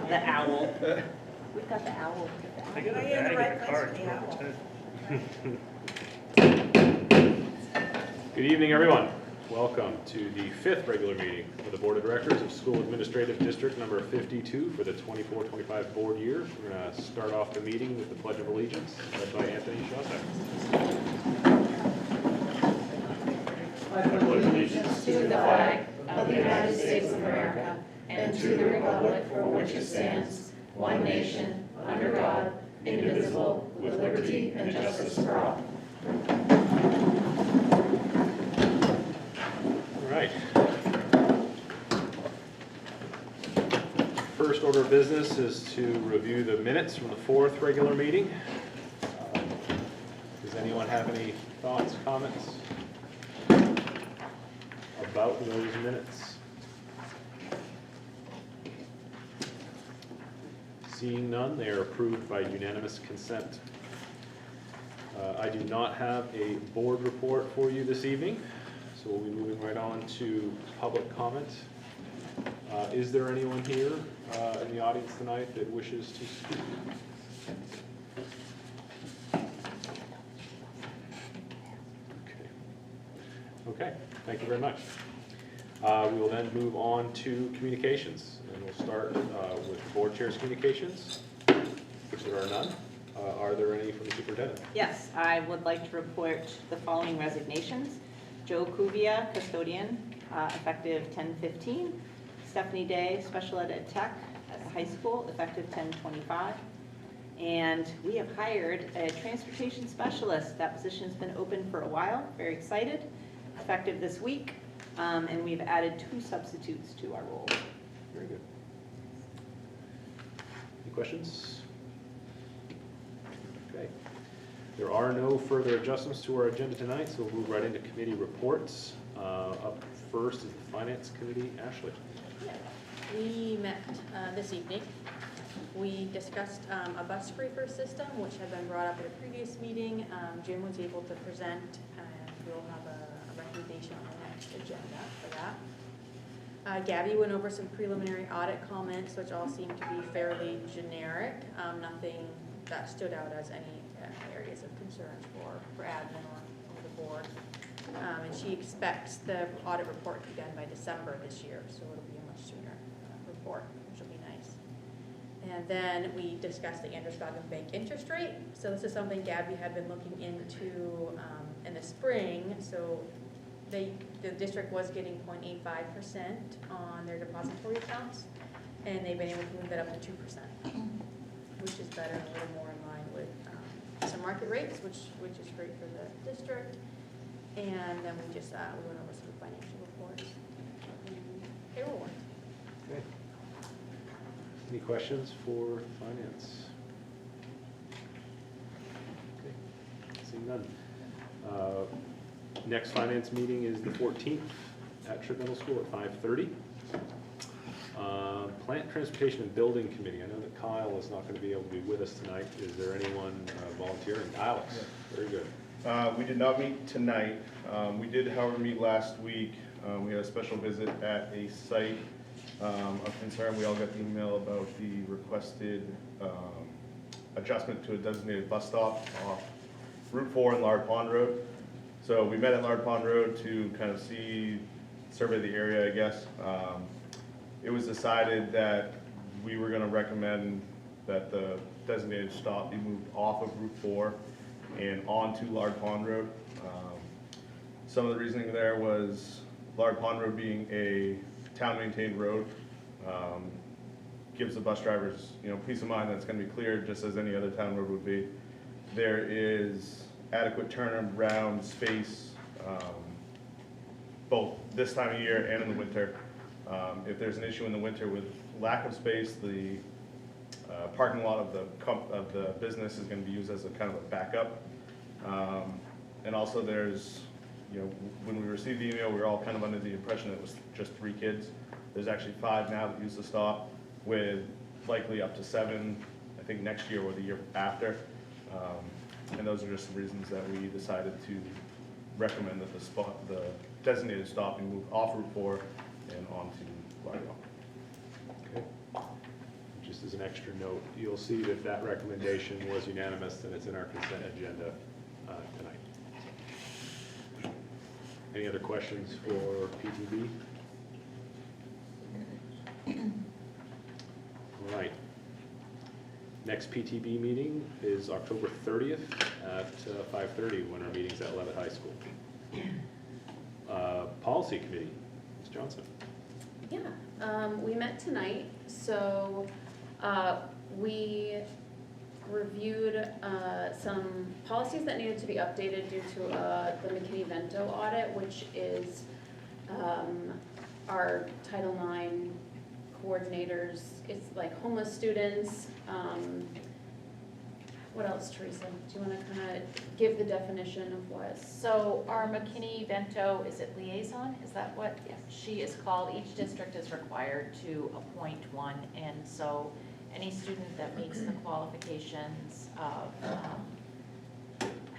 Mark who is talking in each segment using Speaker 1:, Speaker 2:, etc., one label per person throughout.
Speaker 1: The owl. We've got the owl.
Speaker 2: I got a
Speaker 3: Are you in the
Speaker 2: bag
Speaker 3: right
Speaker 2: in the
Speaker 3: place
Speaker 2: car.
Speaker 3: for the owl?
Speaker 4: Good evening, everyone. Welcome to the 5th regular meeting of the Board of Directors of School Administrative District number 52 for the 24-25 board year. We're going to start off the meeting with the Pledge of Allegiance, led by Anthony Shostak.
Speaker 5: I pledge allegiance to the flag of the United States of America and to the republic for which it stands, one nation, under God, indivisible, with liberty and justice for all.
Speaker 4: All right. First order of business is to review the minutes from the 4th regular meeting. Does anyone have any thoughts, comments about those minutes? Seeing none, they are approved by unanimous consent. I do not have a board report for you this evening, so we'll be moving right on to public comment. Is there anyone here in the audience tonight that wishes to speak? Okay, thank you very much. We will then move on to communications, and we'll start with the board chair's communications, which there are none. Are there any from the superintendent?
Speaker 1: Yes, I would like to report the following resignations. Joe Cuvia, custodian, effective 10/15. Stephanie Day, special ed at Tech at the high school, effective 10/25. And we have hired a transportation specialist. That position's been open for a while, very excited, effective this week. And we've added 2 substitutes to our roles.
Speaker 4: Very good. Any questions? Okay. There are no further adjustments to our agenda tonight, so we'll move right into committee reports. Up first is the Finance Committee. Ashley.
Speaker 6: We met this evening. We discussed a bus scraper system, which had been brought up at a previous meeting. Jim was able to present, and we'll have a recommendation on the next agenda for that. Gabby went over some preliminary audit comments, which all seem to be fairly generic. Nothing that stood out as any areas of concerns for admin or the board. And she expects the audit report to be done by December this year, so it'll be a much sooner report, which will be nice. And then we discussed the Androscoggin Bank interest rate. So this is something Gabby had been looking into in the spring. So the district was getting 0.85% on their depository accounts, and they've been able to move that up to 2%, which is better and a little more in line with some market rates, which is great for the district. And then we just we went over some financial reports and payroll work.
Speaker 4: Okay. Any questions for finance? Okay. Seeing none. Next finance meeting is the 14th at Tripp Middle School at 5:30. Plant Transportation and Building Committee. I know that Kyle is not going to be able to be with us tonight. Is there anyone volunteering? Alex. Yeah. Very good.
Speaker 7: We did not meet tonight. We did, however, meet last week. We had a special visit at a site of concern. We all got the email about the requested adjustment to a designated bus stop off Route 4 and Lard Pond Road. So we met at Lard Pond Road to kind of survey the area, I guess. It was decided that we were going to recommend that the designated stop be moved off of Route 4 and onto Lard Pond Road. Some of the reasoning there was Lard Pond Road being a town-maintained road gives the bus drivers, peace of mind that it's going to be cleared just as any other town road would be. There is adequate turnaround space both this time of year and in the winter. If there's an issue in the winter with lack of space, the parking lot of the business is going to be used as a kind of a backup. And also there's, when we received the email, we were all kind of under the impression it was just 3 kids. There's actually 5 now that use the stop, with likely up to 7, I think next year or the year after. And those are just the reasons that we decided to recommend that the designated stop be moved off Route 4 and onto Lard Pond.
Speaker 4: Okay. Just just as an extra note, you'll see that that recommendation was unanimous and it's in our consent agenda tonight. Any other questions for PTB? All right. Next PTB meeting is October 30th at 5:30 when our meeting's at Leavitt High School. Policy Committee, Ms. Johnson.
Speaker 5: Yeah, we met tonight, so we reviewed some policies that needed to be updated due to the McKinney-Vento audit, which is our Title IX coordinators. It's like homeless students. What else, Teresa? Do you want to kind of give the definition of what?
Speaker 2: So our McKinney-Vento, is it liaison? Is that what she is called? Each district is required to appoint one, and so any student that meets the qualifications of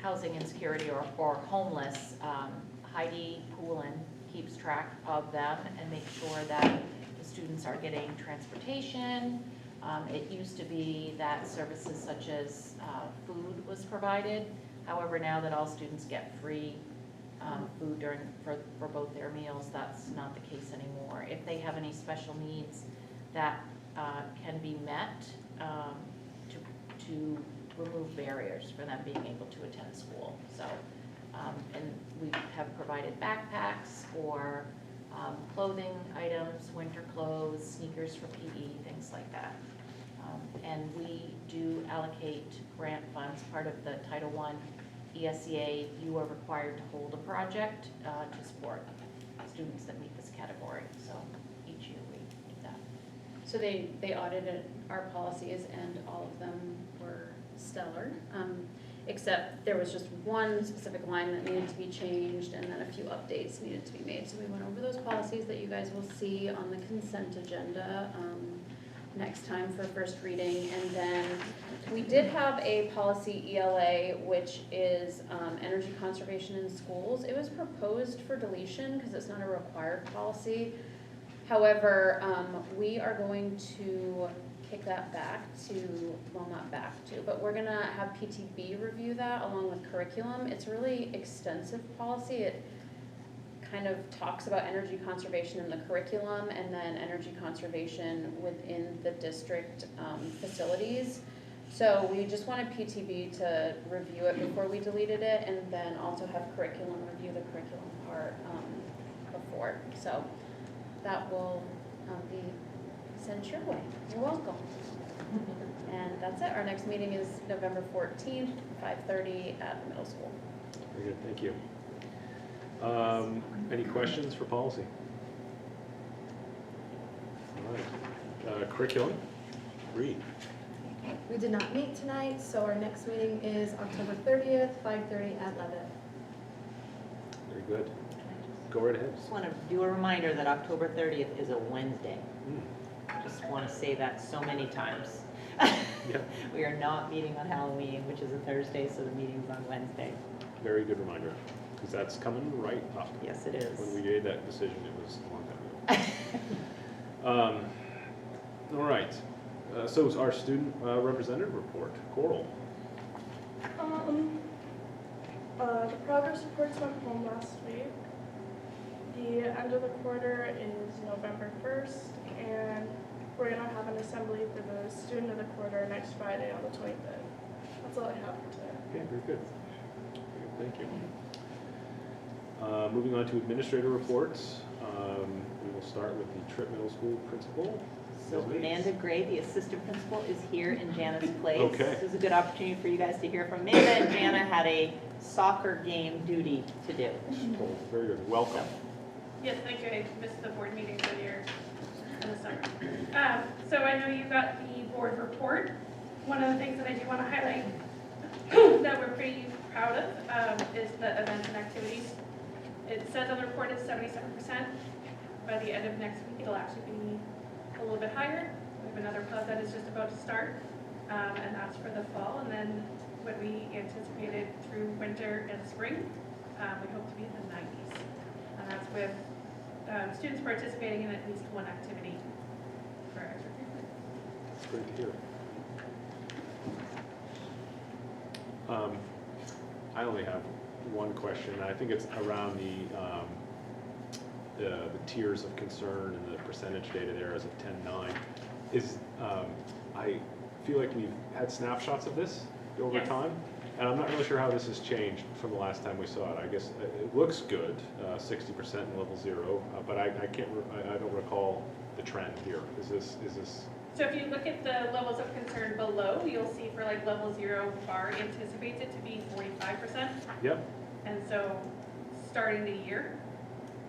Speaker 2: housing insecurity or homeless, Heidi Poulin keeps track of them and makes sure that the students are getting transportation. It used to be that services such as food was provided. However, now that all students get free food for both their meals, that's not the case anymore. If they have any special needs that can be met to remove barriers for them being able to attend school. So, and we have provided backpacks or clothing items, winter clothes, sneakers for PE, things like that. And we do allocate grant funds. Part of the Title I ESEA, you are required to hold a project to support students that meet this category. So each year we do that.
Speaker 5: So they audited our policies and all of them were stellar, except there was just one specific line that needed to be changed and then a few updates needed to be made. So we went over those policies that you guys will see on the consent agenda next time for first reading. And then we did have a policy ELA, which is energy conservation in schools. It was proposed for deletion because it's not a required policy. However, we are going to kick that back to, well, not back to, but we're gonna have PTB review that along with curriculum. It's a really extensive policy. It kind of talks about energy conservation in the curriculum and then energy conservation within the district facilities. So we just wanted PTB to review it before we deleted it and then also have curriculum review the curriculum part before. So that will be sent your way. You're welcome. And that's it. Our next meeting is November 14th, 5:30 at the middle school.
Speaker 4: Very good, thank you. Any questions for policy? All right. Curriculum, Reed.
Speaker 3: We did not meet tonight, so our next meeting is October 30th, 5:30 at Leavitt.
Speaker 4: Very good. Go right ahead.
Speaker 1: Just want to do a reminder that October 30th is a Wednesday. Just want to say that so many times.
Speaker 4: Yeah.
Speaker 1: We are not meeting on Halloween, which is a Thursday, so the meeting's on Wednesday.
Speaker 4: Very good reminder, because that's coming right up.
Speaker 1: Yes, it is.
Speaker 4: When we made that decision, it was a long time ago. All right, so is our student representative report, Coral.
Speaker 8: The progress reports went home last week. The end of the quarter is November 1st, and we're going to have an assembly for the student of the quarter next Friday on the 25th. That's all I have for today.
Speaker 4: Okay, very good. Very good, thank you. Moving on to administrator reports, we will start with the Tripp Middle School principal.
Speaker 1: So Amanda Gray, the assistant principal, is here in Jana's place.
Speaker 4: Okay.
Speaker 1: This is a good opportunity for you guys to hear from Amanda, and Jana had a soccer game duty to do.
Speaker 4: Cool, very good, welcome.
Speaker 9: Yes, thank you. I missed the board meeting earlier in the summer. So I know you got the board report. One of the things that I do want to highlight that we're pretty proud of is the events and activities. It says on the report it's 77%. By the end of next week, it'll actually be a little bit higher. We have another club that is just about to start, and that's for the fall. And then what we anticipated through winter and spring, we hope to be in the 90s. And that's with students participating in at least one activity for extracurricular.
Speaker 4: great to hear. I only have one question. I think it's around the tiers of concern and the percentage data there as of 10-9. I feel like we've had snapshots of this over
Speaker 9: Yes.
Speaker 4: time, and I'm not really sure how this has changed from the last time we saw it. I guess it looks good, 60% in level 0, but I don't recall the trend here. Is this?
Speaker 9: So if you look at the levels of concern below, you'll see for like level 0, BAR anticipates it to be 45%.
Speaker 4: Yep.
Speaker 9: And so starting the year,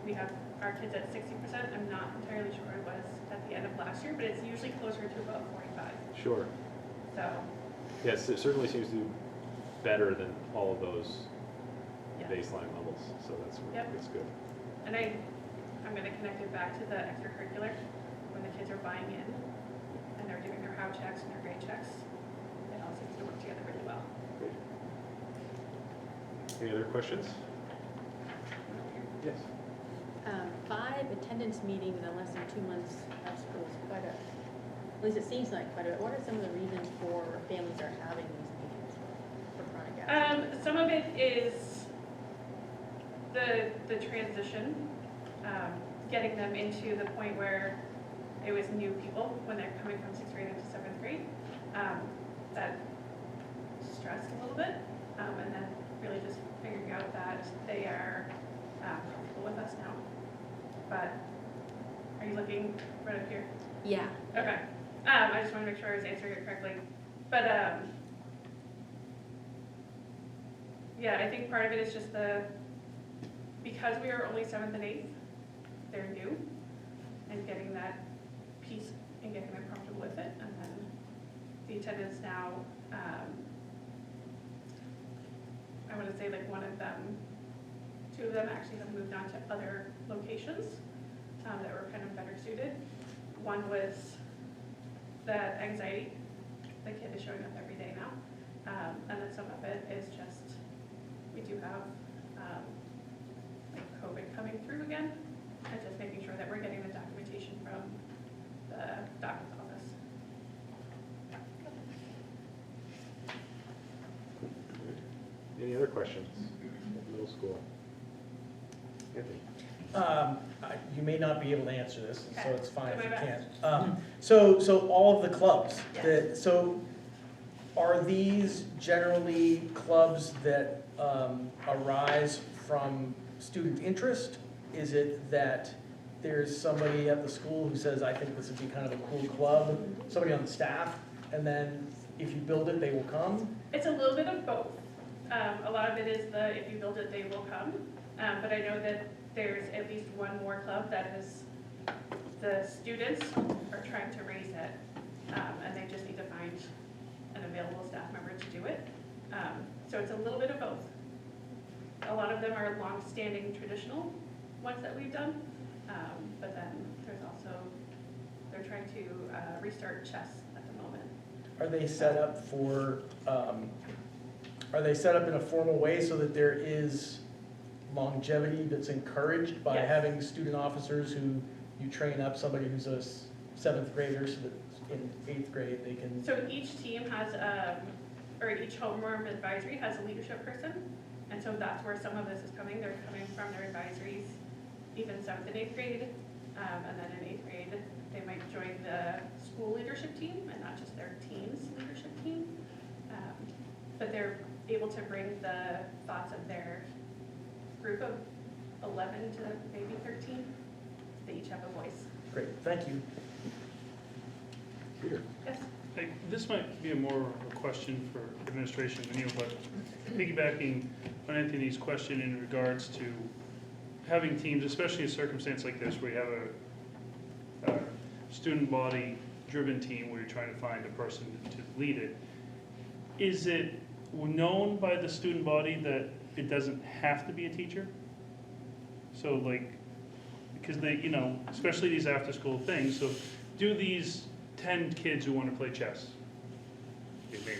Speaker 9: we have our kids at 60%. I'm not entirely sure it was at the end of last year, but it's usually closer to about 45.
Speaker 4: Sure.
Speaker 9: So,
Speaker 4: Yes, it certainly seems to do better than all of those
Speaker 9: yeah.
Speaker 4: baseline levels. So that's
Speaker 9: Yep.
Speaker 4: good.
Speaker 9: And I'm going to connect it back to the extracurricular when the kids are buying in and they're doing their how checks and their grade checks. It all seems to work together really well.
Speaker 4: Great. Any other questions? Yes.
Speaker 6: 5 attendance meetings in less than 2 months of school is quite a, at least it seems like quite a bit. What are some of the reasons for families are having these meetings for chronic absence?
Speaker 9: Some of it is the transition, getting them into the point where it was new people when they're coming from 6th grade into 7th grade. That stressed a little bit, and then really just figuring out that they are comfortable with us now. But are you looking right up here?
Speaker 6: Yeah.
Speaker 9: Okay. I just want to make sure I was answering it correctly. But yeah, I think part of it is just because we are only 7th and 8th, they're new, and getting that piece and getting them comfortable with it. And then the attendance now, I want to say like two of them actually have moved on to other locations that were kind of better suited. One was that anxiety, the kid is showing up every day now. And then some of it is just, we do have like COVID coming through again, and just making sure that we're getting the documentation from the doctor's office.
Speaker 4: Any other questions? Middle school. Anthony.
Speaker 5: You may not be able to answer this, so
Speaker 9: Okay.
Speaker 5: it's fine if
Speaker 9: Do
Speaker 5: you
Speaker 9: my
Speaker 5: can't. So all of the clubs,
Speaker 9: Yes.
Speaker 5: so are these generally clubs that arise from student interest? Is it that there's somebody at the school who says, I think this would be kind of a cool club, somebody on the staff, and then if you build it, they will come?
Speaker 9: It's a little bit of both. A lot of it is if you build it, they will come. But I know that there's at least one more club that is, the students are trying to raise it, and they just need to find an available staff member to do it. So it's a little bit of both. A lot of them are long-standing traditional ones that we've done, but then there's also, they're trying to restart chess at the moment.
Speaker 5: Are they set up for, are they set up in a formal way so that there is longevity that's encouraged by
Speaker 9: Yes.
Speaker 5: having student officers who you train up somebody who's a 7th grader so that in 8th grade they can?
Speaker 9: So each team has, or each homeroom advisory has a leadership person, and so that's where some of this is coming. They're coming from their advisories, even 7th and 8th grade, and then in 8th grade, they might join the school leadership team and not just their team's leadership team. But they're able to bring the thoughts of their group of 11 to maybe 13. They each have a voice.
Speaker 5: Great, thank you.
Speaker 4: Peter.
Speaker 9: Yes?
Speaker 10: Hey, this might be more of a question for administration than you, but piggybacking on Anthony's question in regards to having teams, especially in a circumstance like this where you have a student body driven team where you're trying to find a person to lead it, is it known by the student body that it doesn't have to be a teacher? So like, because they, you know, especially these after school things, so do these 10 kids who want to play chess,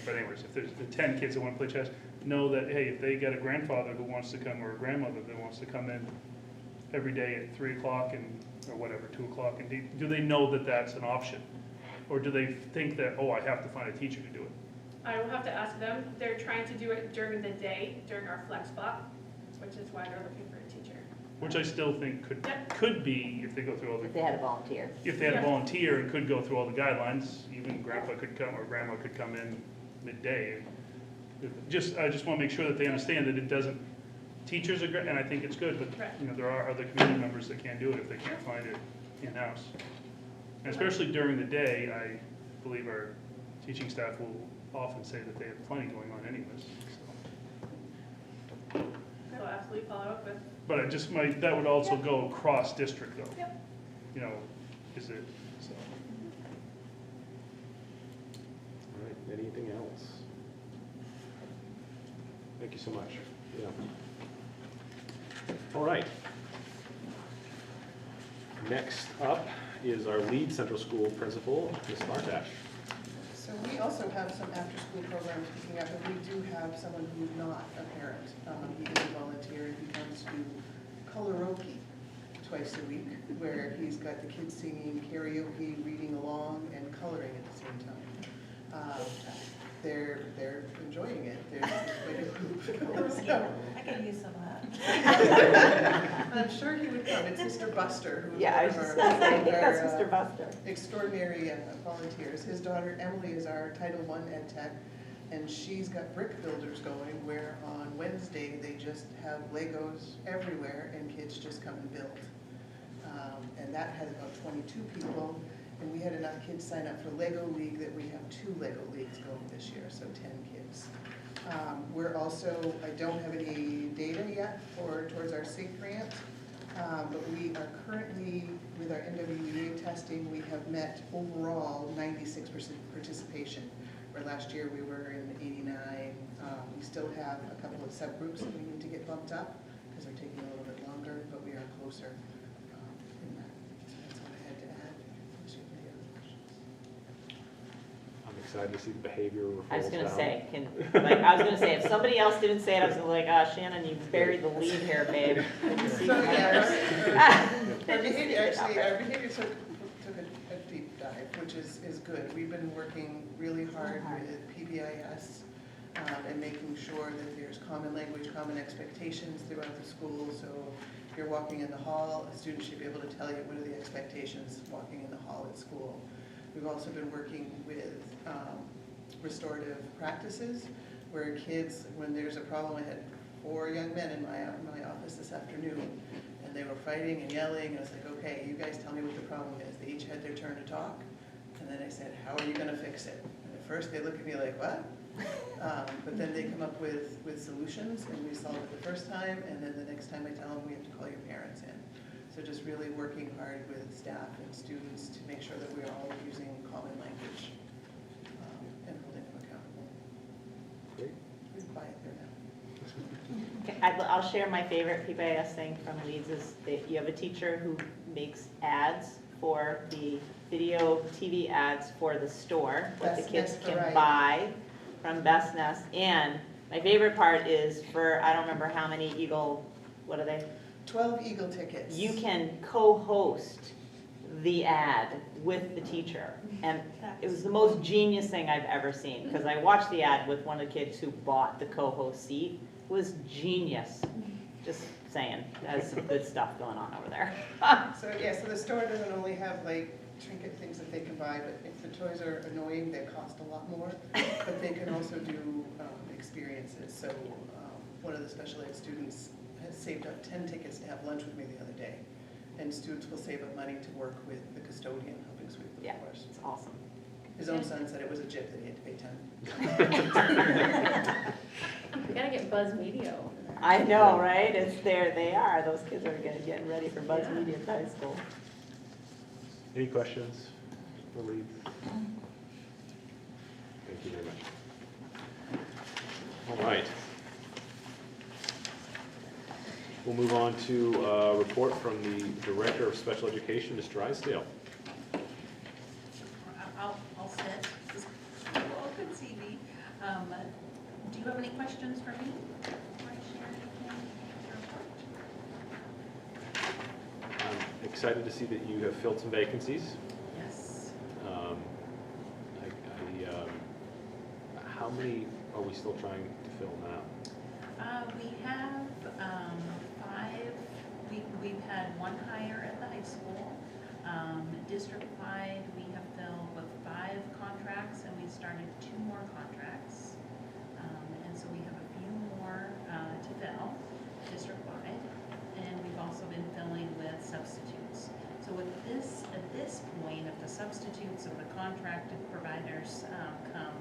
Speaker 10: but anyways, if there's the 10 kids that want to play chess, know that, hey, if they got a grandfather who wants to come or a grandmother that wants to come in every day at 3 o'clock and, or whatever, 2 o'clock, and do they know that that's an option? Or do they think that, oh, I have to find a teacher to do it?
Speaker 9: I will have to ask them. They're trying to do it during the day, during our flex block, which is why they're looking for a teacher.
Speaker 10: Which I still think could be, if they go through all
Speaker 1: If
Speaker 10: the,
Speaker 1: they had a volunteer.
Speaker 10: if they had a
Speaker 9: Yeah.
Speaker 10: volunteer and could go through all the guidelines, even grandpa could come or grandma could come in midday. I just want to make sure that they understand that it doesn't, teachers are great, and I think it's good, but,
Speaker 9: Right.
Speaker 10: you know, there are other community members that can't do it if they can't find it in-house. And especially during the day, I believe our teaching staff will often say that they have plenty going on anyways, so.
Speaker 9: I will absolutely follow up with.
Speaker 10: But I just might, that would also go across district though.
Speaker 9: Yep.
Speaker 10: You know, is it, so.
Speaker 4: All right, anything else? Thank you so much. Yeah. All right. Next up is our lead central school principal, Ms. Martash.
Speaker 5: So we also have some after-school programs picking up, but we do have someone who's not a parent. He is a volunteer, and he comes to karaoke twice a week, where he's got the kids singing karaoke, reading along, and coloring at the same time. They're enjoying it. There's quite a group. So,
Speaker 11: I could use some of that.
Speaker 5: I'm sure he would come. It's Mr. Buster, who's
Speaker 1: Yeah, I
Speaker 5: one
Speaker 1: was
Speaker 5: of
Speaker 1: just
Speaker 5: our,
Speaker 1: gonna say, I think that's
Speaker 5: our,
Speaker 1: Mr. Buster.
Speaker 5: extraordinary volunteers. His daughter Emily is our Title I ed tech, and she's got brick builders going, where on Wednesday they just have Legos everywhere and kids just come and build. And that has about 22 people, and we had enough kids sign up for Lego League that we have 2 Lego Leagues going this year, so 10 kids. We're also, I don't have any data yet towards our SYNC grant, but we are currently, with our NWEA testing, we have met overall 96% participation, where last year we were in 89. We still have a couple of subgroups that we need to get bumped up, because they're taking a little bit longer, but we are closer in that. So that's all I had to add. Unless you have any other questions.
Speaker 4: I'm excited to see the behavior referrals
Speaker 1: I was gonna
Speaker 4: down.
Speaker 1: say, if somebody else didn't say it, I was gonna be like, Shannon, you buried the lead here, babe. Good to see
Speaker 5: So,
Speaker 1: you.
Speaker 5: yeah,
Speaker 1: Good
Speaker 5: our
Speaker 1: to see
Speaker 5: behavior,
Speaker 1: you.
Speaker 5: actually, our behavior took a deep dive, which is good. We've been working really hard with PBIS and making sure that there's common language, common expectations throughout the school. So if you're walking in the hall, a student should be able to tell you what are the expectations walking in the hall at school. We've also been working with restorative practices, where kids, when there's a problem, I had 4 young men in my office this afternoon, and they were fighting and yelling, and I was like, okay, you guys tell me what the problem is. They each had their turn to talk, and then I said, how are you gonna fix it? And at first they look at me like, what? But then they come up with solutions, and we solve it the first time, and then the next time I tell them, we have to call your parents in. So just really working hard with staff and students to make sure that we're all using common language and holding them accountable.
Speaker 4: Great.
Speaker 5: We're quiet there now.
Speaker 1: Okay, I'll share my favorite PBIS thing from Leeds is that you have a teacher who makes ads for the video TV ads for the store, what the
Speaker 5: Best
Speaker 1: kids
Speaker 5: Nest
Speaker 1: can
Speaker 5: variety.
Speaker 1: buy from Best Nest. And my favorite part is for, I don't remember how many Eagle, what are they?
Speaker 5: 12 Eagle tickets.
Speaker 1: You can co-host the ad with the teacher. And it was the most genius thing I've ever seen, because I watched the ad with one of the kids who bought the co-host seat. It was genius. Just saying, there's some good stuff going on over there.
Speaker 5: So yeah, so the store doesn't only have like trinket things that they can buy, but if the toys are annoying, they cost a lot more. But they can also do experiences. So one of the special ed students has saved up 10 tickets to have lunch with me the other day. And students will save up money to work with the custodian helping sweep the
Speaker 1: Yeah,
Speaker 5: floors.
Speaker 1: it's awesome.
Speaker 5: His own son said it was a jip that he had to pay 10.
Speaker 2: We gotta get Buzz Media over there.
Speaker 1: I know, right? It's there, they are. Those kids are getting ready for Buzz Media High School.
Speaker 4: Any questions for Leeds? Thank you very much. All right. We'll move on to a report from the Director of Special Education, Ms. Drysdale.
Speaker 11: I'll sit. Oh, good to see me. Do you have any questions for me? before I share anything?
Speaker 4: I'm excited to see that you have filled some vacancies.
Speaker 11: Yes.
Speaker 4: how many are we still trying to fill now?
Speaker 11: We have 5, we've had 1 hire at the high school. District-wide, we have filled with 5 contracts, and we started 2 more contracts. And so we have a few more to fill district-wide, and we've also been filling with substitutes. So at this point, if the substitutes of the contracted providers come,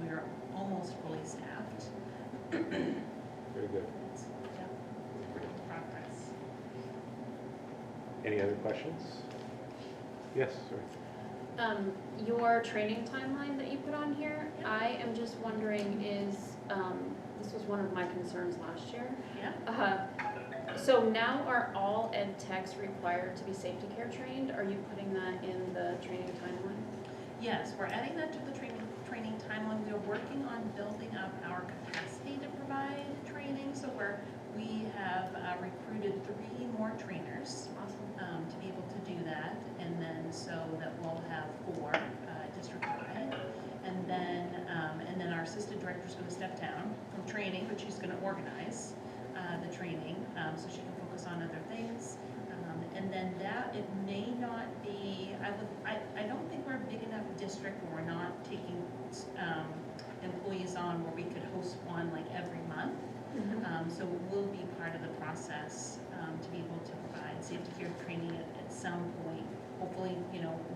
Speaker 11: we're almost fully staffed.
Speaker 4: Very good.
Speaker 11: Yeah, progress.
Speaker 4: Any other questions? Yes, sorry.
Speaker 6: Your training timeline that you put on here, I am just wondering is, this was one of my concerns last year.
Speaker 11: Yeah.
Speaker 6: So now are all ed techs required to be safety care trained? Are you putting that in the training timeline?
Speaker 11: Yes, we're adding that to the training timeline. We're working on building up our capacity to provide training. So we have recruited 3 more trainers to be able to do that, and then so that we'll have 4 district-wide. And then our assistant director is going to step down from training, but she's going to organize the training so she can focus on other things. And then that, it may not be, I don't think we're a big enough district where we're not taking employees on where we could host one like every month. So it will be part of the process to be able to provide safety care training at some point, hopefully,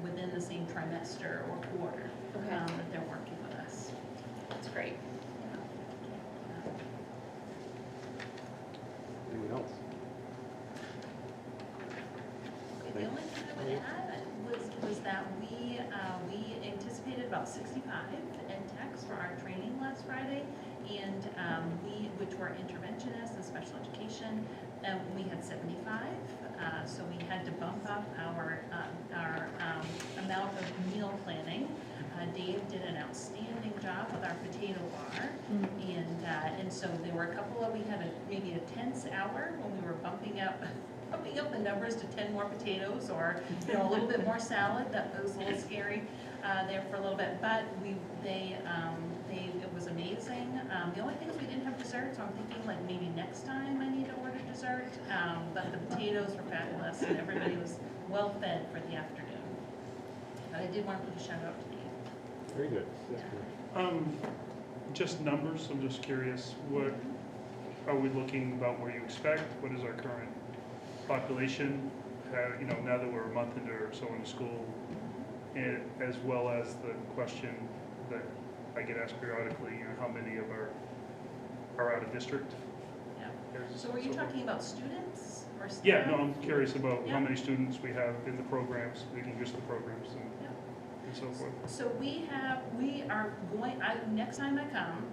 Speaker 11: within the same trimester or quarter that they're working with us.
Speaker 6: That's great.
Speaker 4: Anyone else?
Speaker 11: The only thing I would add was that we anticipated about 65 ed techs for our training last Friday, and which were interventionists and special education, we had 75. So we had to bump up our amount of meal planning. Dave did an outstanding job with our potato bar, and so there were a couple of, we had maybe a tense hour when we were bumping up the numbers to 10 more potatoes or a little bit more salad. That was a little scary there for a little bit, but it was amazing. The only thing is we didn't have dessert, so I'm thinking like maybe next time I need to order dessert. But the potatoes were fabulous, and everybody was well fed for the afternoon. But I did want to put a shout out to Dave.
Speaker 4: Very good. That's good.
Speaker 10: Just numbers, I'm just curious, what are we looking about where you expect? What is our current population, now that we're a month into or so into school, and as well as the question that I get asked periodically, how many of are out of district?
Speaker 11: Yeah. So were you talking about students or staff?
Speaker 10: Yeah, no, I'm curious about how
Speaker 11: Yeah.
Speaker 10: many students we have in the programs, leading just the programs and so forth.
Speaker 11: So we are going, next time I come,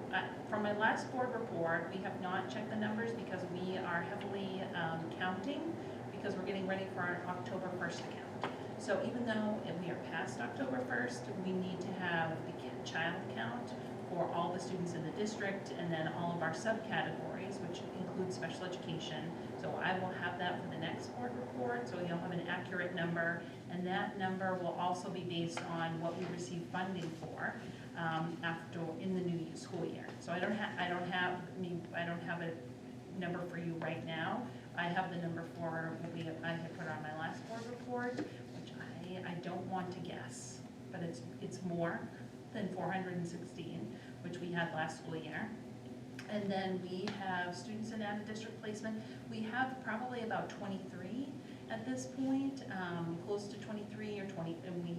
Speaker 11: from my last board report, we have not checked the numbers because we are heavily counting because we're getting ready for our October 1st account. So even though we are past October 1st, we need to have the child count for all the students in the district and then all of our subcategories, which include special education. So I will have that for the next board report, so you'll have an accurate number, and that number will also be based on what we receive funding for in the new school year. So I don't have a number for you right now. I have the number for what I had put on my last board report, which I don't want to guess, but it's more than 416, which we had last school year. And then we have students in out-of-district placement. We have probably about 23 at this point, close to 23 or 20, and we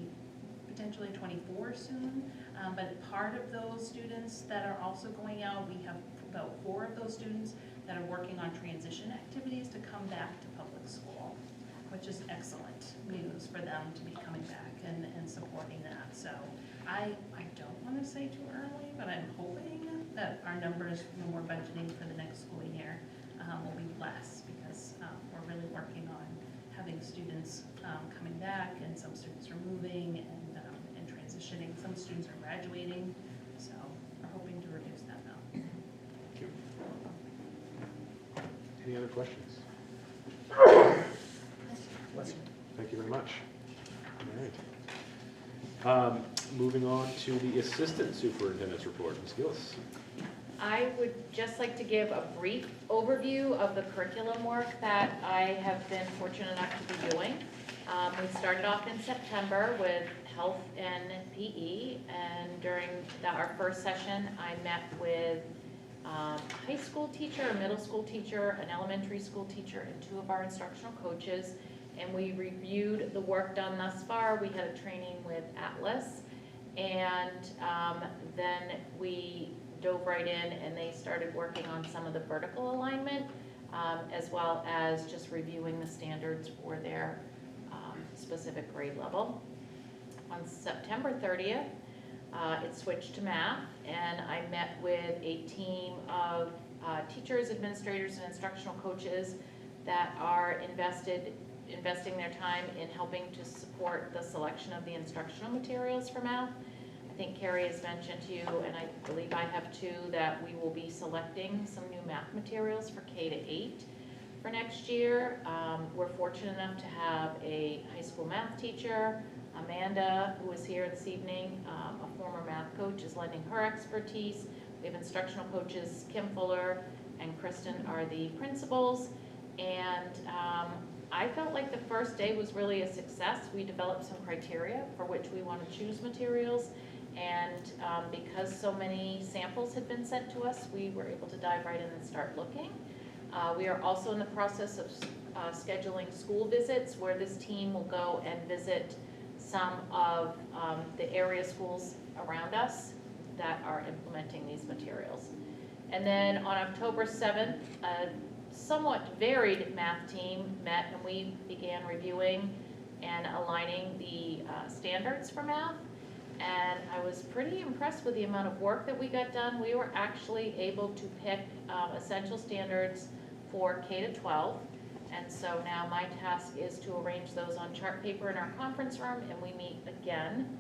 Speaker 11: potentially 24 soon. But part of those students that are also going out, we have about 4 of those students that are working on transition activities to come back to public school, which is excellent news for them to be coming back and supporting that. So I don't want to say too early, but I'm hoping that our numbers when we're budgeting for the next school year will be less because we're really working on having students coming back, and some students are moving and transitioning. Some students are graduating, so we're hoping to reduce that amount.
Speaker 4: Thank you. Any other questions? Thank you very much. All right. moving on to the assistant superintendent's report. Ms. Gillis.
Speaker 2: I would just like to give a brief overview of the curriculum work that I have been fortunate enough to be doing. We started off in September with health and PE, and during our first session, I met with a high school teacher, a middle school teacher, an elementary school teacher, and 2 of our instructional coaches, and we reviewed the work done thus far. We had a training with Atlas, and then we dove right in and they started working on some of the vertical alignment, as well as just reviewing the standards for their specific grade level. On September 30th, it switched to math, and I met with a team of teachers, administrators, and instructional coaches that are investing their time in helping to support the selection of the instructional materials for math. I think Carrie has mentioned to you, and I believe I have too, that we will be selecting some new math materials for K-8 for next year. We're fortunate enough to have a high school math teacher, Amanda, who is here this evening, a former math coach, is lending her expertise. We have instructional coaches, Kim Fuller and Kristen are the principals, and I felt like the first day was really a success. We developed some criteria for which we want to choose materials, and because so many samples had been sent to us, we were able to dive right in and start looking. We are also in the process of scheduling school visits where this team will go and visit some of the area schools around us that are implementing these materials. And then on October 7th, a somewhat varied math team met and we began reviewing and aligning the standards for math. And I was pretty impressed with the amount of work that we got done. We were actually able to pick essential standards for K-12. And so now my task is to arrange those on chart paper in our conference room, and we meet again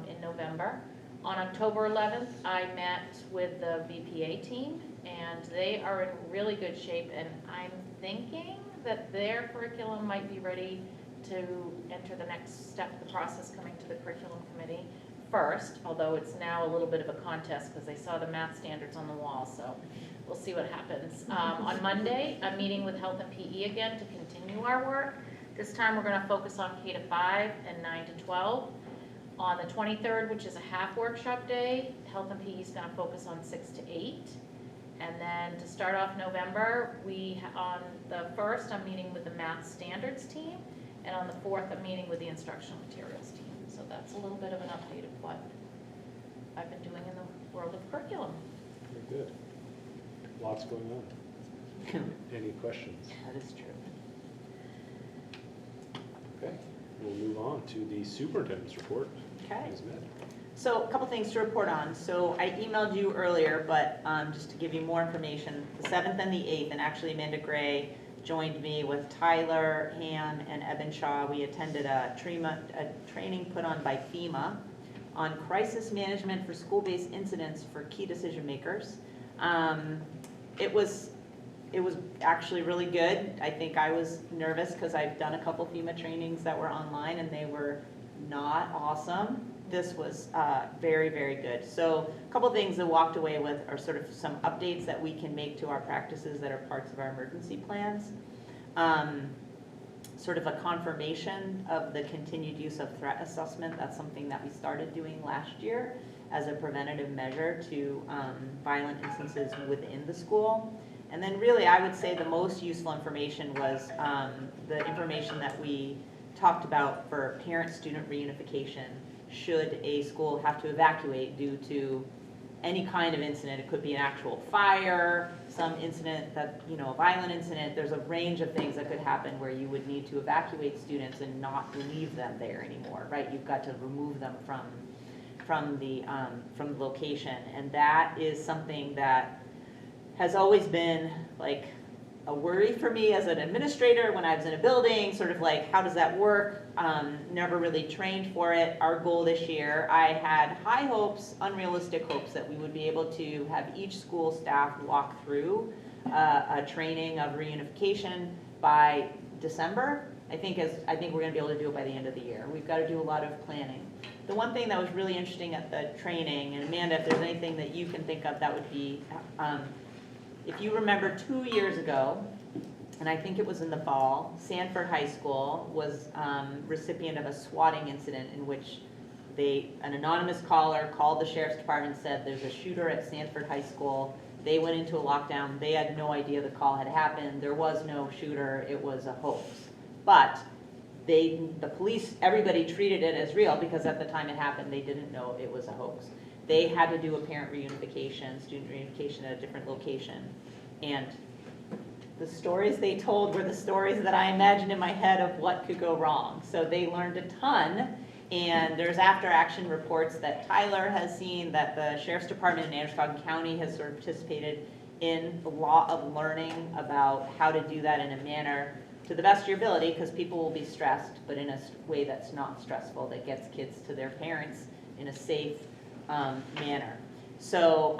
Speaker 2: in November. On October 11th, I met with the VPA team, and they are in really good shape, and I'm thinking that their curriculum might be ready to enter the next step of the process, coming to the curriculum committee first, although it's now a little bit of a contest because they saw the math standards on the wall, so we'll see what happens. On Monday, I'm meeting with Health and PE again to continue our work. This time we're going to focus on K-5 and 9-12. On the 23rd, which is a half workshop day, Health and PE is going to focus on 6-8. And then to start off November, on the 1st, I'm meeting with the math standards team, and on the 4th, I'm meeting with the instructional materials team. So that's a little bit of an update of what I've been doing in the world of curriculum.
Speaker 4: Very good. Lots going on. Any questions?
Speaker 1: That is true.
Speaker 4: Okay, we'll move on to the superintendent's report.
Speaker 1: Okay.
Speaker 4: Ms. Med.
Speaker 1: So a couple things to report on. So I emailed you earlier, but just to give you more information, the 7th and the 8th, and actually Amanda Gray joined me with Tyler, Han, and Eben Shaw. We attended a training put on by FEMA on crisis management for school-based incidents for key decision makers. It was actually really good. I think I was nervous because I've done a couple FEMA trainings that were online and they were not awesome. This was very, very good. So a couple things that walked away with are sort of some updates that we can make to our practices that are parts of our emergency plans. Sort of a confirmation of the continued use of threat assessment. That's something that we started doing last year as a preventative measure to violent instances within the school. And then really, I would say the most useful information was the information that we talked about for parent-student reunification should a school have to evacuate due to any kind of incident. It could be an actual fire, some incident that, a violent incident. There's a range of things that could happen where you would need to evacuate students and not leave them there anymore, right? You've got to remove them from the location. And that is something that has always been like a worry for me as an administrator when I was in a building, sort of like, how does that work? Never really trained for it. Our goal this year, I had high hopes, unrealistic hopes that we would be able to have each school staff walk through a training of reunification by December. I think we're going to be able to do it by the end of the year. We've got to do a lot of planning. the one thing that was really interesting at the training, and Amanda, if there's anything that you can think of, that would be, if you remember 2 years ago, and I think it was in the fall, Sanford High School was recipient of a swatting incident in which an anonymous caller called the sheriff's department and said, there's a shooter at Sanford High School. They went into a lockdown. They had no idea the call had happened. There was no shooter. It was a hoax. But the police, everybody treated it as real because at the time it happened, they didn't know it was a hoax. They had to do a parent reunification, student reunification at a different location. And the stories they told were the stories that I imagined in my head of what could go wrong. So they learned a ton. And there's after-action reports that Tyler has seen, that the Sheriff's Department in Androscoggin County has sort of participated in a lot of learning about how to do that in a manner to the best of your ability, because people will be stressed, but in a way that's not stressful, that gets kids to their parents in a safe manner. So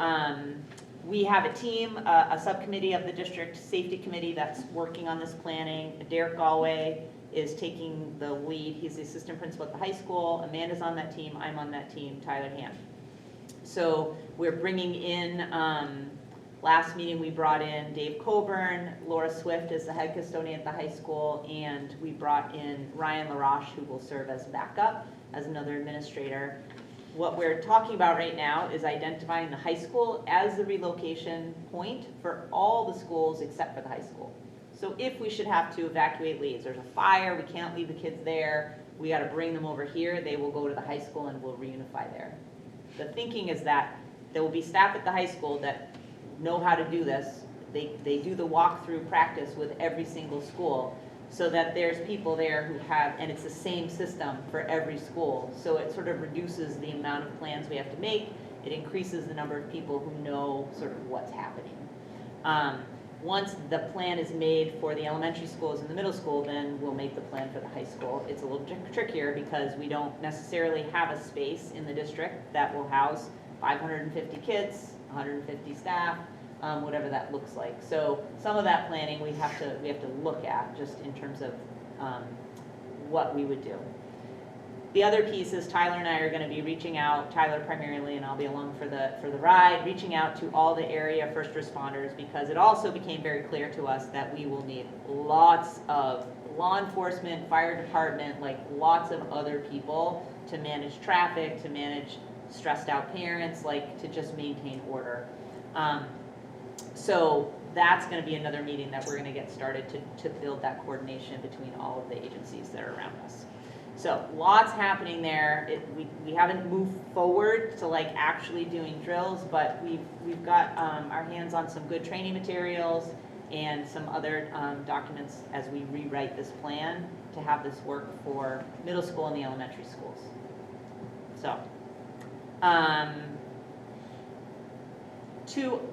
Speaker 1: we have a team, a subcommittee of the district safety committee that's working on this planning. Derek Galway is taking the lead. He's the assistant principal at the high school. Amanda's on that team. I'm on that team. Tyler Ham. So we're bringing in, last meeting we brought in Dave Coburn, Laura Swift is the head custodian at the high school, and we brought in Ryan LaRoche, who will serve as backup as another administrator. What we're talking about right now is identifying the high school as the relocation point for all the schools except for the high school. So if we should have to evacuate leaves, there's a fire, we can't leave the kids there, we got to bring them over here, they will go to the high school and we'll reunify there. The thinking is that there will be staff at the high school that know how to do this. They do the walkthrough practice with every single school so that there's people there who have, and it's the same system for every school. So it sort of reduces the amount of plans we have to make. It increases the number of people who know sort of what's happening. Once the plan is made for the elementary schools and the middle school, then we'll make the plan for the high school. It's a little trickier because we don't necessarily have a space in the district that will house 550 kids, 150 staff, whatever that looks like. So some of that planning we have to look at just in terms of what we would do. The other piece is Tyler and I are going to be reaching out, Tyler primarily, and I'll be along for the ride, reaching out to all the area first responders, because it also became very clear to us that we will need lots of law enforcement, fire department, like lots of other people to manage traffic, to manage stressed out parents, like to just maintain order. So that's going to be another meeting that we're going to get started to build that coordination between all of the agencies that are around us. So lots happening there. We haven't moved forward to like actually doing drills, but we've got our hands on some good training materials and some other documents as we rewrite this plan to have this work for middle school and the elementary schools. So,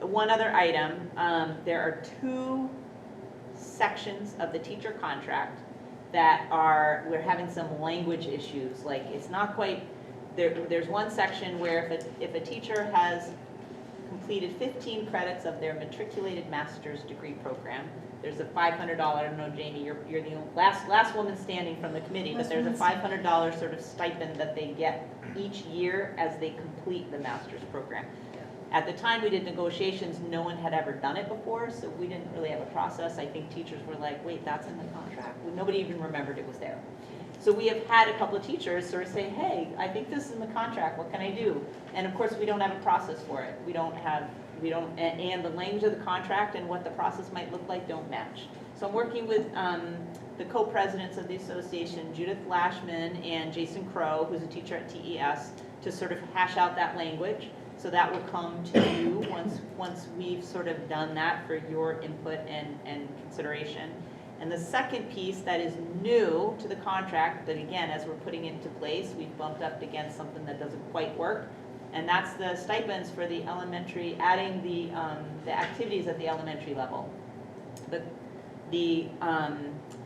Speaker 1: one other item, there are 2 sections of the teacher contract that we're having some language issues. Like it's not quite, there's one section where if a teacher has completed 15 credits of their matriculated master's degree program, there's a $500, I don't know, Jamie, you're the last woman standing from the committee, but there's a $500 sort of stipend that they get each year as they complete the master's program. At the time we did negotiations, no one had ever done it before, so we didn't really have a process. I think teachers were like, wait, that's in the contract. Nobody even remembered it was there. So we have had a couple of teachers sort of say, hey, I think this is in the contract, what can I do? And of course, we don't have a process for it. And the language of the contract and what the process might look like don't match. So I'm working with the co-presidents of the association, Judith Lashman and Jason Crow, who's a teacher at TES, to sort of hash out that language. So that will come to you once we've sort of done that for your input and consideration. And the second piece that is new to the contract, that again, as we're putting it into place, we've bumped up against something that doesn't quite work, and that's the stipends for the elementary, adding the activities at the elementary level. The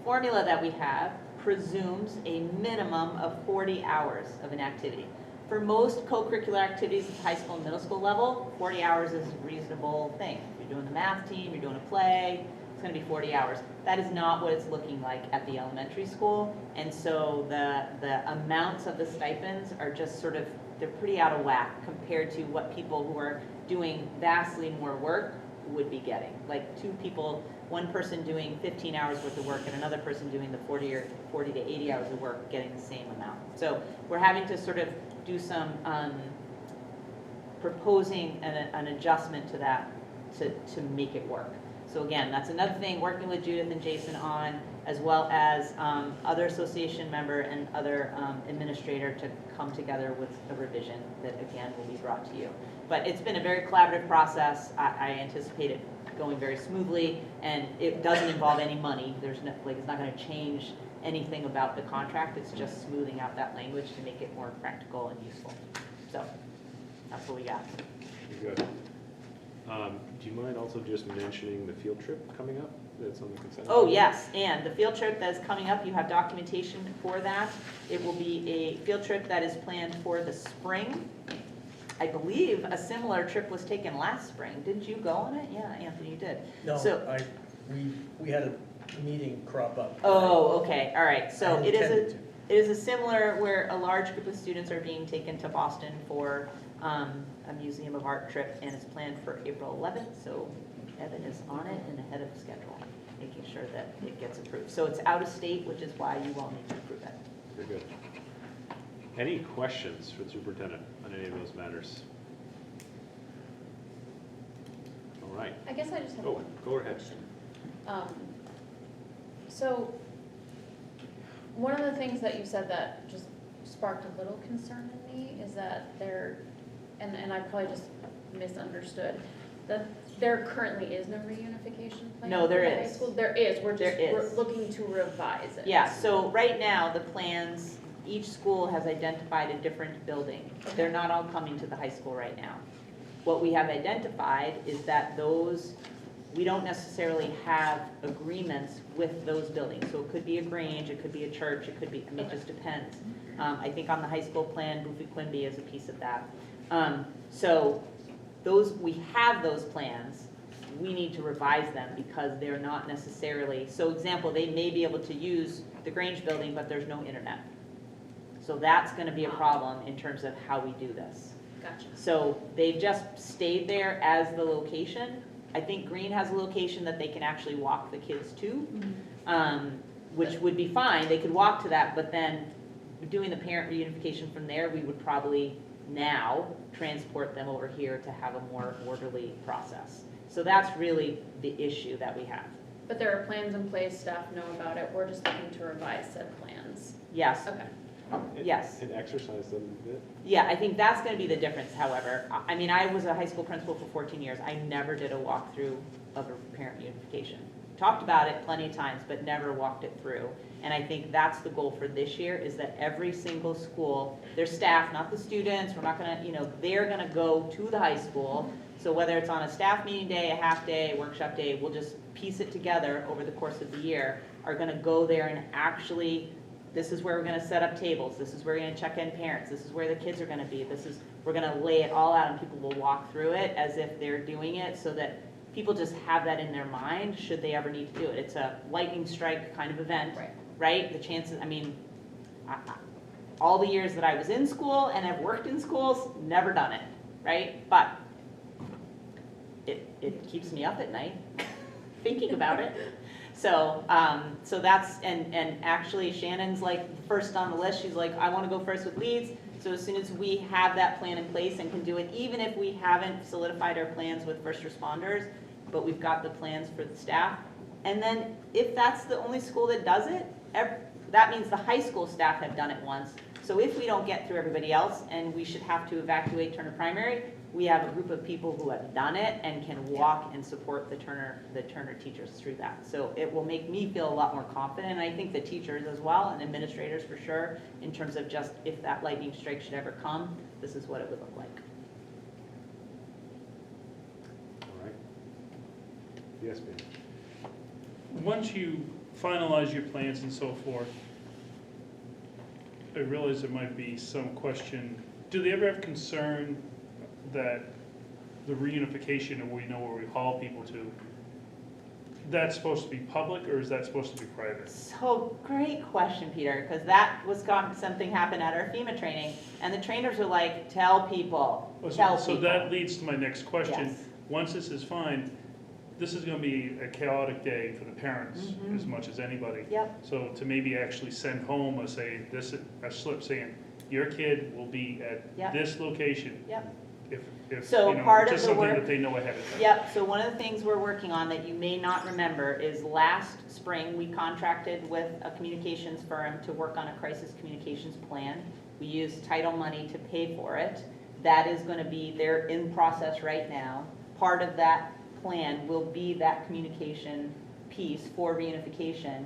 Speaker 1: formula that we have presumes a minimum of 40 hours of an activity. For most co-curricular activities at the high school and middle school level, 40 hours is a reasonable thing. If you're doing the math team, you're doing a play, it's gonna be 40 hours. That is not what it's looking like at the elementary school. And so the amounts of the stipends are just sort of, they're pretty out of whack compared to what people who are doing vastly more work would be getting. Like two people, one person doing 15 hours worth of work and another person doing the 40 to 80 hours of work getting the same amount. So we're having to sort of do some proposing an adjustment to that to make it work. So again, that's another thing, working with Judith and Jason on, as well as other association member and other administrator to come together with a revision that again will be brought to you. But it's been a very collaborative process. I anticipate it going very smoothly, and it doesn't involve any money. There's no, like, it's not going to change anything about the contract. It's just smoothing out that language to make it more practical and useful. So that's what we got.
Speaker 4: Good. Do you mind also just mentioning the field trip coming up that's on the consent?
Speaker 1: Oh, yes, and the field trip that's coming up, you have documentation for that. It will be a field trip that is planned for the spring. I believe a similar trip was taken last spring. Didn't you go on it? Yeah, Anthony, you did.
Speaker 5: No,
Speaker 1: So-
Speaker 5: we had a meeting crop up.
Speaker 1: Oh, okay, all right. So
Speaker 5: I
Speaker 1: it
Speaker 5: intended to.
Speaker 1: is a similar where a large group of students are being taken to Boston for a Museum of Art trip, and it's planned for April 11th. So Evan is on it and ahead of schedule, making sure that it gets approved. So it's out of state, which is why you all need to approve it.
Speaker 4: Very good. Any questions for the superintendent on any of those matters? All right.
Speaker 2: I guess I just have
Speaker 4: Oh,
Speaker 2: one
Speaker 4: go ahead.
Speaker 2: question. So, one of the things that you said that just sparked a little concern in me is that there, and I probably just misunderstood, that there currently is no reunification plan
Speaker 1: No, there
Speaker 2: for the high
Speaker 1: is.
Speaker 2: school? There is, we're
Speaker 1: There
Speaker 2: just, we're
Speaker 1: is.
Speaker 2: looking to revise it.
Speaker 1: Yeah, so right now, the plans, each school has identified a different building. They're not all coming to the high school right now. What we have identified is that those, we don't necessarily have agreements with those buildings. So it could be a Grange, it could be a church, it could be, I mean, it just depends. I think on the high school plan, Boofy Quimby is a piece of that. So those, we have those plans. We need to revise them because they're not necessarily, so example, they may be able to use the Grange building, but there's no internet. So that's gonna be a problem in terms of how we do this.
Speaker 2: Gotcha.
Speaker 1: So they've just stayed there as the location. I think Green has a location that they can actually walk the kids to, which would be fine. They could walk to that, but then doing the parent reunification from there, we would probably now transport them over here to have a more orderly process. So that's really the issue that we have.
Speaker 2: But there are plans in place, staff know about it, we're just looking to revise said plans.
Speaker 1: Yes,
Speaker 2: Okay.
Speaker 1: yes.
Speaker 4: And exercise them a bit.
Speaker 1: Yeah, I think that's gonna be the difference, however. I mean, I was a high school principal for 14 years. I never did a walkthrough of a parent unification. Talked about it plenty of times, but never walked it through. And I think that's the goal for this year, is that every single school, their staff, not the students, we're not gonna, they're gonna go to the high school. So whether it's on a staff meeting day, a half day, workshop day, we'll just piece it together over the course of the year, are gonna go there and actually, this is where we're gonna set up tables, this is where we're gonna check in parents, this is where the kids are gonna be, we're gonna lay it all out and people will walk through it as if they're doing it, so that people just have that in their mind should they ever need to do it. It's a lightning strike kind of event, right? The chances, I mean, all the years that I was in school and have worked in schools, never done it, right? But it keeps me up at night thinking about it. So that's, and actually Shannon's like first on the list. She's like, I want to go first with leads. So as soon as we have that plan in place and can do it, even if we haven't solidified our plans with first responders, but we've got the plans for the staff. And then if that's the only school that does it, that means the high school staff have done it once. So if we don't get through everybody else and we should have to evacuate Turner Primary, we have a group of people who have done it and can walk and support the Turner teachers through that. So it will make me feel a lot more confident, and I think the teachers as well, and administrators for sure, in terms of just if that lightning strike should ever come, this is what it would look like.
Speaker 4: All right. Yes, ma'am.
Speaker 10: Once you finalize your plans and so forth, I realize there might be some question, do they ever have concern that the reunification, or we know where we haul people to, that's supposed to be public or is that supposed to be private?
Speaker 1: So, great question, Peter, because that was something happened at our FEMA training, and the trainers are like, tell people, tell
Speaker 10: So
Speaker 1: people.
Speaker 10: that leads to my next question.
Speaker 1: Yes.
Speaker 10: Once this is fine, this is gonna be a chaotic day for the parents as much as anybody.
Speaker 1: Yep,
Speaker 10: So to maybe actually send home a slip saying, your kid will be
Speaker 1: Yep.
Speaker 10: at this location.
Speaker 1: yep.
Speaker 10: If,
Speaker 1: So
Speaker 10: you know,
Speaker 1: part of
Speaker 10: just
Speaker 1: the
Speaker 10: something
Speaker 1: work-
Speaker 10: that they know ahead of time.
Speaker 1: Yep, so one of the things we're working on that you may not remember is last spring, we contracted with a communications firm to work on a crisis communications plan. We used title money to pay for it. That is gonna be, they're in process right now. Part of that plan will be that communication piece for reunification.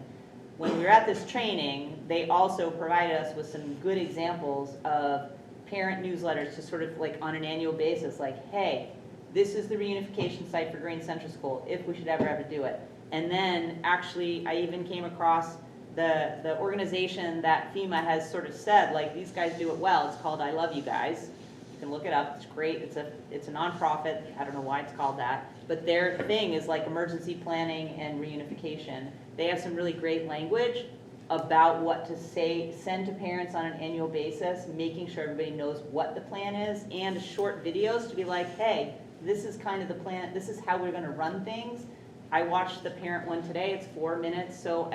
Speaker 1: When we were at this training, they also provided us with some good examples of parent newsletters to sort of like on an annual basis, like, hey, this is the reunification site for Green Central School, if we should ever do it. And then actually, I even came across the organization that FEMA has sort of said, like, these guys do it well. It's called I Love You Guys. You can look it up. It's great. It's a nonprofit. I don't know why it's called that. But their thing is like emergency planning and reunification. They have some really great language about what to say, send to parents on an annual basis, making sure everybody knows what the plan is, and short videos to be like, hey, this is kind of the plan, this is how we're gonna run things. I watched the parent one today, it's 4 minutes, so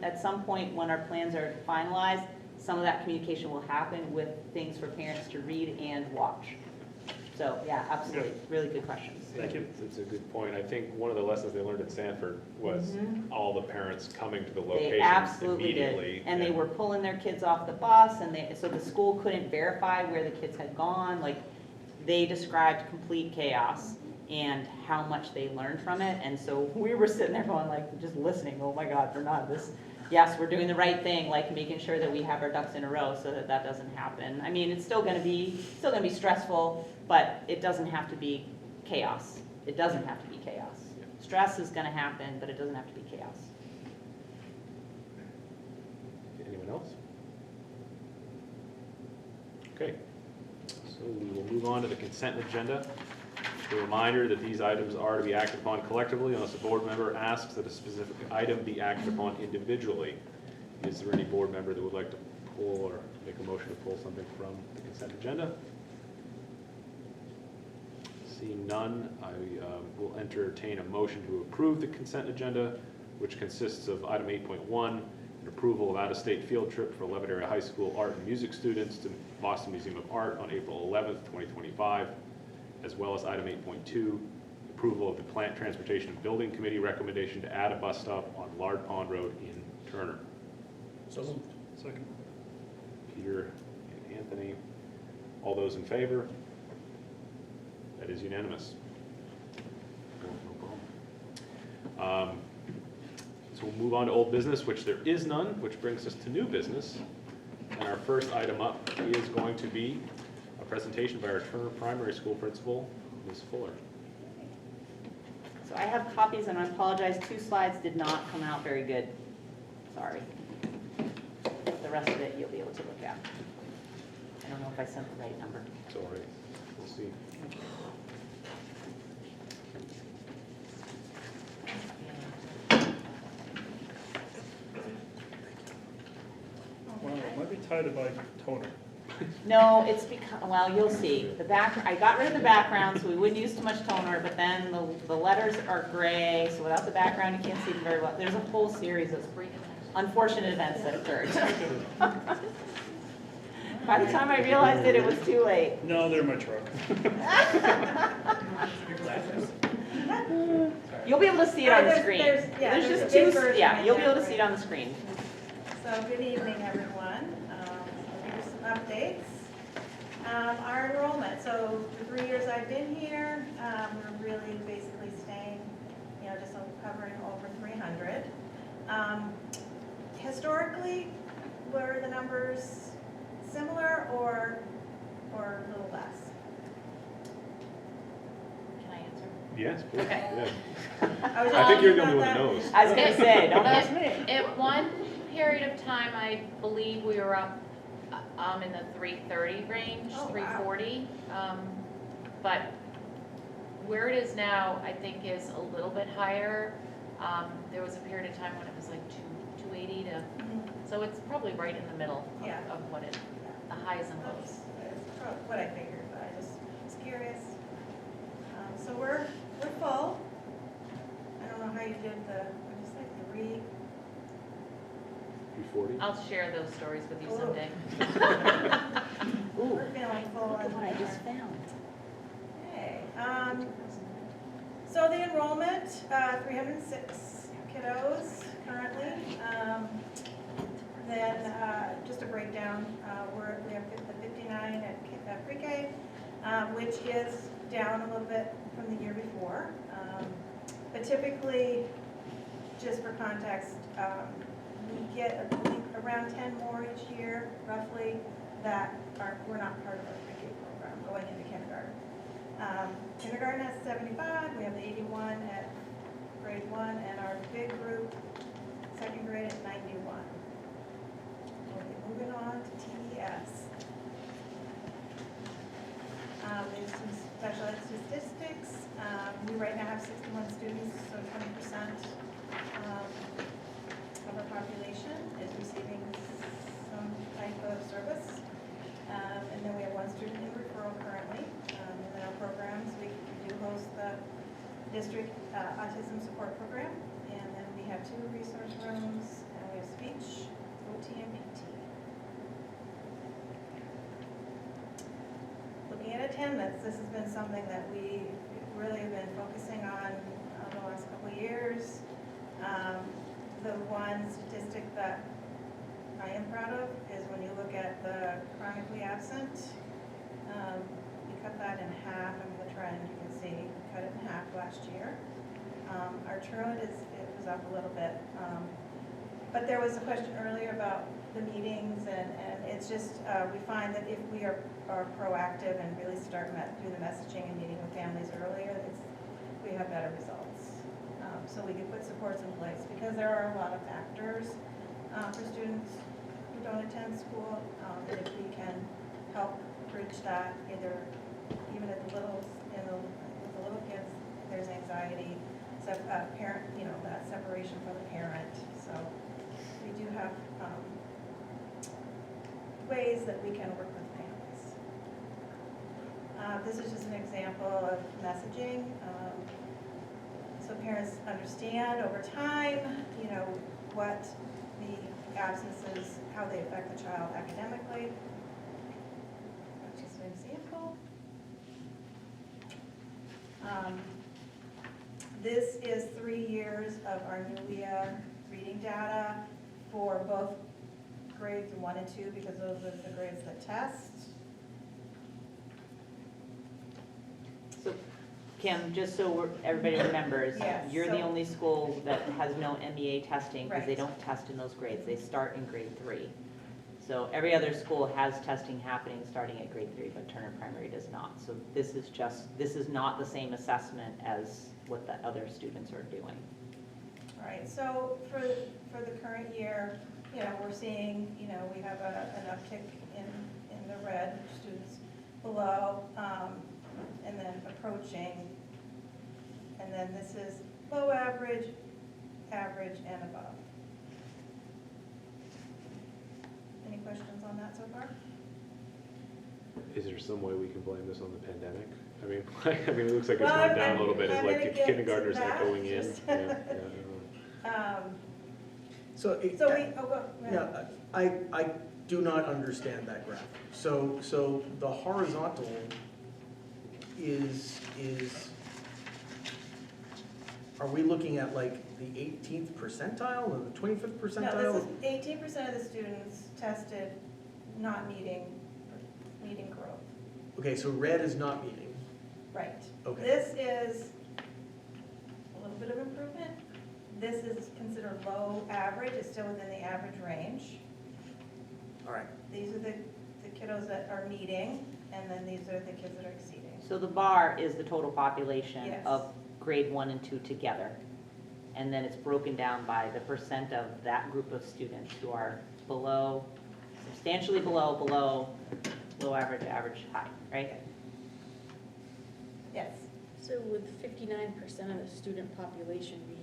Speaker 1: at some point when our plans are finalized, some of that communication will happen with things for parents to read and watch. So, yeah, absolutely, really good questions.
Speaker 10: Thank you.
Speaker 4: It's a good point. I think one of the lessons they learned at Sanford was all the parents coming to the
Speaker 1: They
Speaker 4: locations
Speaker 1: absolutely
Speaker 4: immediately.
Speaker 1: did, and they were pulling their kids off the bus, and so the school couldn't verify where the kids had gone, like, they described complete chaos and how much they learned from it, and so we were sitting there going like, just listening, oh my God, yes, we're doing the right thing, like making sure that we have our ducks in a row so that that doesn't happen. I mean, it's still gonna be stressful, but it doesn't have to be chaos. It doesn't have to be chaos. Stress is gonna happen, but it doesn't have to be chaos.
Speaker 4: Anyone else? Okay, so we will move on to the consent agenda. A reminder that these items are to be acted upon collectively unless a board member asks that a specific item be acted upon individually. Is there any board member that would like to pull or make a motion to pull something from the consent agenda? Seeing none, I will entertain a motion to approve the consent agenda, which consists of item 8.1, an approval of out-of-state field trip for Leavitt Area High School art and music students to Boston Museum of Art on April 11th, 2025, as well as item 8.2, approval of the Plant Transportation and Building Committee recommendation to add a bus stop on Lard Pond Road in Turner.
Speaker 5: So moved.
Speaker 10: Second.
Speaker 4: Peter and Anthony, all those in favor? That is unanimous. No problem. So we'll move on to old business, which there is none, which brings us to new business. And our first item up is going to be a presentation by our Turner Primary School principal, Ms. Fuller.
Speaker 1: So I have copies, and I apologize, 2 slides did not come out very good. Sorry. The rest of it you'll be able to look at. I don't know if I sent the right number.
Speaker 4: It's all right. We'll see.
Speaker 10: Wow, it might be tied to my toner.
Speaker 1: No, it's because, well, you'll see. I got rid of the background so we wouldn't use too much toner, but then the letters are gray, so without the background, you can't see them very well. There's a whole series of unfortunate events that occurred. By the time I realized it, it was too late.
Speaker 10: No, they're in my truck.
Speaker 1: You'll be able to see it on the screen.
Speaker 12: There's
Speaker 1: just
Speaker 12: a
Speaker 1: two,
Speaker 12: big version
Speaker 1: yeah,
Speaker 12: right
Speaker 1: you'll be able
Speaker 12: there
Speaker 1: to see it on the screen.
Speaker 12: So good evening, everyone. Here's some updates. Our enrollment, so the 3 years I've been here, we're really basically staying, just covering over 300. Historically, were the numbers similar or a little less?
Speaker 2: Can I answer?
Speaker 4: Yes, please.
Speaker 2: Okay.
Speaker 4: Yeah.
Speaker 12: I was
Speaker 4: I think you're the
Speaker 12: talking
Speaker 4: only one
Speaker 12: about
Speaker 4: that knows.
Speaker 1: I was gonna say, don't ask me.
Speaker 2: At one period of time, I believe we were up in the 330 range,
Speaker 12: Oh, wow.
Speaker 2: 340. But where it is now, I think is a little bit higher. There was a period of time when it was like 280 to, so it's probably right in the middle
Speaker 12: Yeah.
Speaker 2: of what it, the highs and lows.
Speaker 12: That's probably what I figured, but I just was curious. So we're full. I don't know how you did what did you say, 3?
Speaker 4: 340?
Speaker 2: I'll share those stories with you
Speaker 12: Oh.
Speaker 2: someday.
Speaker 12: We're feeling full.
Speaker 1: Look at what I just found.
Speaker 12: Okay, so the enrollment, 306 kiddos currently. Then just a breakdown, we have the 59 at pre-K, which is down a little bit from the year before. But typically, just for context, we get around 10 more each year, roughly, that were not part of our pre-K program going into kindergarten. Kindergarten has 75, we have the 81 at grade 1, and our big group, second grade at 91. Okay, moving on to TES. There's some special ed statistics. We right now have 61 students, so 20% of our population is receiving some type of service. And then we have 1 student in referral currently. In our programs, we do host the district autism support program. And then we have 2 resource rooms, and we have speech, OT, and PT. Looking at attendance, this has been something that we really have been focusing on the last couple of years. The one statistic that I am proud of is when you look at the chronically absent, we cut that in half. I mean, the trend, you can see, we cut it in half last year. Our truant it was up a little bit. But there was a question earlier about the meetings, and it's just, we find that if we are proactive and really start through the messaging and meeting with families earlier, we have better results. So we can put supports in place, because there are a lot of factors for students who don't attend school, and if we can help bridge that, even at the little, with the little kids, there's anxiety, parent, that separation from the parent. So we do have ways that we can work with families. This is just an example of messaging. So parents understand over time, what the absences, how they affect the child academically. That's just an example. This is 3 years of our NUIA reading data for both grades 1 and 2, because those are the grades that test.
Speaker 1: So Kim, just so everybody remembers,
Speaker 12: Yes,
Speaker 1: you're the
Speaker 12: so-
Speaker 1: only school that has no MEA testing because they
Speaker 12: Right.
Speaker 1: don't test in those grades. They start in grade 3. So every other school has testing happening starting at grade 3, but Turner Primary does not. So this is not the same assessment as what the other students are doing.
Speaker 12: All right, so for the current year, we're seeing, we have an uptick in the red, students below, and then approaching, and then this is below average, average, and above. Any questions on that so far?
Speaker 4: Is there some way we can blame this on the pandemic? I mean, it looks like it's
Speaker 12: Well,
Speaker 4: gone down a little bit. It's
Speaker 12: I'm
Speaker 4: like
Speaker 12: gonna
Speaker 4: if
Speaker 12: get to
Speaker 4: kindergartners
Speaker 12: that,
Speaker 4: not going in.
Speaker 12: just-
Speaker 4: Yeah, I don't know.
Speaker 5: So, it-
Speaker 12: So go ahead.
Speaker 5: yeah, I do not understand that graph. So the horizontal is, are we looking at like the 18th percentile or the 25th percentile?
Speaker 12: No, this is 18% of the students tested not meeting growth.
Speaker 5: Okay, so red is not meeting.
Speaker 12: Right.
Speaker 5: Okay.
Speaker 12: This is a little bit of improvement. This is considered low average, it's still within the average range.
Speaker 5: All right.
Speaker 12: These are the kiddos that are meeting, and then these are the kids that are exceeding.
Speaker 1: So the bar is the total population
Speaker 12: Yes.
Speaker 1: of grade 1 and 2 together. And then it's broken down by the percent of that group of students who are below, substantially below average, high, right?
Speaker 12: Yes.
Speaker 6: So with 59% of the student population being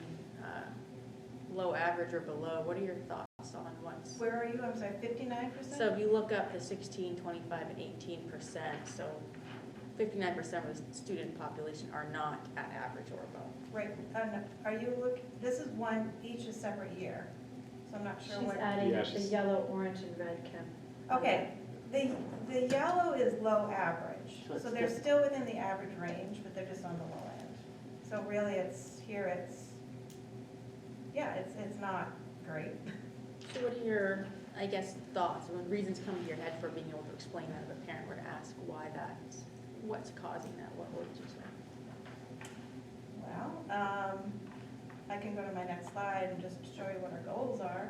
Speaker 6: low average or below. What are your thoughts on what's?
Speaker 12: Where are you? I'm sorry, 59%?
Speaker 6: So if you look up the 16, 25, and 18%, so 59% of the student population are not at average or above.
Speaker 12: Right, are you this is one, each a separate year, so I'm not sure
Speaker 5: She's
Speaker 12: what.
Speaker 5: adding
Speaker 4: Yeah,
Speaker 5: up the
Speaker 4: she's-
Speaker 5: yellow, orange, and red, Kim.
Speaker 12: Okay, the yellow is low average,
Speaker 1: So it's
Speaker 12: so they're still within the average range, but they're just on the low end. So really, it's not great.
Speaker 6: So what are your, I guess, thoughts, when reasons come to your head for being able to explain that if a parent were to ask why that's, what's causing that, what would you say?
Speaker 12: Well, I can go to my next slide and just show you what our goals are.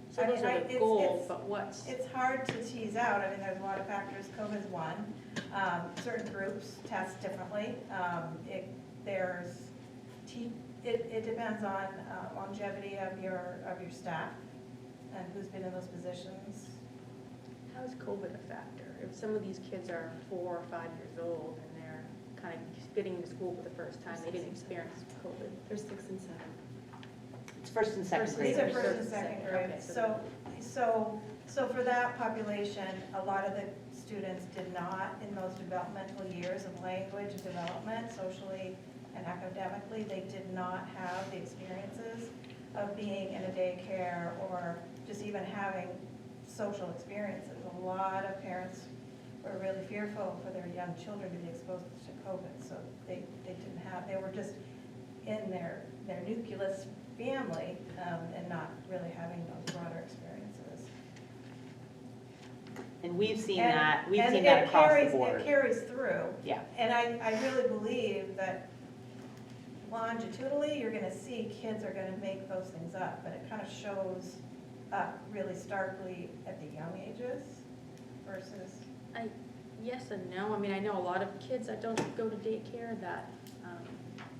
Speaker 6: So
Speaker 12: I
Speaker 6: those
Speaker 12: mean,
Speaker 6: are
Speaker 12: it's-
Speaker 6: the goals,
Speaker 12: it's-
Speaker 6: but what's?
Speaker 12: It's hard to tease out. I mean, there's a lot of factors. COVID's one. Certain groups test differently. It depends on longevity of your staff and who's been in those positions.
Speaker 6: How is COVID a factor? If some of these kids are 4 or 5 years old and they're kind of getting into school for the first time, they didn't experience COVID.
Speaker 5: They're 6 and 7.
Speaker 1: It's first and second
Speaker 6: First
Speaker 1: grade.
Speaker 12: These are
Speaker 6: graders.
Speaker 12: first and second grade.
Speaker 6: Okay, so-
Speaker 12: So for that population, a lot of the students did not, in those developmental years of language development, socially and academically, they did not have the experiences of being in a daycare or just even having social experiences. A lot of parents were really fearful for their young children to be exposed to COVID, so they didn't have, they were just in their nucleus family and not really having those broader experiences.
Speaker 1: And we've seen
Speaker 12: And-
Speaker 1: that, we've
Speaker 12: and
Speaker 1: seen that
Speaker 12: it
Speaker 1: across the
Speaker 12: carries-
Speaker 1: board.
Speaker 12: It carries through.
Speaker 1: Yeah.
Speaker 12: And I really believe that longitudinally, you're gonna see kids are gonna make those things up, but it kind of shows up really starkly at the young ages versus,
Speaker 6: Yes and no. I mean, I know a lot of kids that don't go to daycare that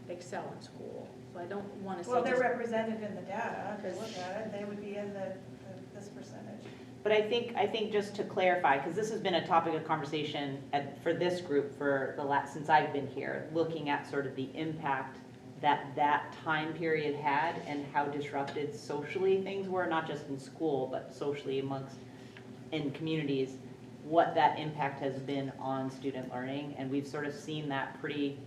Speaker 6: excel in school. So I don't want to say
Speaker 12: well, they're
Speaker 6: just,
Speaker 12: represented in the data. If you look at it, they would be in this percentage.
Speaker 1: But I think just to clarify, because this has been a topic of conversation for this group for since I've been here, looking at sort of the impact that time period had and how disrupted socially things were, not just in school, but socially in communities, what that impact has been on student learning. And we've sort of seen that pretty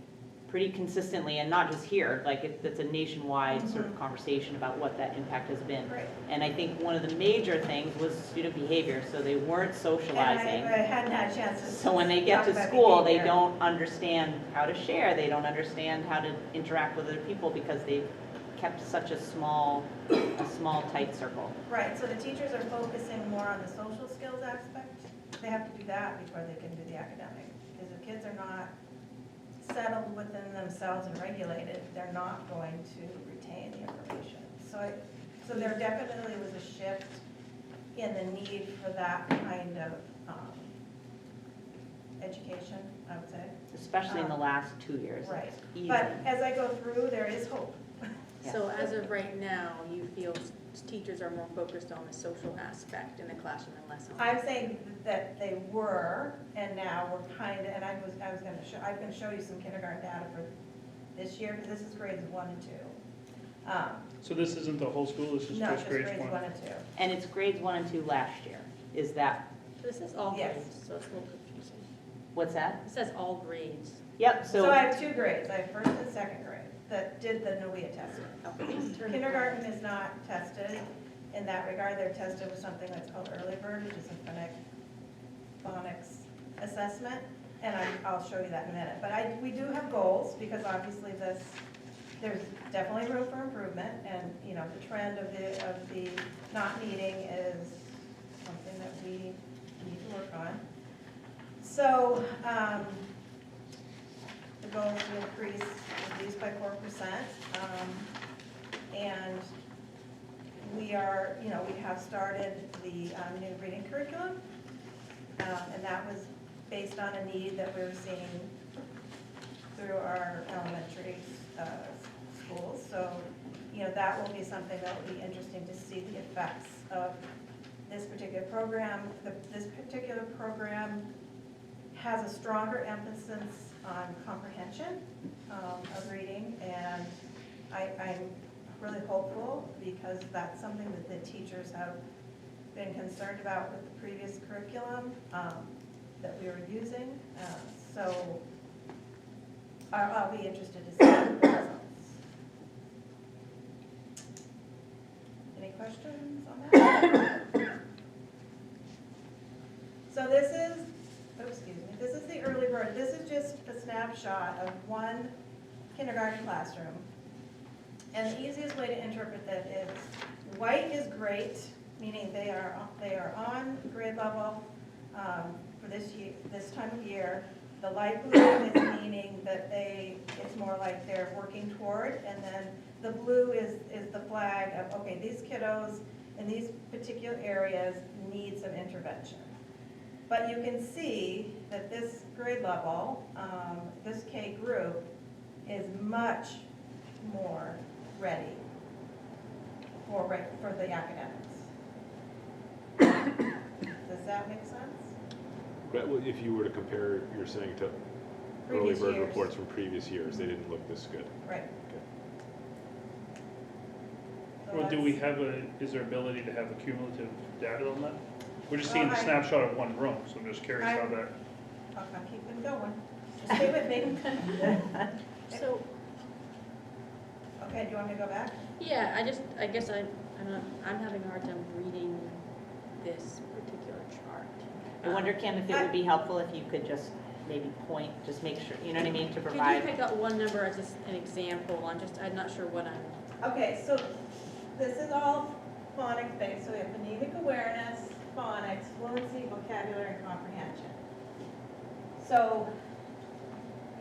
Speaker 1: consistently, and not just here, like it's a nationwide sort of conversation about what that impact has been.
Speaker 12: Right.
Speaker 1: And I think one of the major things was student behavior, so they weren't socializing.
Speaker 12: And I hadn't had a chance to.
Speaker 1: So when they get
Speaker 12: talk
Speaker 1: to
Speaker 12: about
Speaker 1: school, they
Speaker 12: behavior.
Speaker 1: don't understand how to share, they don't understand how to interact with other people because they've kept such a small tight circle.
Speaker 12: Right, so the teachers are focusing more on the social skills aspect. They have to do that before they can do the academic. Because if kids are not settled within themselves and regulated, they're not going to retain the information. So there definitely was a shift in the need for that kind of education, I would say.
Speaker 1: Especially in the last 2 years.
Speaker 12: Right.
Speaker 1: It's easy.
Speaker 12: But as I go through, there is hope.
Speaker 6: so as of right now, you feel teachers are more focused on the social aspect in the classroom and less on.
Speaker 12: I'm saying that they were, and now we're kind of, and I was going to show, I'm going to show you some kindergarten data for this year, because this is grades 1 and 2.
Speaker 10: So this isn't the whole school, this is
Speaker 12: No,
Speaker 10: just grades 1?
Speaker 12: 1 and 2.
Speaker 1: And it's grades 1 and 2 last year. Is that,
Speaker 6: This is all
Speaker 12: Yes.
Speaker 6: grades, so it's a little confusing.
Speaker 1: what's that?
Speaker 6: It says all grades.
Speaker 1: Yep,
Speaker 12: So I have 2 grades, I have first and second grade, that did the NUIA testing. Kindergarten is not tested in that regard. They're tested with something that's called early bird, which is a phonics assessment, and I'll show you that in a minute. But we do have goals, because obviously there's definitely room for improvement, and, you know, the trend of the not meeting is something that we need to work on. So, the goal is to increase at least by 4%. And we are, you know, we have started the new reading curriculum. And that was based on a need that we were seeing through our elementary schools. So, you know, that will be something that will be interesting to see the effects of this particular program. This particular program has a stronger emphasis on comprehension of reading, and I'm really hopeful because that's something that the teachers have been concerned about with the previous curriculum that we were using. So I'll be interested to see the results. Any questions on that? So this is, this is the early bird. This is just a snapshot of one kindergarten classroom. And the easiest way to interpret that is white is great, meaning they are on grade level for this time of year. The light blue is meaning that it's more like they're working toward, and then the blue is the flag of, okay, these kiddos in these particular areas need some intervention. But you can see that this grade level, this K group, is much more ready for the academics. Does that make sense?
Speaker 4: But if you were to compare, you're saying to early
Speaker 12: Previous
Speaker 4: bird
Speaker 12: years.
Speaker 4: reports from previous years, they didn't look this good.
Speaker 12: Right.
Speaker 4: Okay.
Speaker 12: So
Speaker 10: Well, do we
Speaker 12: that's-
Speaker 10: have is there ability to have a cumulative data on that? We're just seeing the
Speaker 12: I-
Speaker 10: snapshot of one room, so I'm just curious how that,
Speaker 12: I'll keep them going. Just stay with me.
Speaker 6: So,
Speaker 12: Okay, do you want me to go back?
Speaker 6: yeah, I guess I'm having a hard time reading this particular chart.
Speaker 1: I wonder, Kim, if it would be helpful if you could just maybe point, just make sure, you know what I mean, to
Speaker 6: Could you
Speaker 1: provide.
Speaker 6: pick out one number as just an example? I'm not sure what I'm,
Speaker 12: Okay, so this is all phonics based, so we have phonemic awareness, phonics, fluency, vocabulary, and comprehension. So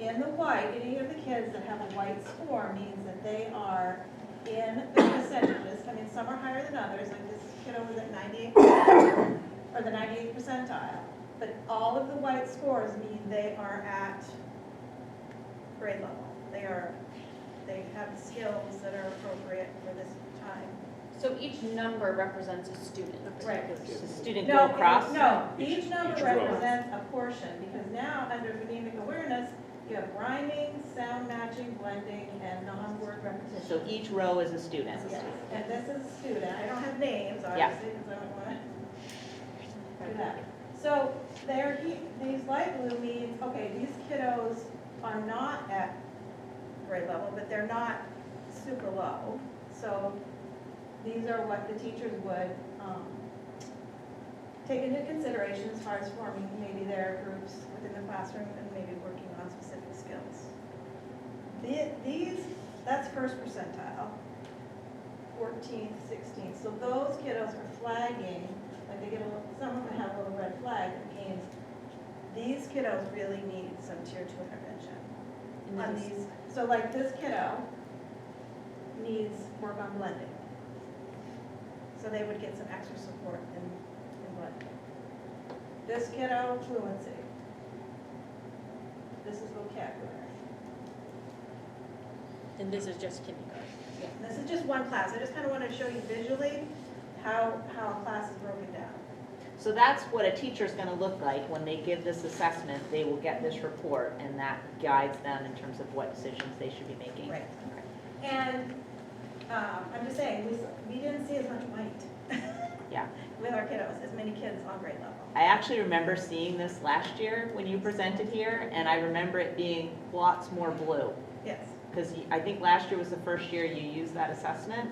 Speaker 12: in the white, any of the kids that have a white score means that they are in the percentages. I mean, some are higher than others, like this kiddo was at 98%, or the 98th percentile. But all of the white scores mean they are at grade level. They have skills that are appropriate for this time.
Speaker 2: So each number represents a student.
Speaker 12: Right.
Speaker 1: Does the student
Speaker 12: No,
Speaker 1: go across?
Speaker 12: No, each number
Speaker 4: Each row.
Speaker 12: represents a portion, because now, under phonemic awareness, you have rhyming, sound matching, blending, and non-word repetition.
Speaker 1: So each row is a student.
Speaker 12: Yes, and this is a student, I don't have names,
Speaker 1: Yeah.
Speaker 12: obviously, because I don't want to do that. So these light blue means, okay, these kiddos are not at grade level, but they're not super low. So these are what the teachers would take into consideration as far as forming maybe their groups within the classroom and maybe working on specific skills. That's first percentile, 14th, 16th. So those kiddos are flagging, like they get some of them have a little red flag, that means these kiddos really need some tier 2 intervention.
Speaker 6: And
Speaker 12: On
Speaker 6: then
Speaker 12: these, so like this kiddo needs work on blending. So they would get some extra support in blending. This kiddo, fluency. This is vocabulary.
Speaker 6: and this is just kindergarten.
Speaker 12: This is just one class. I just kind of want to show you visually how a class is broken down.
Speaker 1: So that's what a teacher's going to look like when they give this assessment. They will get this report, and that guides them in terms of what decisions they should be making.
Speaker 12: Right. And I'm just saying, we didn't see as much white
Speaker 1: Yeah.
Speaker 12: with our kiddos, as many kids on grade level.
Speaker 1: I actually remember seeing this last year when you presented here, and I remember it being lots more blue.
Speaker 12: Yes.
Speaker 1: Because I think last year was the first year you used that assessment.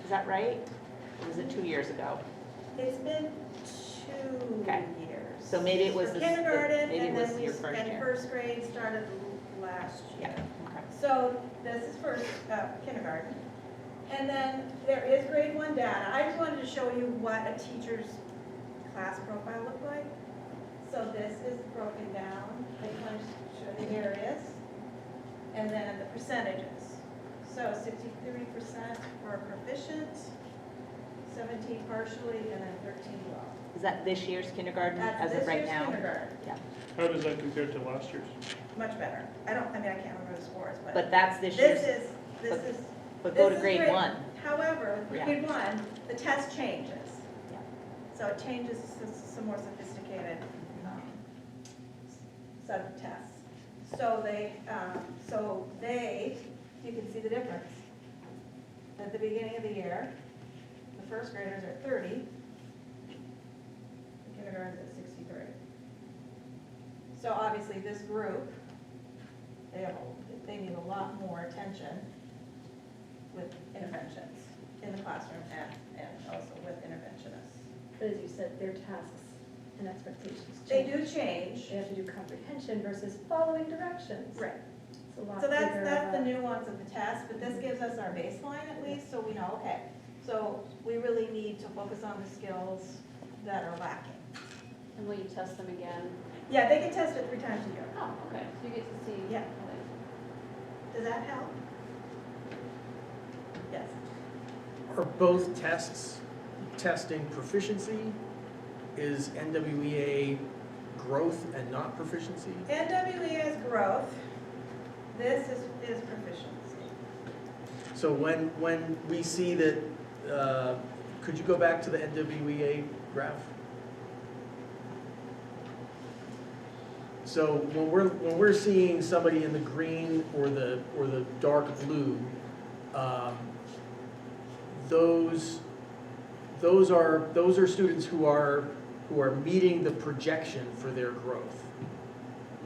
Speaker 1: Is that right? Or was it 2 years ago?
Speaker 12: It's been 2
Speaker 1: Okay.
Speaker 12: years.
Speaker 1: So maybe it was
Speaker 12: For
Speaker 1: the-
Speaker 12: kindergarten,
Speaker 1: maybe it
Speaker 12: and
Speaker 1: was
Speaker 12: then
Speaker 1: your first year.
Speaker 12: first grade started last year.
Speaker 1: Yeah, okay.
Speaker 12: So this is first kindergarten. And then there is grade 1 data. I just wanted to show you what a teacher's class profile looked like. So this is broken down. I just want to show the areas. And then the percentages. So 63% for proficient, 17 partially, and then 13 low.
Speaker 1: Is that this year's kindergarten
Speaker 12: That's
Speaker 1: as
Speaker 12: this
Speaker 1: of right
Speaker 12: year's
Speaker 1: now?
Speaker 12: kindergarten.
Speaker 1: Yeah.
Speaker 10: how does that compare to last year's?
Speaker 12: Much better. I can't remember the scores, but
Speaker 1: But that's this
Speaker 12: this
Speaker 1: year's,
Speaker 12: is.
Speaker 1: but go to
Speaker 12: this is
Speaker 1: grade 1.
Speaker 12: However,
Speaker 1: Yeah.
Speaker 12: grade 1, the test changes.
Speaker 1: Yeah.
Speaker 12: So it changes to some more sophisticated sub-tests. So you can see the difference. at the beginning of the year, the first graders are 30, the kindergarten's at 63. So obviously this group, they need a lot more attention with interventions in the classroom and also with interventionists.
Speaker 3: But as you said, their tasks and expectations
Speaker 12: They
Speaker 3: change.
Speaker 12: do change.
Speaker 3: They have to do comprehension versus following directions.
Speaker 12: Right.
Speaker 3: It's a lot
Speaker 12: So
Speaker 3: bigger
Speaker 12: that's the
Speaker 3: of a-
Speaker 12: nuance of the test, but this gives us our baseline at least, so we know, okay. So we really need to focus on the skills that are lacking.
Speaker 2: And will you test them again?
Speaker 12: Yeah, they can test it 3 times a year.
Speaker 2: Oh, okay, so you get to see.
Speaker 12: Yeah. Does that help? Yes.
Speaker 5: Are both tests testing proficiency? Is NWEA growth and not proficiency?
Speaker 12: NWE is growth. This is proficiency.
Speaker 5: So when we see that, could you go back to the NWEA graph? So when we're seeing somebody in the green or the dark blue, those are students who are meeting the projection for their growth,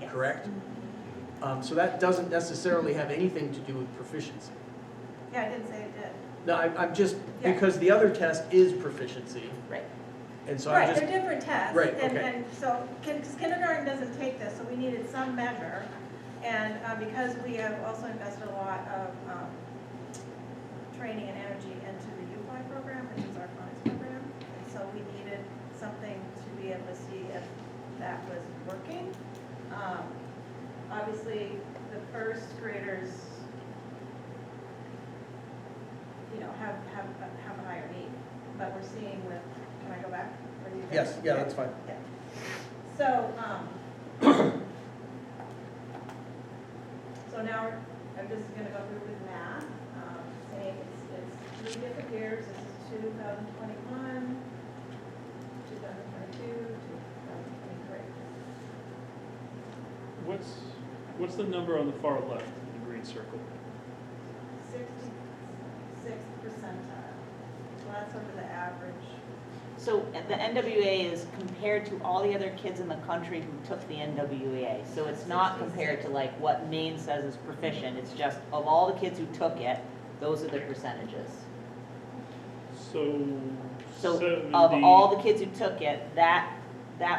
Speaker 12: Yes.
Speaker 5: correct? So that doesn't necessarily have anything to do with proficiency.
Speaker 12: Yeah, I didn't say it did.
Speaker 5: No, I'm just,
Speaker 12: Yeah.
Speaker 5: because the other test is proficiency,
Speaker 2: Right.
Speaker 5: and so I'm
Speaker 12: Right,
Speaker 5: just,
Speaker 12: they're different tests.
Speaker 5: Right,
Speaker 12: And,
Speaker 5: okay.
Speaker 12: and so, because kindergarten doesn't take this, so we needed some measure. And because we have also invested a lot of training and energy into the U5 program, which is our phonics program. And so we needed something to be able to see if that was working. Obviously, the first graders, have a higher need. But we're seeing with, can I go back? Or do you think-
Speaker 5: yes, yeah, that's fine.
Speaker 12: Yeah. So, so now I'm just gonna go through with math, saying it's 3 different years. This is 2021, 2022, 2023.
Speaker 10: What's the number on the far left in the green circle?
Speaker 12: 66th percentile. So that's over the average.
Speaker 1: So the NWA is compared to all the other kids in the country who took the NWA. So it's not compared to like what Maine says is proficient. It's just of all the kids who took it, those are the percentages.
Speaker 10: So
Speaker 1: So
Speaker 10: 70.
Speaker 1: of all the kids who took it, that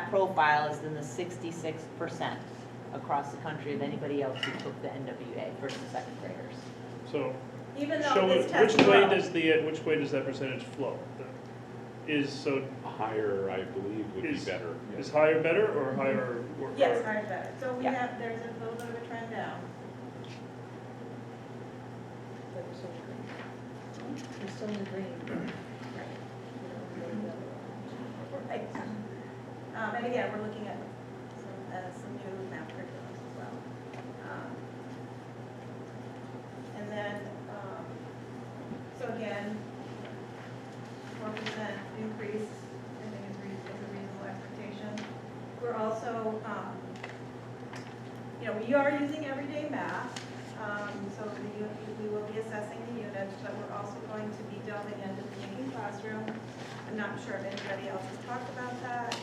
Speaker 1: profile is in the 66% across the country of anybody else who took the NWA, first and second graders.
Speaker 10: So
Speaker 12: Even though
Speaker 10: show
Speaker 12: this
Speaker 10: it,
Speaker 12: test
Speaker 10: which way
Speaker 12: grows.
Speaker 10: which way does that percentage flow? So
Speaker 4: Higher, I believe, would be
Speaker 10: Is-
Speaker 4: better.
Speaker 10: is higher better or higher?
Speaker 12: Yes, higher better. So we
Speaker 1: Yeah.
Speaker 12: have, there's a little bit of a trend down.
Speaker 3: But we're still in the green. We're still in the green.
Speaker 12: Right. And again, we're looking at some new math curriculums as well. And then, so again, 4% increase, I think is a reasonable expectation. We're also, we are using everyday math, so we will be assessing the units, but we're also going to be delving into the thinking classroom. I'm not sure if anybody else has talked about that,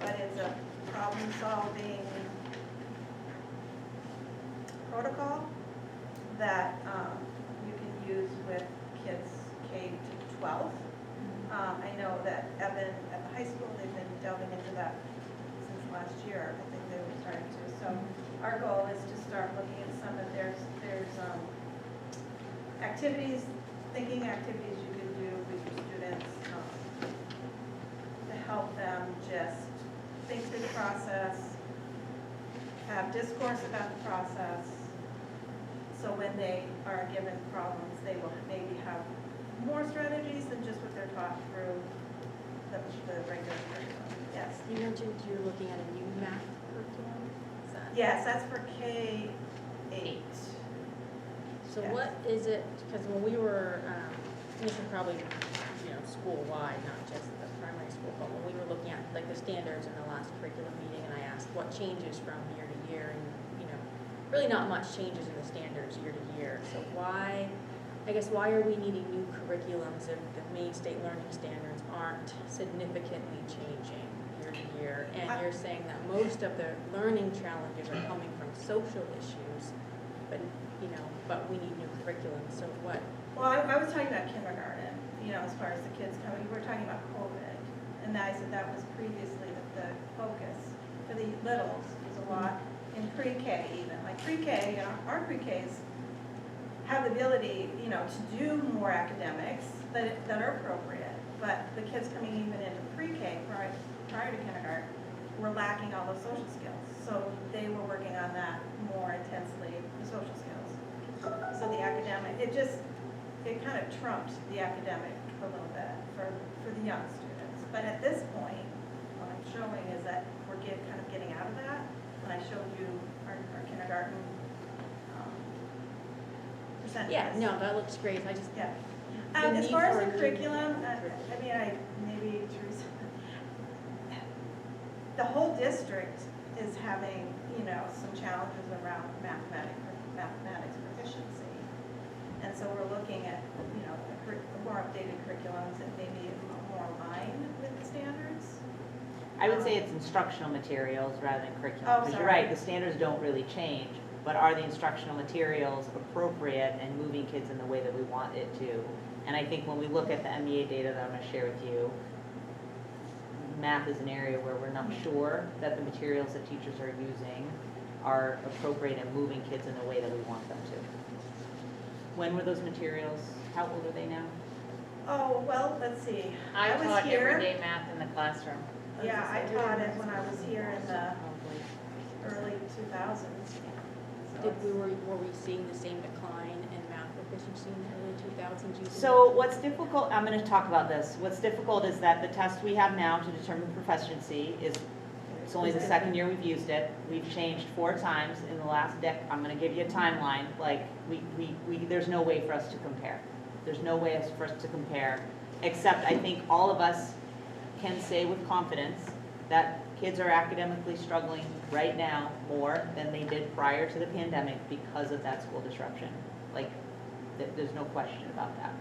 Speaker 12: but it's a problem-solving protocol that you can use with kids K to 12. I know that Evan at the high school, they've been delving into that since last year. I think they were starting to. So our goal is to start looking at some of there's activities, thinking activities you can do with your students to help them just think through the process, have discourse about the process, so when they are given problems, they will maybe have more strategies than just what they're taught through the regular curriculum. Yes.
Speaker 6: You mentioned you're looking at a new math curriculum? Is that-
Speaker 12: Yes, that's for K-8.
Speaker 6: So
Speaker 12: Yes.
Speaker 6: what is it, because when we were, this is probably, school-wide, not just the primary school, but when we were looking at like the standards in the last curriculum meeting, and I asked what changes from year to year, and, really not much changes in the standards year to year. So why I guess, why are we needing new curriculums if the main state learning standards aren't significantly changing year to year? And you're saying that most of the learning challenges are coming from social issues, but, but we need new curriculum, so what?
Speaker 12: Well, I was talking about kindergarten, as far as the kids coming, we were talking about COVID. And I said that was previously the focus for the littles was a lot in pre-K even. Like pre-K, our pre-Ks have the ability, to do more academics that are appropriate. But the kids coming even into pre-K prior to kindergarten were lacking all those social skills. So they were working on that more intensely, the social skills. So the academic, it kind of trumped the academic a little bit for the young students. But at this point, what I'm showing is that we're kind of getting out of that. When I showed you our kindergarten percentages.
Speaker 6: Yeah, no, that looks great, I just.
Speaker 12: Yeah.
Speaker 6: The
Speaker 12: As
Speaker 6: need
Speaker 12: far
Speaker 6: for
Speaker 12: as
Speaker 6: a
Speaker 12: the
Speaker 6: new
Speaker 12: curriculum,
Speaker 6: curriculum.
Speaker 12: maybe Teresa, the whole district is having, some challenges around mathematics proficiency. And so we're looking at, more updated curriculums that maybe more aligned with the standards.
Speaker 1: I would say it's instructional materials rather than curriculum.
Speaker 12: Oh,
Speaker 1: Because you're
Speaker 12: sorry.
Speaker 1: right, the standards don't really change, but are the instructional materials appropriate and moving kids in the way that we want it to? And I think when we look at the MEA data that I'm going to share with you, math is an area where we're not sure that the materials that teachers are using are appropriate and moving kids in the way that we want them to. When were those materials? How old are they now?
Speaker 12: Oh, well, let's see.
Speaker 2: I
Speaker 12: was
Speaker 2: taught
Speaker 12: here.
Speaker 2: everyday math in the classroom.
Speaker 12: Yeah, I taught it when I was here in the early 2000s. So
Speaker 6: Were we seeing the same decline in math proficiency in the early 2000s? using
Speaker 1: So what's difficult, I'm going to talk about this. What's difficult is that the test we have now to determine proficiency it's only the second year we've used it. We've changed 4 times in the last decade. I'm going to give you a timeline. Like, there's no way for us to compare. There's no way for us to compare, except I think all of us can say with confidence that kids are academically struggling right now more than they did prior to the pandemic because of that school disruption. Like, there's no question about that.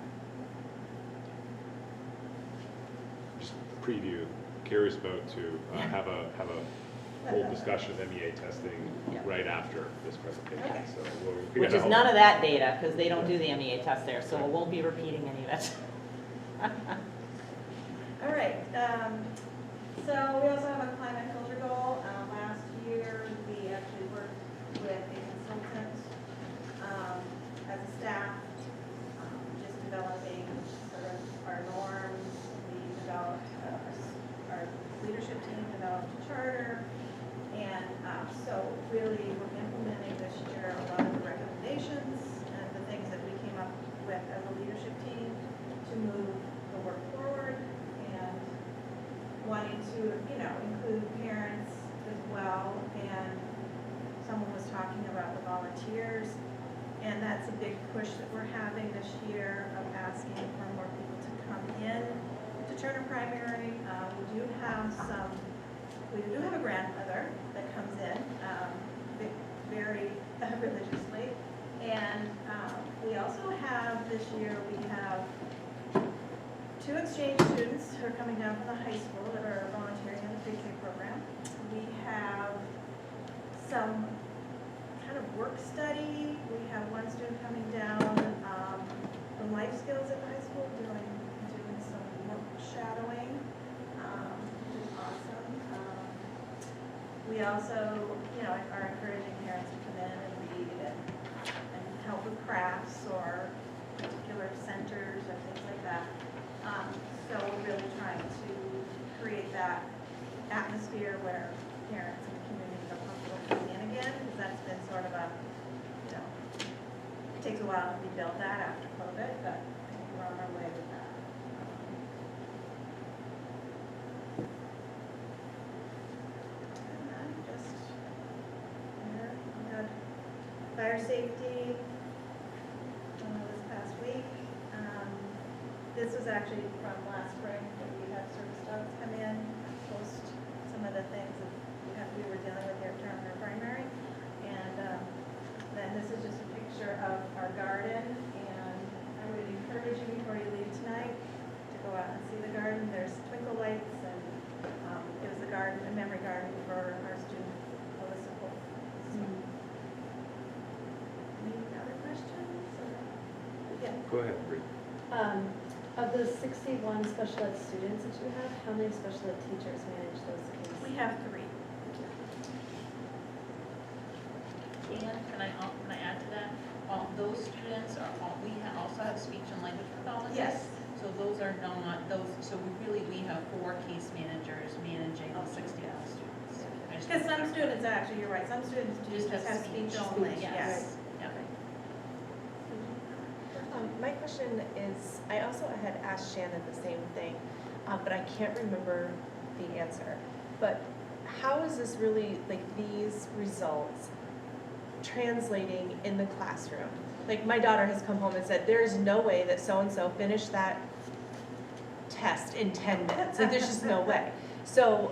Speaker 4: Just preview, Carrie's about to have a full discussion of MEA testing
Speaker 1: Yeah.
Speaker 4: right after this presentation.
Speaker 12: Okay.
Speaker 4: So we're
Speaker 1: Which
Speaker 4: gonna
Speaker 1: is none of that data, because they don't do the MEA test there, so it won't be repeating any of it.
Speaker 12: All right, so we also have a climate filter goal. Last year, we actually worked with a consultant as a staff, just developing sort of our norms. We developed, our leadership team developed a charter, and so really we're implementing this year a lot of the recommendations and the things that we came up with as a leadership team to move the work forward, and wanting to, include parents as well. And someone was talking about the volunteers, and that's a big push that we're having this year of asking for more people to come in to Turner Primary. We do have a grandmother that comes in very religiously. And we also have, this year, we have 2 exchange students who are coming down from the high school that are volunteering in the pre-K program. We have some kind of work study. We have one student coming down from life skills at the high school doing some work shadowing, which is awesome. We also, are encouraging parents to come in and read and help with crafts or particular centers or things like that. So we're really trying to create that atmosphere where parents and the community are comfortable coming in again, because that's been sort of it takes a while to rebuild that after COVID, but I think we're on our way with that. And then just here, we had fire safety this past week. This was actually from last spring, where we had service dogs come in, post some of the things that we were dealing with here at Turner Primary. And then this is just a picture of our garden, and
Speaker 4: Go ahead, Bree.
Speaker 3: Of the 61 special ed students that you have, how many special ed teachers manage those kids?
Speaker 12: We have 3.
Speaker 11: And can I add to that? Those students are, also have speech and language pathologists.
Speaker 12: Yes.
Speaker 11: So those are not, so we have 4 case managers managing 60 students. I just-
Speaker 12: Because some students, actually, you're right, some students do just have speech only, yes.
Speaker 11: Yeah.
Speaker 5: My question is, I also had asked Shannon the same thing, but I can't remember the answer. But how is this really, like, these results translating in the classroom? Like, my daughter has come home and said, there is no way that so-and-so finished that test in 10 minutes. Like, there's just no way. So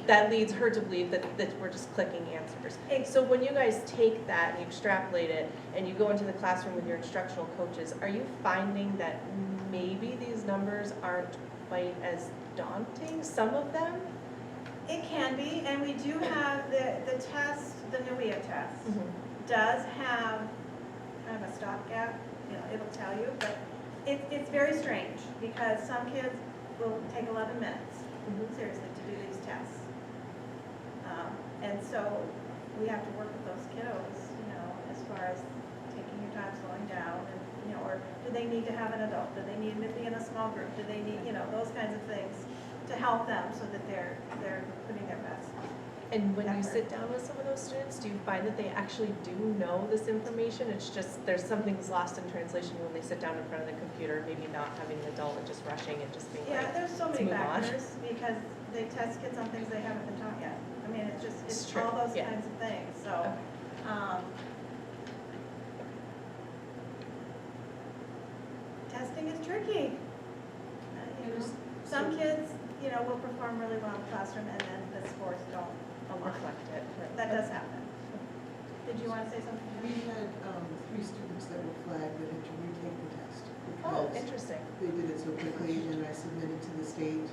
Speaker 5: that leads her to believe that we're just clicking answers. So when you guys take that and you extrapolate it and you go into the classroom with your instructional coaches, are you finding that maybe these numbers aren't quite as daunting, some of them?
Speaker 12: It can be, and we do have the test, the NUIA test, does have kind of a stopgap, it'll tell you, but it's very strange because some kids will take 11 minutes, seriously, to do these tests. And so we have to work with those kiddos, as far as taking your time, slowing down, and, or do they need to have an adult? Do they need to be in a small group? Do they need, those kinds of things to help them so that they're putting their best.
Speaker 5: And when you sit down with some of those students, do you find that they actually do know this information? It's just, there's something's lost in translation when they sit down in front of the computer, maybe not having an adult and just rushing and just being
Speaker 12: Yeah,
Speaker 5: like,
Speaker 12: there's so
Speaker 5: let's
Speaker 12: many
Speaker 5: move on.
Speaker 12: factors because they test kids on things they haven't been taught yet. I mean, it's
Speaker 5: It's true,
Speaker 12: all those
Speaker 5: yeah.
Speaker 12: kinds of things, so.
Speaker 5: Okay.
Speaker 12: Testing is tricky. Some kids, will perform really well in the classroom and then the scores don't align.
Speaker 5: Reflect it.
Speaker 12: That does happen. Did you want to say something?
Speaker 13: We had 3 students that were flagged that had to retake the test.
Speaker 5: Oh,
Speaker 13: because
Speaker 5: interesting.
Speaker 13: They did it so quickly, and I submitted to the state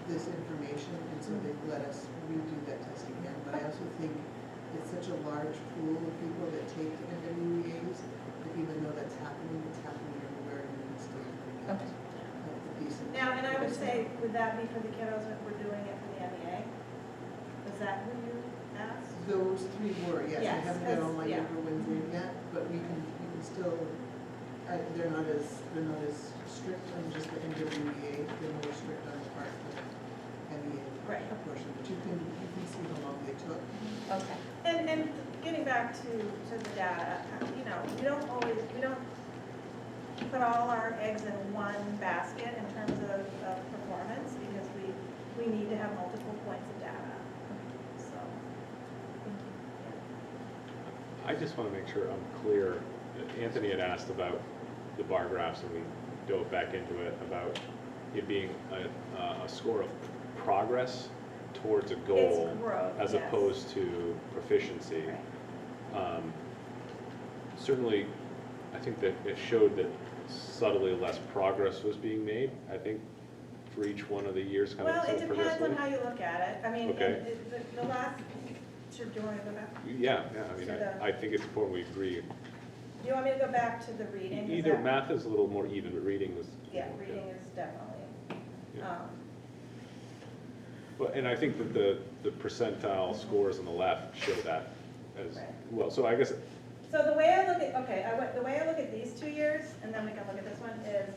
Speaker 13: this information, and so they let us redo that test again. But I also think it's such a large pool of people that take NWEAs, that even though that's happening everywhere, and we can still bring out a decent.
Speaker 12: Now, and I would say, would that be for the kiddos if we're doing it for the MEA? Was that who you asked?
Speaker 13: Those 3 were, yes.
Speaker 12: Yes,
Speaker 13: I haven't got all my
Speaker 12: yeah.
Speaker 13: younger ones in yet, but we can still, they're not as strict on just the NWEA, they're more strict on the part of the MEA
Speaker 12: Right.
Speaker 13: portion, but you can see how long they took.
Speaker 5: Okay.
Speaker 12: And getting back to the data, we don't put all our eggs in one basket in terms of performance because we need to have multiple points of data. So,
Speaker 4: I just want to make sure I'm clear. Anthony had asked about the bar graphs, and we dove back into it about it being a score of progress towards a goal
Speaker 12: It's growth,
Speaker 4: as
Speaker 12: yes.
Speaker 4: opposed to proficiency.
Speaker 12: Right.
Speaker 4: Certainly, I think that it showed that subtly less progress was being made, I think, for each one of the years kind
Speaker 12: Well,
Speaker 4: of
Speaker 12: it depends
Speaker 4: progressively.
Speaker 12: on how you look at it. I mean,
Speaker 4: Okay.
Speaker 12: the last, do you want to go back?
Speaker 4: Yeah, I mean,
Speaker 12: So the-
Speaker 4: I think it's important we agree.
Speaker 12: Do you want me to go back to the reading? Is
Speaker 4: Either
Speaker 12: that-
Speaker 4: math is a little more even, but reading was.
Speaker 12: Yeah, reading is definitely.
Speaker 4: Yeah. Well, and I think that the percentile scores on the left show that as
Speaker 12: Right.
Speaker 4: well. So I guess,
Speaker 12: So the way I look at, the way I look at these 2 years, and then we can look at this one, is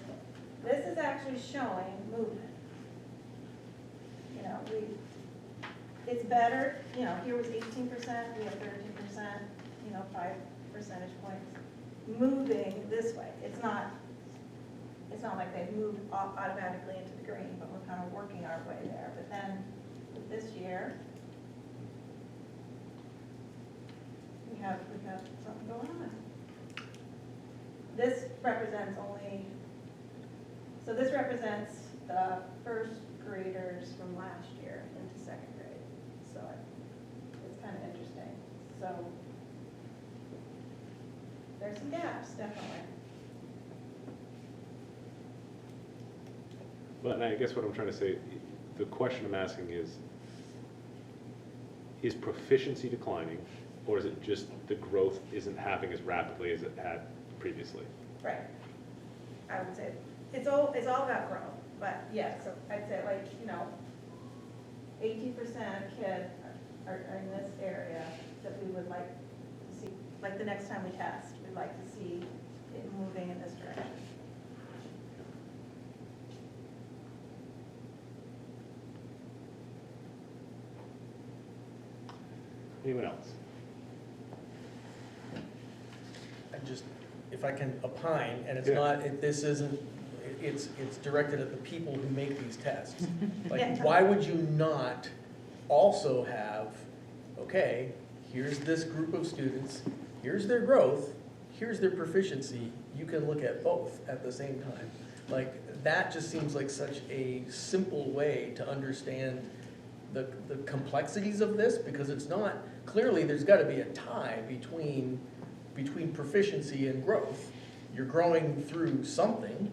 Speaker 12: this is actually showing movement. It's better, here was 18%, we have 13%, 5 percentage points moving this way. It's not like they moved automatically into the green, but we're kind of working our way there. But then this year, we have something going on. This represents this represents the first graders from last year into 2nd grade. So it's kind of interesting. So there's some gaps, definitely.
Speaker 4: but I guess what I'm trying to say, the question I'm asking is proficiency declining, or is it just the growth isn't happening as rapidly as it had previously?
Speaker 12: Right. I would say, it's all about growth, but yeah, so I'd say like, 18% of kids are in this area that we would like to see, like the next time we test, we'd like to see it moving in this direction.
Speaker 4: Anyone else?
Speaker 5: I just, if I can opine, and it's
Speaker 4: Yeah.
Speaker 5: not, this isn't, it's directed at the people who make these tests. Like,
Speaker 12: Yeah.
Speaker 5: why would you not also have, okay, here's this group of students, here's their growth, here's their proficiency, you can look at both at the same time. Like, that just seems like such a simple way to understand the complexities of this, because it's not, clearly, there's gotta be a tie between proficiency and growth. You're growing through something,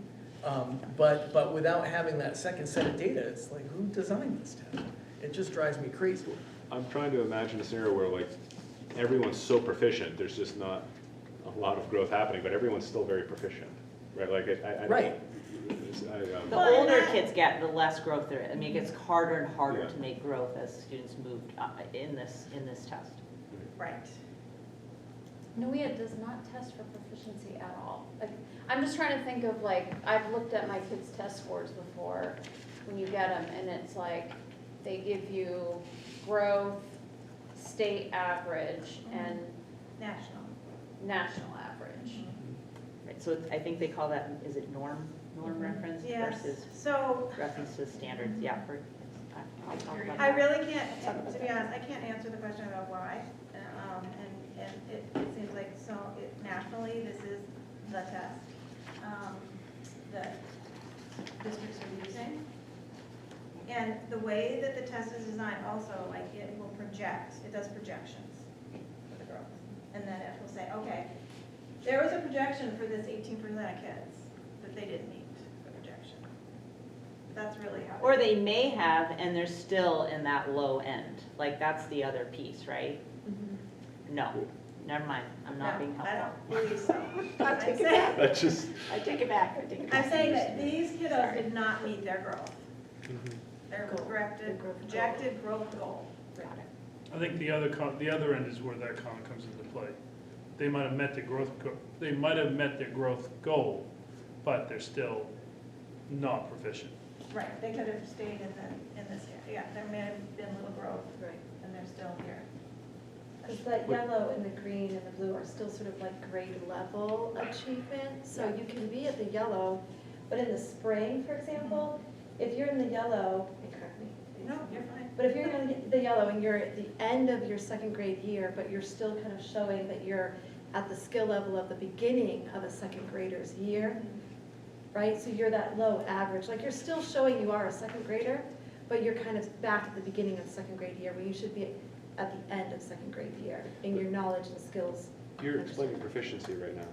Speaker 5: but without having that second set of data, it's like, who designed this test? It just drives me crazy.
Speaker 4: I'm trying to imagine a scenario where like everyone's so proficient, there's just not a lot of growth happening, but everyone's still very proficient, right? Like I
Speaker 5: Right.
Speaker 1: The
Speaker 12: Well, and
Speaker 1: older
Speaker 12: that-
Speaker 1: kids get, the less growth there is. I mean, it gets harder and harder
Speaker 4: Yeah.
Speaker 1: to make growth as students move in this test.
Speaker 12: Right.
Speaker 14: NOEA does not test for proficiency at all. Like, I'm just trying to think of like, I've looked at my kids' test scores before, when you get them, and it's like, they give you growth, state average, and
Speaker 12: National.
Speaker 14: national average.
Speaker 1: Right, so I think they call that, is it norm reference
Speaker 12: Yes,
Speaker 1: versus
Speaker 12: so
Speaker 1: reference to standards? Yeah, for, I'll talk about
Speaker 12: I
Speaker 1: that.
Speaker 12: really can't, to be honest, I can't answer the question about why. And it seems like, so nationally, this is the test that districts are using. And the way that the test is designed also, like it will project, it does projections for the growth. And then it will say, okay, there was a projection for this 18% of kids that they didn't meet the projection. That's really how.
Speaker 1: Or they may have, and they're still in that low end. Like, that's the other piece, right? No, never mind, I'm not being
Speaker 12: I
Speaker 1: helpful.
Speaker 12: don't believe so.
Speaker 1: I'll
Speaker 12: I'm
Speaker 1: take it
Speaker 12: saying-
Speaker 1: back.
Speaker 4: That's just,
Speaker 1: I take it back, I take it back.
Speaker 12: I'm saying that these kiddos
Speaker 1: Sorry.
Speaker 12: did not meet their growth, their projected growth goal.
Speaker 1: Got it.
Speaker 10: I think the other end is where that comment comes into play. They might have met the they might have met their growth goal, but they're still not proficient.
Speaker 12: Right, they could have stayed in this area, yeah, there may have been little growth,
Speaker 3: Right.
Speaker 12: and they're still here.
Speaker 3: Because the yellow and the green and the blue are still sort of like grade level achievement. So you can be at the yellow, but in the spring, for example, if you're in the yellow, and correct me. please.
Speaker 12: No, you're fine.
Speaker 3: But if you're in the yellow and you're at the end of your second grade year, but you're still kind of showing that you're at the skill level of the beginning of a second grader's year, right? So you're that low average, like you're still showing you are a second grader, but you're kind of back at the beginning of the second grade year where you should be at the end of second grade year in your knowledge and skills.
Speaker 4: you're explaining proficiency right now,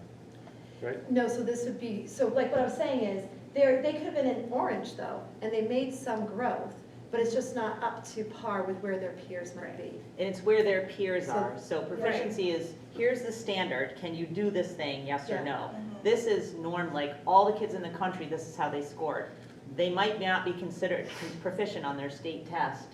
Speaker 4: right?
Speaker 3: No, so this would be, so like what I'm saying is, they could have been in orange though, and they made some growth, but it's just not up to par with where their peers might be.
Speaker 1: And it's where their peers
Speaker 3: So-
Speaker 1: are. So proficiency is, here's the standard, can you do this thing, yes or
Speaker 3: Yeah.
Speaker 1: no? This is norm, like all the kids in the country, this is how they scored. They might not be considered proficient on their state test,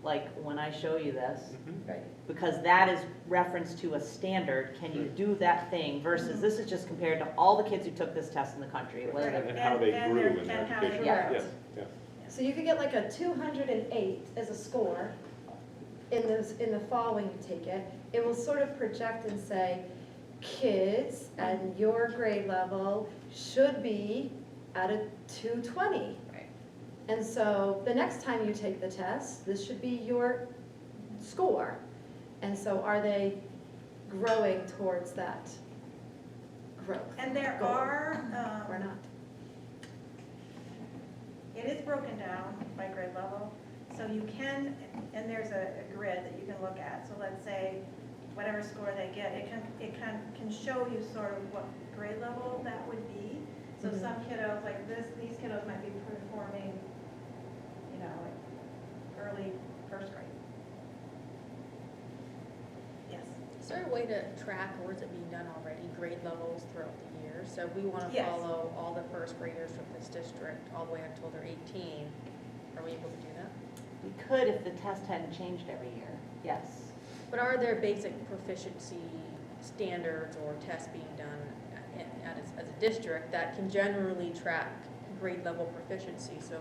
Speaker 1: like when I show you this,
Speaker 3: Right.
Speaker 1: because that is reference to a standard, can you do that thing, versus this is just compared to all the kids who took this test in the country. whether
Speaker 12: Right.
Speaker 1: they-
Speaker 4: And how they
Speaker 12: And
Speaker 4: grew
Speaker 12: their-
Speaker 4: in their
Speaker 12: and how they
Speaker 4: education.
Speaker 1: grew.
Speaker 4: Yes, yeah.
Speaker 3: So you could get like a 208 as a score in the fall when you take it. It will sort of project and say, kids at your grade level should be at a 220.
Speaker 14: Right.
Speaker 3: And so the next time you take the test, this should be your score. And so are they growing towards that growth?
Speaker 12: And there
Speaker 3: goal
Speaker 12: are,
Speaker 3: Or not?
Speaker 12: it is broken down by grade level, so you can, and there's a grid that you can look at. So let's say whatever score they get, it can show you sort of what grade level that would be. So
Speaker 3: Mhm.
Speaker 12: some kiddos, like these kiddos might be performing, like early first grade. Yes.
Speaker 6: there a way to track, or is it being done already, grade levels throughout the year? So if we want to
Speaker 12: Yes.
Speaker 6: follow all the first graders from this district all the way until they're 18, are we able to do that?
Speaker 1: We could if the test hadn't changed every year, yes.
Speaker 6: But are there basic proficiency standards or tests being done as a district that can generally track grade level proficiency? So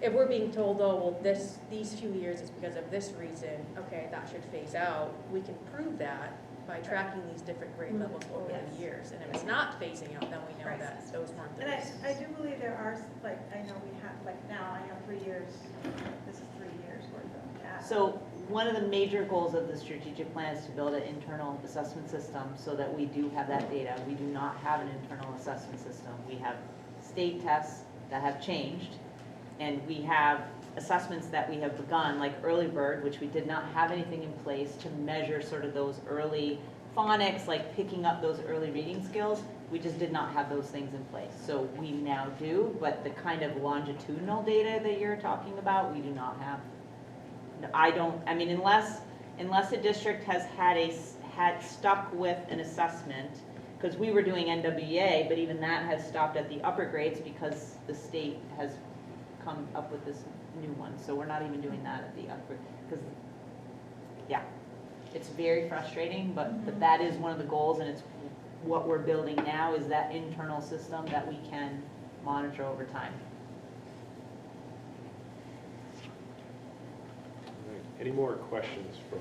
Speaker 6: if we're being told, oh, well, these few years is because of this reason, okay, that should phase out, we can prove that by tracking these different grade levels over
Speaker 12: Yes.
Speaker 6: the years. And if it's not phasing out, then we know
Speaker 12: Right.
Speaker 6: that those weren't the
Speaker 12: And
Speaker 6: reasons.
Speaker 12: I do believe there are, like, I know we have, like, now I have 3 years, this is 3 years worth of data.
Speaker 1: So one of the major goals of the strategic plan is to build an internal assessment system so that we do have that data. We do not have an internal assessment system. We have state tests that have changed, and we have assessments that we have begun, like Early Bird, which we did not have anything in place to measure sort of those early phonics, like picking up those early reading skills. We just did not have those things in place. So we now do, but the kind of longitudinal data that you're talking about, we do not have. I mean, unless a district has had stuck with an assessment, because we were doing NWEA, but even that has stopped at the upper grades because the state has come up with this new one. So we're not even doing that at the upper, because, yeah, it's very frustrating, but that is one of the goals, and it's what we're building now is that internal system that we can monitor over time.
Speaker 4: All right. Any more questions for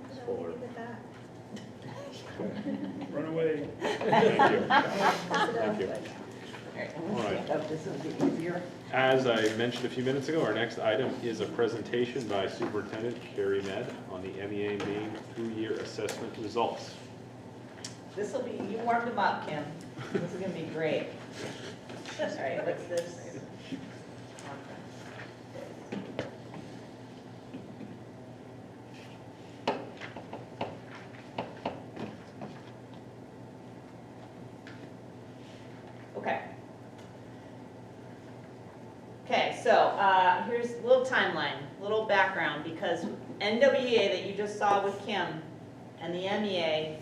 Speaker 4: Ms. Fuller?
Speaker 12: Leave it at that.
Speaker 10: Run away.
Speaker 4: Thank you. Thank you.
Speaker 1: All
Speaker 4: right.
Speaker 1: This will be easier.
Speaker 4: As I mentioned a few minutes ago, our next item is a presentation by Superintendent Carrie Med on the MEA Maine two-year assessment results.
Speaker 1: This will be, you warmed them up, Kim. This is gonna be great. All right, what's this? Okay. Okay, so here's a little timeline, little background, because NWEA that you just saw with Kim and the MEA,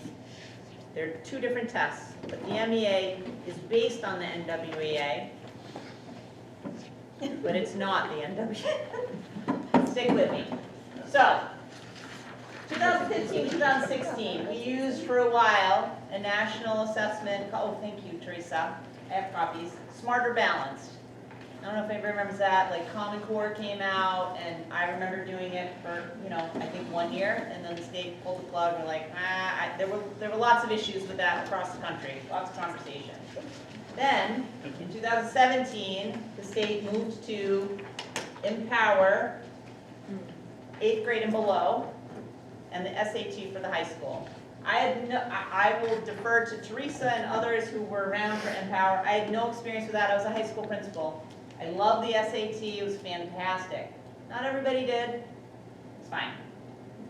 Speaker 1: they're two different tests, but the MEA is based on the NWEA, but it's not the NWEA. Stick with me. So, 2015, 2016, we used for a while a national assessment, oh, thank you, Teresa, I have copies, Smarter Balanced. I don't know if anybody remembers that, like Common Core came out, and I remember doing it for, I think 1 year, and then the state pulled the plug, and we're like, there were lots of issues with that across the country, lots of conversation. Then, in 2017, the state moved to empower 8th grade and below, and the SAT for the high school. I will defer to Teresa and others who were around for Empower. I had no experience with that. I was a high school principal. I loved the SAT. It was fantastic. Not everybody did. It's fine.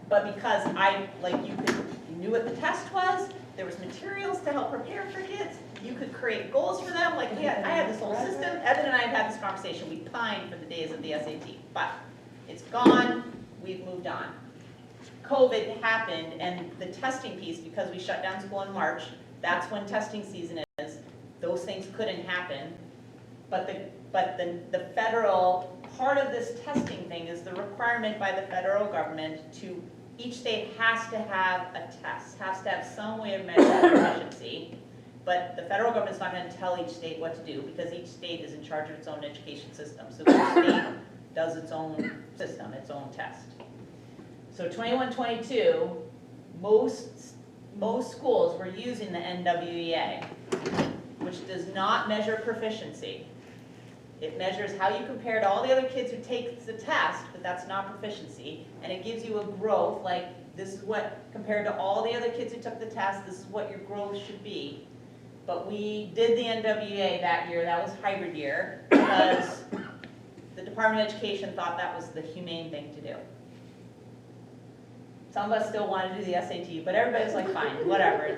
Speaker 1: But because you knew what the test was, there was materials to help prepare for kids. You could create goals for them. Like, I had this whole system. Evan and I have had this conversation. We pined for the days of the SAT. But it's gone. We've moved on. COVID happened, and the testing piece, because we shut down school in March, that's when testing season is. Those things couldn't happen. But the federal part of this testing thing is the requirement by the federal government to, each state has to have a test, has to have some way of measuring proficiency. But the federal government's not going to tell each state what to do, because each state is in charge of its own education system. So each state does its own system, its own test. So 21-22, most schools were using the NWEA, which does not measure proficiency. It measures how you compare to all the other kids who take the test, but that's not proficiency. And it gives you a growth, like this is what, compared to all the other kids who took the test, this is what your growth should be. But we did the NWEA that year, that was hybrid year, because the Department of Education thought that was the humane thing to do. Some of us still wanted to do the SAT, but everybody's like, fine, whatever.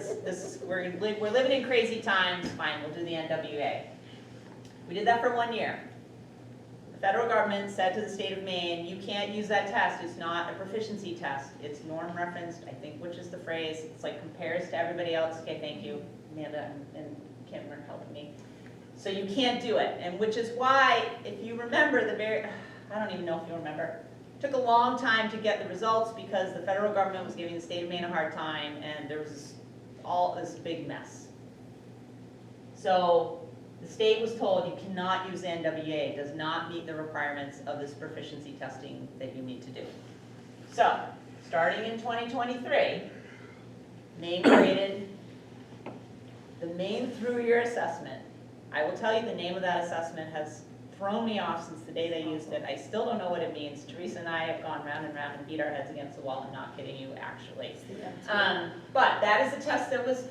Speaker 1: We're living in crazy times. Fine, we'll do the NWEA. We did that for 1 year. The federal government said to the state of Maine, you can't use that test, it's not a proficiency test, it's norm referenced, I think, which is the phrase, it's like compares to everybody else, okay, thank you, Amanda and Kim are helping me. So you can't do it, and which is why, if you remember I don't even know if you remember, it took a long time to get the results because the federal government was giving the state of Maine a hard time, and there was all this big mess. So the state was told you cannot use NWA, it does not meet the requirements of this proficiency testing that you need to do. So, starting in 2023, Maine created the Maine through year assessment. I will tell you the name of that assessment has thrown me off since the day they used it. I still don't know what it means. Teresa and I have gone round and round and beat our heads against the wall. I'm not kidding you, actually. But that is the test that was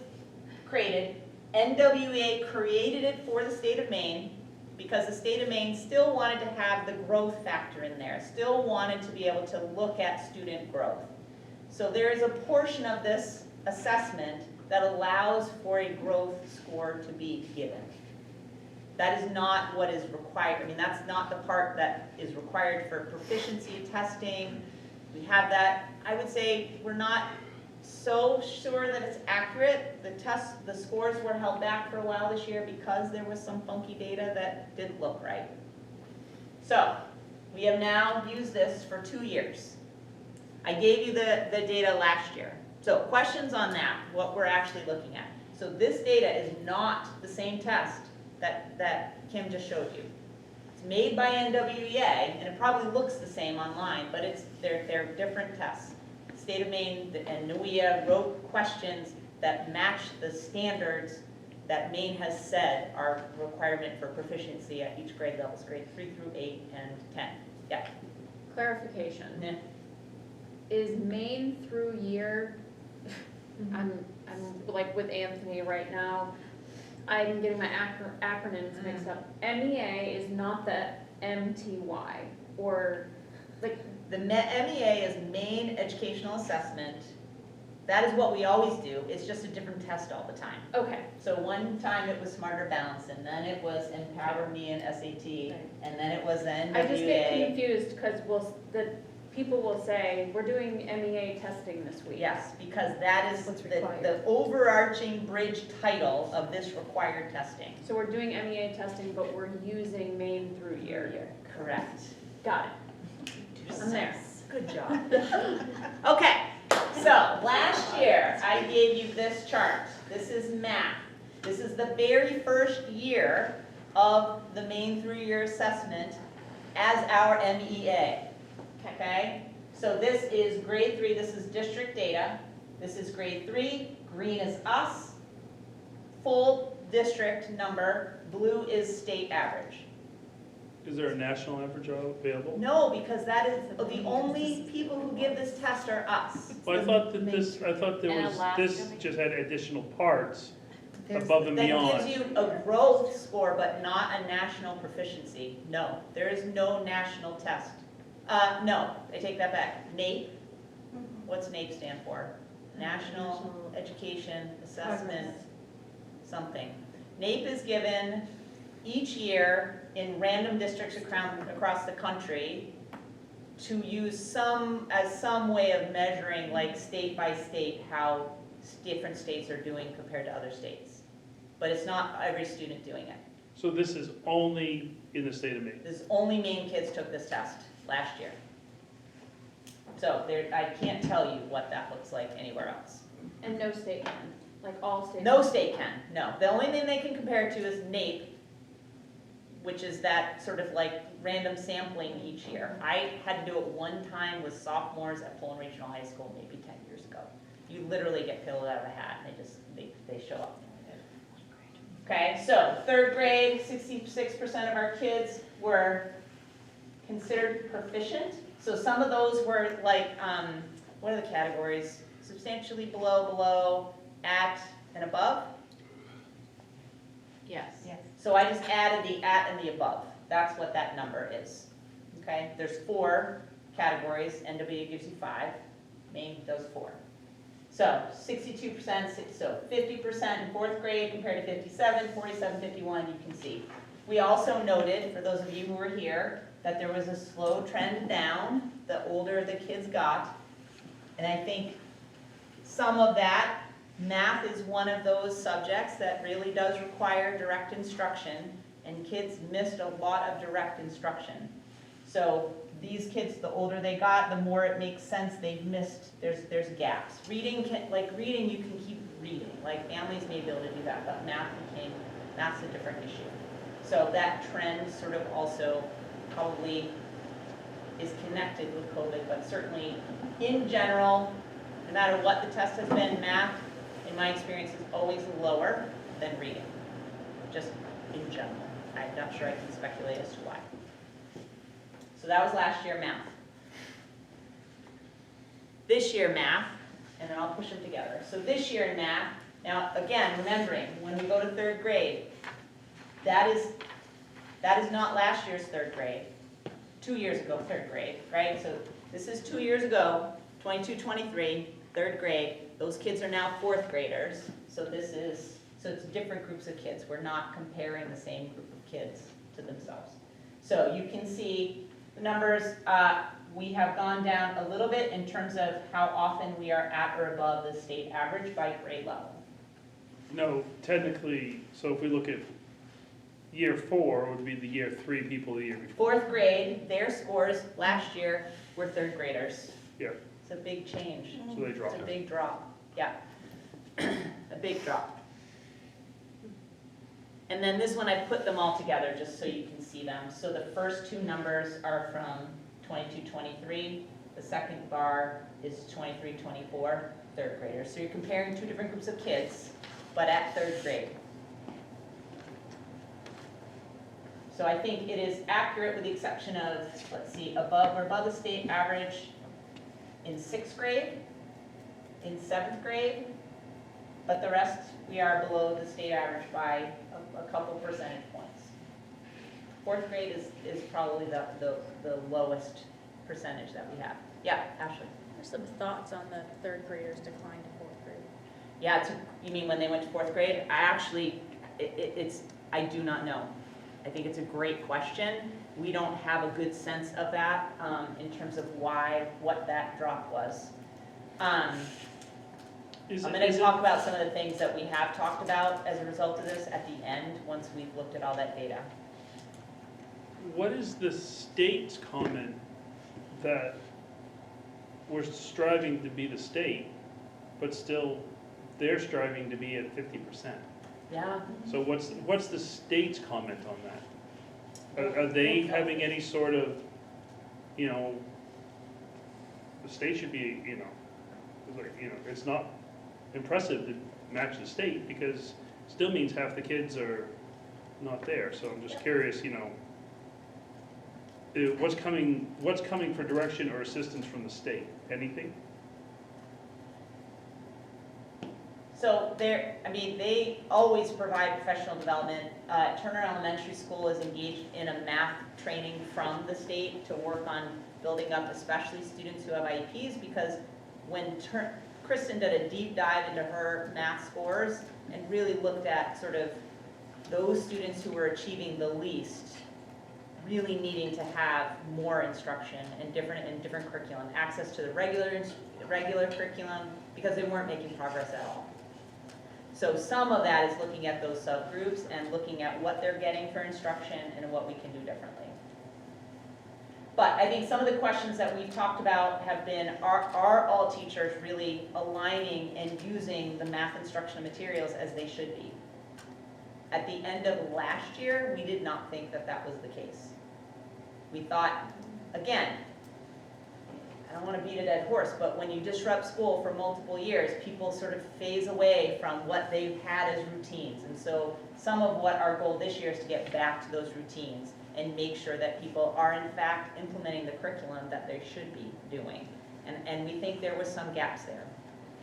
Speaker 1: created. NWA created it for the state of Maine because the state of Maine still wanted to have the growth factor in there, still wanted to be able to look at student growth. So there is a portion of this assessment that allows for a growth score to be given. That is not what is required. I mean, that's not the part that is required for proficiency testing. We have that. I would say we're not so sure that it's accurate. The scores were held back for a while this year because there was some funky data that didn't look right. So we have now used this for 2 years. I gave you the data last year. So questions on that, what we're actually looking at. So this data is not the same test that Kim just showed you. It's made by NWEA, and it probably looks the same online, but they're different tests. State of Maine and NWEA wrote questions that match the standards that Maine has said are requirement for proficiency at each grade levels, grade 3 through 8 and 10. Yeah.
Speaker 14: Clarification.
Speaker 1: Yeah.
Speaker 14: Is Maine through year, I'm like with Anthony right now, I'm getting my acronyms mixed up. MEA is not the MTY, or like.
Speaker 1: The MEA is Maine Educational Assessment. That is what we always do. It's just a different test all the time.
Speaker 14: Okay.
Speaker 1: So one time it was Smarter Balance, and then it was Empower Me and SAT, and then it was the NWA.
Speaker 14: I just get confused because the people will say, we're doing MEA testing this week.
Speaker 1: Yes, because that is the overarching bridge title of this required testing.
Speaker 14: So we're doing MEA testing, but we're using Maine through year.
Speaker 1: Correct.
Speaker 14: Got it. I'm there.
Speaker 1: Good job. Okay, so last year I gave you this chart. This is math. This is the very first year of the Maine through year assessment as our MEA. Okay, so this is grade 3, this is district data. This is grade 3, green is us, full district number, blue is state average.
Speaker 10: Is there a national average available?
Speaker 1: No, because that is, the only people who give this test are us.
Speaker 10: Well, I thought this just had additional parts above and beyond.
Speaker 1: That gives you a growth score, but not a national proficiency. No, there is no national test. No, I take that back. NAEP, what's NAEP stand for? National Education Assessment something. NAEP is given each year in random districts across the country to use some way of measuring, like state by state, how different states are doing compared to other states. But it's not every student doing it.
Speaker 10: So this is only in the state of Maine?
Speaker 1: This is only Maine kids took this test last year. So I can't tell you what that looks like anywhere else.
Speaker 14: And no state can, like all states?
Speaker 1: No state can, no. The only thing they can compare to is NAEP, which is that sort of like random sampling each year. I had to do it one time with sophomores at Poland Regional High School maybe 10 years ago. You literally get pulled out of a hat and they show up. Okay, so 3rd grade, 66% of our kids were considered proficient. So some of those were like, what are the categories? Substantially below, at, and above?
Speaker 2: Yes.
Speaker 1: So I just added the at and the above. That's what that number is. Okay, there's 4 categories. NWA gives you 5. Maine does 4. So 62%, so 50% in 4th grade compared to 57, 47, 51, you can see. We also noted, for those of you who were here, that there was a slow trend down the older the kids got. And I think some of that, math is one of those subjects that really does require direct instruction, and kids missed a lot of direct instruction. So these kids, the older they got, the more it makes sense they've missed, there's gaps. Reading, reading you can keep reading, like families may be able to do that, but math's a different issue. So that trend sort of also probably is connected with COVID, but certainly in general, no matter what the test has been, math, in my experience, is always lower than reading, just in general. I'm not sure I can speculate as to why. So that was last year math. This year math, and then I'll push them together. So this year in math, now again, remembering, when we go to third grade, that is not last year's third grade. 2 years ago, third grade, right? So this is 2 years ago, 22, 23, third grade. Those kids are now fourth graders. So it's different groups of kids. We're not comparing the same group of kids to themselves. So you can see the numbers. We have gone down a little bit in terms of how often we are at or above the state average by grade level.
Speaker 10: No, technically, so if we look at year 4, it would be the year 3 people the year before.
Speaker 1: Fourth grade, their scores last year were third graders.
Speaker 10: Yeah.
Speaker 1: It's a big change.
Speaker 10: So they dropped.
Speaker 1: It's a big drop, yeah. A big drop. And then this one, I put them all together just so you can see them. So the first two numbers are from 22, 23. The second bar is 23, 24, third graders. So you're comparing two different groups of kids, but at third grade. So I think it is accurate with the exception of, let's see, we're above the state average in 6th grade, in 7th grade, but the rest, we are below the state average by a couple percentage points. 4th grade is probably the lowest percentage that we have. Yeah, Ashley?
Speaker 6: There's some thoughts on the third graders decline to fourth grade.
Speaker 1: Yeah, you mean when they went to 4th grade? I actually, I do not know. I think it's a great question. We don't have a good sense of that in terms of what that drop was. I'm going to talk about some of the things that we have talked about as a result of this at the end, once we've looked at all that data.
Speaker 10: What is the state's comment that we're striving to be the state, but still they're striving to be at 50%?
Speaker 1: Yeah.
Speaker 10: So what's the state's comment on that? Are they having any sort of, the state should be, it's not impressive to match the state because it still means half the kids are not there. So I'm just curious, what's coming for direction or assistance from the state? Anything?
Speaker 1: So they always provide professional development. Turner Elementary School is engaged in a math training from the state to work on building up especially students who have IEPs, because when Kristen did a deep dive into her math scores and really looked at sort of those students who were achieving the least, really needing to have more instruction and different curriculum, access to the regular curriculum, because they weren't making progress at all. So some of that is looking at those subgroups and looking at what they're getting for instruction and what we can do differently. But I think some of the questions that we've talked about have been, are all teachers really aligning and using the math instructional materials as they should be? At the end of last year, we did not think that that was the case. We thought, again, I don't want to beat a dead horse, but when you disrupt school for multiple years, people sort of phase away from what they've had as routines. And so some of what our goal this year is to get back to those routines and make sure that people are in fact implementing the curriculum that they should be doing. And we think there was some gaps there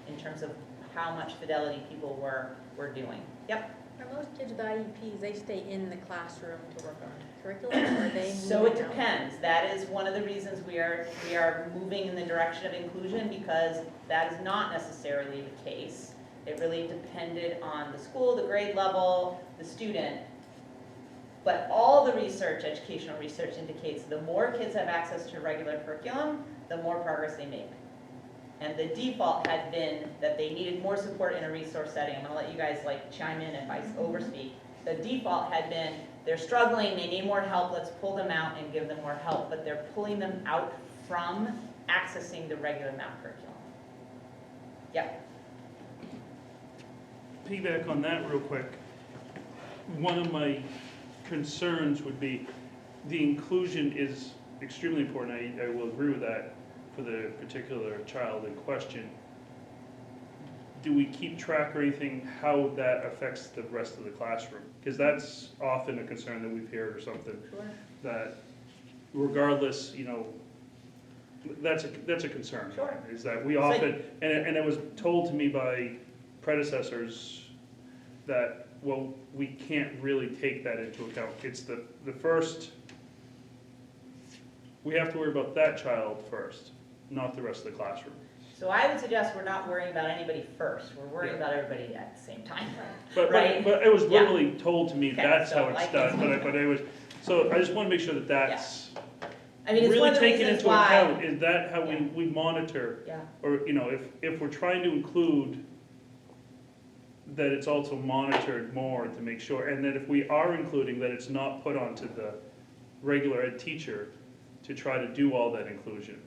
Speaker 1: in terms of how much fidelity people were doing. Yep.
Speaker 6: Are most kids with IEPs, they stay in the classroom to work on curriculum, or are they
Speaker 1: So it
Speaker 6: moving out?
Speaker 1: depends. That is one of the reasons we are moving in the direction of inclusion, because that is not necessarily the case. It really depended on the school, the grade level, the student. But all the research, educational research indicates the more kids have access to regular curriculum, the more progress they make. And the default had been that they needed more support in a resource setting. I'm gonna let you guys like chime in if I overspeak. The default had been, they're struggling, they need more help, let's pull them out and give them more help. But they're pulling them out from accessing the regular math curriculum. Yep.
Speaker 10: Piggyback on that real quick. One of my concerns would be the inclusion is extremely important. I will agree with that for the particular child in question. Do we keep track or anything how that affects the rest of the classroom? Because that's often a concern that we've heard or something.
Speaker 1: Sure.
Speaker 10: That regardless, you know, that's a concern.
Speaker 1: Sure.
Speaker 10: Is that we often, and it was told to me by predecessors that, well, we can't really take that into account. It's the first, we have to worry about that child first, not the rest of the classroom.
Speaker 1: So I would suggest we're not worrying about anybody first, we're worrying
Speaker 10: Yeah.
Speaker 1: about everybody at the same time.
Speaker 10: But
Speaker 1: Right?
Speaker 10: it was
Speaker 1: Yeah.
Speaker 10: literally told to me,
Speaker 1: Okay,
Speaker 10: that's
Speaker 1: so
Speaker 10: how it's
Speaker 1: like
Speaker 10: done,
Speaker 1: it's-
Speaker 10: but it was, so I just wanna make sure that that's
Speaker 1: I mean, it's one
Speaker 10: really
Speaker 1: of the
Speaker 10: taken
Speaker 1: reasons
Speaker 10: into
Speaker 1: why.
Speaker 10: account. Is that how
Speaker 1: Yeah.
Speaker 10: we monitor?
Speaker 1: Yeah.
Speaker 10: Or, you know, if we're trying to include, that it's also monitored more to make sure, and that if we are including, that it's not put onto the regular ed teacher to try to do all that inclusion.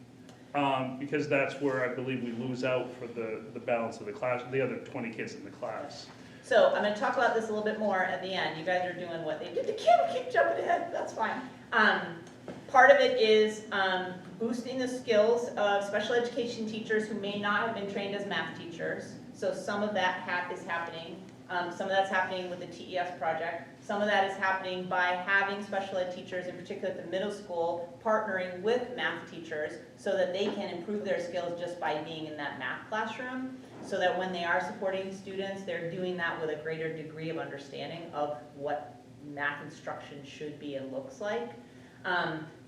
Speaker 10: Because that's where I believe we lose out for the balance of the class, the other 20 kids in the class.
Speaker 1: So I'm gonna talk about this a little bit more at the end. You guys are doing what they did. The camera keep jumping ahead, that's fine. Part of it is boosting the skills of special education teachers who may not have been trained as math teachers. So some of that is happening. Some of that's happening with the TES project. Some of that is happening by having special ed teachers, in particular at the middle school, partnering with math teachers so that they can improve their skills just by being in that math classroom. So that when they are supporting students, they're doing that with a greater degree of understanding of what math instruction should be and looks like.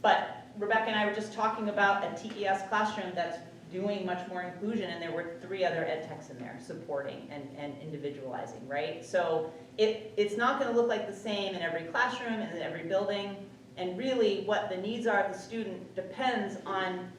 Speaker 1: But Rebecca and I were just talking about a TES classroom that's doing much more inclusion, and there were 3 other ed techs in there supporting and individualizing, right? So it's not gonna look like the same in every classroom and in every building, and really what the needs are of the student depends on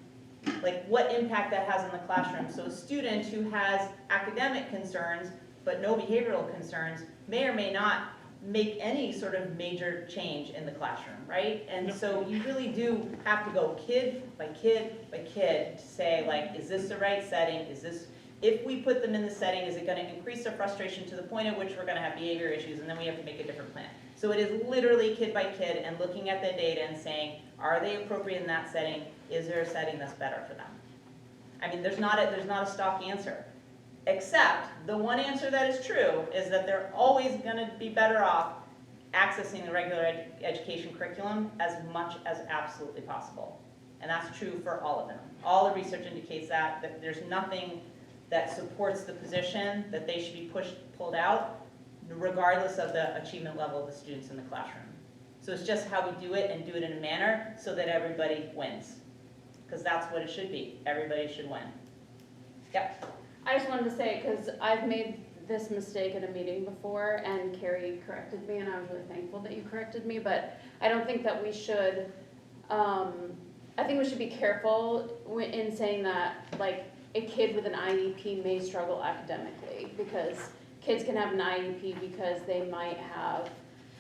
Speaker 1: like what impact that has on the classroom. So a student who has academic concerns but no behavioral concerns may or may not make any sort of major change in the classroom, right? And so you really do have to go kid by kid by kid to say, like, is this the right setting? Is this, if we put them in the setting, is it gonna increase their frustration to the point at which we're gonna have behavior issues, and then we have to make a different plan. So it is literally kid by kid and looking at the data and saying, are they appropriate in that setting? Is there a setting that's better for them? I mean, there's not a stock answer. Except the one answer that is true is that they're always going to be better off accessing the regular education curriculum as much as absolutely possible. And that's true for all of them. All the research indicates that there's nothing that supports the position that they should be pulled out, regardless of the achievement level of the students in the classroom. So it's just how we do it and do it in a manner so that everybody wins. Because that's what it should be. Everybody should win. Yep.
Speaker 14: I just wanted to say, because I've made this mistake at a meeting before, and Carrie corrected me, and I was really thankful that you corrected me, but I don't think that we should, I think we should be careful in saying that, like, a kid with an IEP may struggle academically, because kids can have an IEP because they might have,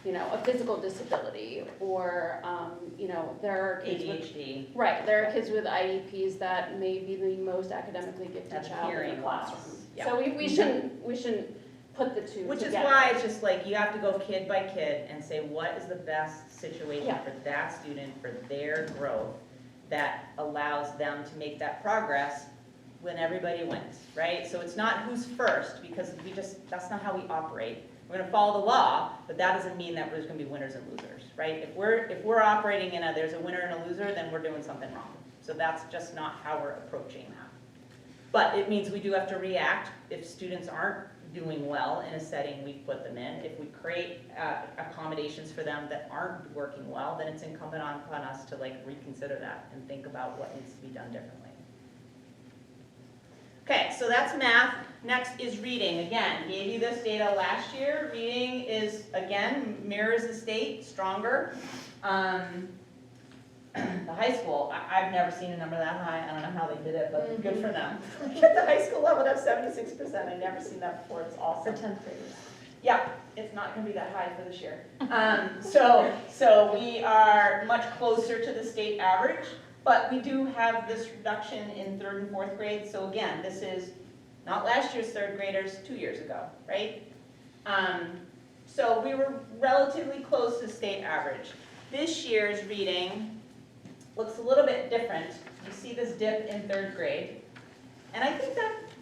Speaker 14: you know, a physical disability, or, you know, there are kids with
Speaker 1: ADHD.
Speaker 14: right, there are kids with IEPs that may be the most academically gifted
Speaker 1: Have
Speaker 14: child in
Speaker 1: hearing
Speaker 14: the
Speaker 1: loss.
Speaker 14: classroom.
Speaker 1: Yeah.
Speaker 14: So we shouldn't put the two
Speaker 1: Which is
Speaker 14: together.
Speaker 1: why it's just like, you have to go kid by kid and say, what is the best situation
Speaker 14: Yeah.
Speaker 1: for that student, for their growth, that allows them to make that progress when everybody wins, right? So it's not who's first, because that's not how we operate. We're gonna follow the law, but that doesn't mean that there's gonna be winners and losers, right? If we're operating in there's a winner and a loser, then we're doing something wrong. So that's just not how we're approaching that. But it means we do have to react if students aren't doing well in a setting we put them in. If we create accommodations for them that aren't working well, then it's incumbent upon us to reconsider that and think about what needs to be done differently. Okay, so that's math. Next is reading. Again, gave you this data last year. Reading is, again, mirrors the state, stronger. The high school, I've never seen a number that high. I don't know how they did it, but good for them. At the high school level, that's 76%. I've never seen that before. It's awesome.
Speaker 14: For 10th graders.
Speaker 1: Yeah, it's not going to be that high for this year. So we are much closer to the state average, but we do have this reduction in 3rd and 4th grade. So again, this is not last year's 3rd graders, 2 years ago, right? So we were relatively close to state average. This year's reading looks a little bit different. You see this dip in 3rd grade. And I think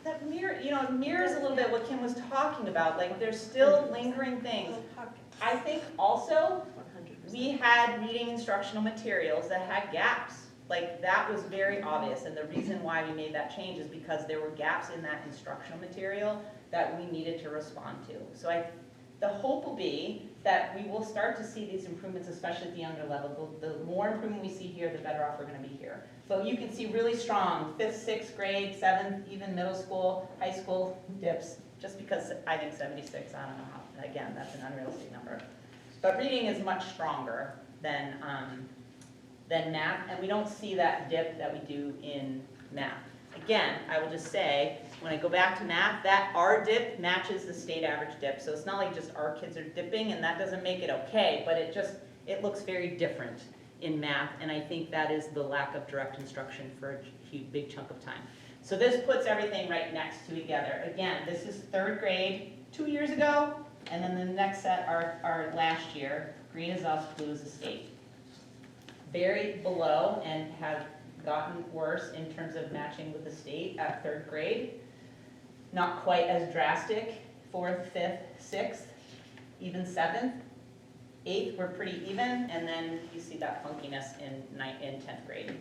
Speaker 1: that mirrors a little bit what Kim was talking about. Like, there's still lingering things. I think also we had reading instructional materials that had gaps. Like, that was very obvious. And the reason why we made that change is because there were gaps in that instructional material that we needed to respond to. So the hope will be that we will start to see these improvements, especially at the younger level. The more improvement we see here, the better off we're going to be here. So you can see really strong 5th, 6th grade, 7th, even middle school, high school dips, just because I think 76, I don't know how, again, that's an unrealistic number. But reading is much stronger than math, and we don't see that dip that we do in math. Again, I will just say, when I go back to math, that our dip matches the state average dip. So it's not like just our kids are dipping, and that doesn't make it okay, but it looks very different in math, and I think that is the lack of direct instruction for a big chunk of time. So this puts everything right next to together. Again, this is 3rd grade 2 years ago, and then the next set are last year. Green is us, blue is the state. Very below and have gotten worse in terms of matching with the state at 3rd grade. Not quite as drastic, 4th, 5th, 6th, even 7th. 8th, we're pretty even, and then you see that funkiness in 10th grade.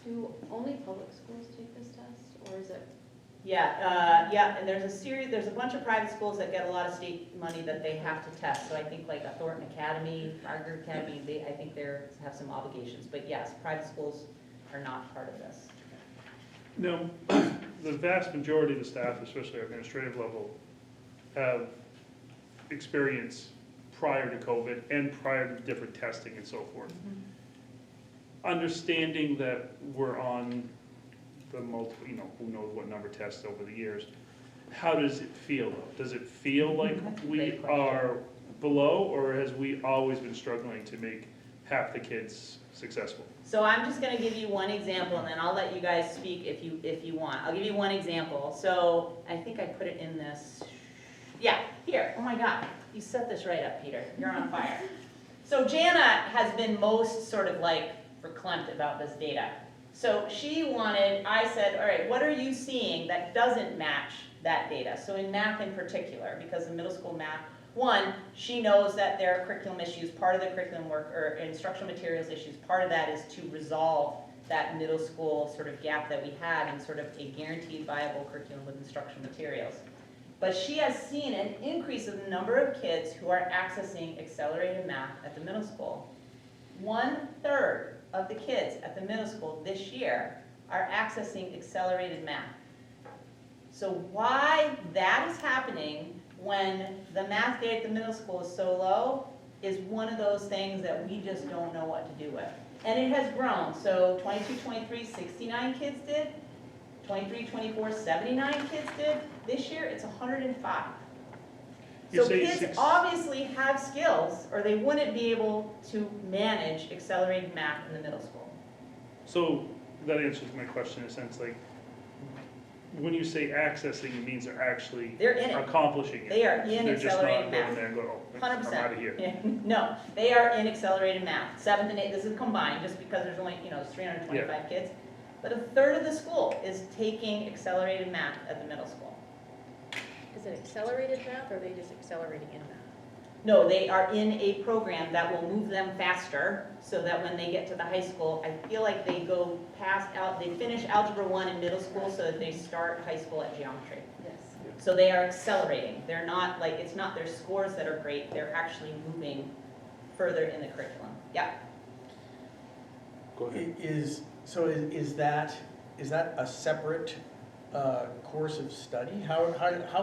Speaker 14: Do only public schools take this test, or is it?
Speaker 1: Yeah, and there's a bunch of private schools that get a lot of state money that they have to test. So I think like a Thornton Academy, Margaret Academy, I think they have some obligations. But yes, private schools are not part of this.
Speaker 10: No, the vast majority of the staff, especially our administrative level, have experience prior to COVID and prior to different testing and so forth. Understanding that we're on the multiple, who knows what number of tests over the years, how does it feel though? Does it feel like we are below, or has we always been struggling to make half the kids successful?
Speaker 1: So I'm just going to give you one example, and then I'll let you guys speak if you want. I'll give you one example. So I think I put it in this. Yeah, here. Oh my God, you set this right up, Peter. You're on fire. So Jana has been most sort of like verklempt about this data. So I said, all right, what are you seeing that doesn't match that data? So in math in particular, because in middle school math, one, she knows that there are curriculum issues. Part of the curriculum work or instructional materials issues, part of that is to resolve that middle school sort of gap that we had in sort of a guaranteed viable curriculum with instructional materials. But she has seen an increase in the number of kids who are accessing accelerated math at the middle school. 1/3 of the kids at the middle school this year are accessing accelerated math. So why that is happening when the math data at the middle school is so low is one of those things that we just don't know what to do with. And it has grown. So 22-23, 69 kids did. 23-24, 79 kids did. This year, it's 105. So kids obviously have skills, or they wouldn't be able to manage accelerated math in the middle school.
Speaker 10: So that answers my question in a sense, like, when you say accessing, it means they're actually accomplishing it.
Speaker 1: They are in accelerated math.
Speaker 10: They're just not going there and go, oh,
Speaker 1: 100%.
Speaker 10: I'm out of here.
Speaker 1: Yeah. No, they are in accelerated math. 7th and 8th, this is combined, just because there's only 325 kids. But 1/3 of the school is taking accelerated math at the middle school.
Speaker 6: Is it accelerated math, or are they just accelerating in math?
Speaker 1: No, they are in a program that will move them faster, so that when they get to the high school, I feel like they go they finish Algebra 1 in middle school so that they start high school at geometry.
Speaker 3: Yes.
Speaker 1: So they are accelerating. They're not like, it's not their scores that are great, they're actually moving further in the curriculum. Yeah.
Speaker 4: Go ahead.
Speaker 5: So is that a separate course of study? How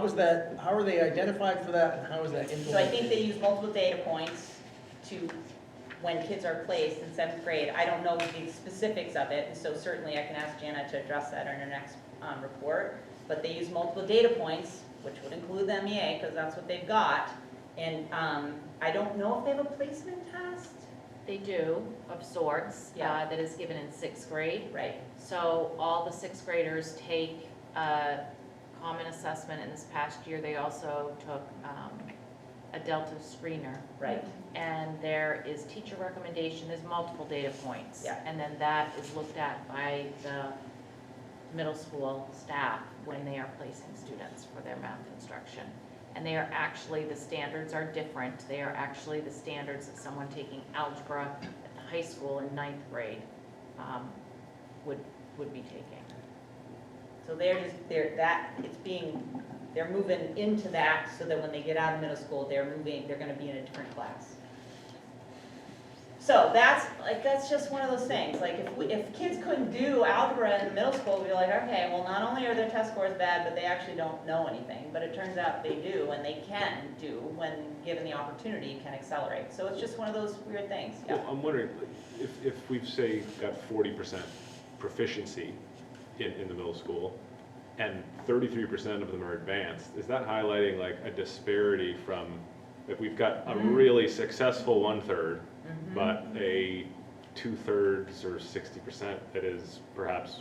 Speaker 5: is that, how are they identified for that, and how is that implemented?
Speaker 1: So I think they use multiple data points to, when kids are placed in 7th grade. I don't know the specifics of it, and so certainly I can ask Jana to address that in her next report. But they use multiple data points, which would include the MEA, because that's what they've got. And I don't know if they have a placement test.
Speaker 2: They do, of sorts,
Speaker 1: Yeah.
Speaker 2: that is given in 6th grade.
Speaker 1: Right.
Speaker 2: So all the 6th graders take a common assessment, and this past year they also took a Delta screener.
Speaker 1: Right.
Speaker 2: And there is teacher recommendation, there's multiple data points.
Speaker 1: Yeah.
Speaker 2: And then that is looked at by the middle school staff when they are placing students for their math instruction. And they are actually, the standards are different. They are actually the standards that someone taking algebra at the high school in 9th grade would be taking.
Speaker 1: So they're moving into that so that when they get out of middle school, they're gonna be in a different class. So that's just one of those things. Like if kids couldn't do algebra in the middle school, we'd be like, okay, well, not only are their test scores bad, but they actually don't know anything. But it turns out they do, and they can do, when given the opportunity, can accelerate. So it's just one of those weird things. Yeah.
Speaker 4: Well, I'm wondering, if we've, say, got 40% proficiency in the middle school, and 33% of them are advanced, is that highlighting like a disparity from, if we've got a really successful 1/3, but a 2/3 or 60% that is perhaps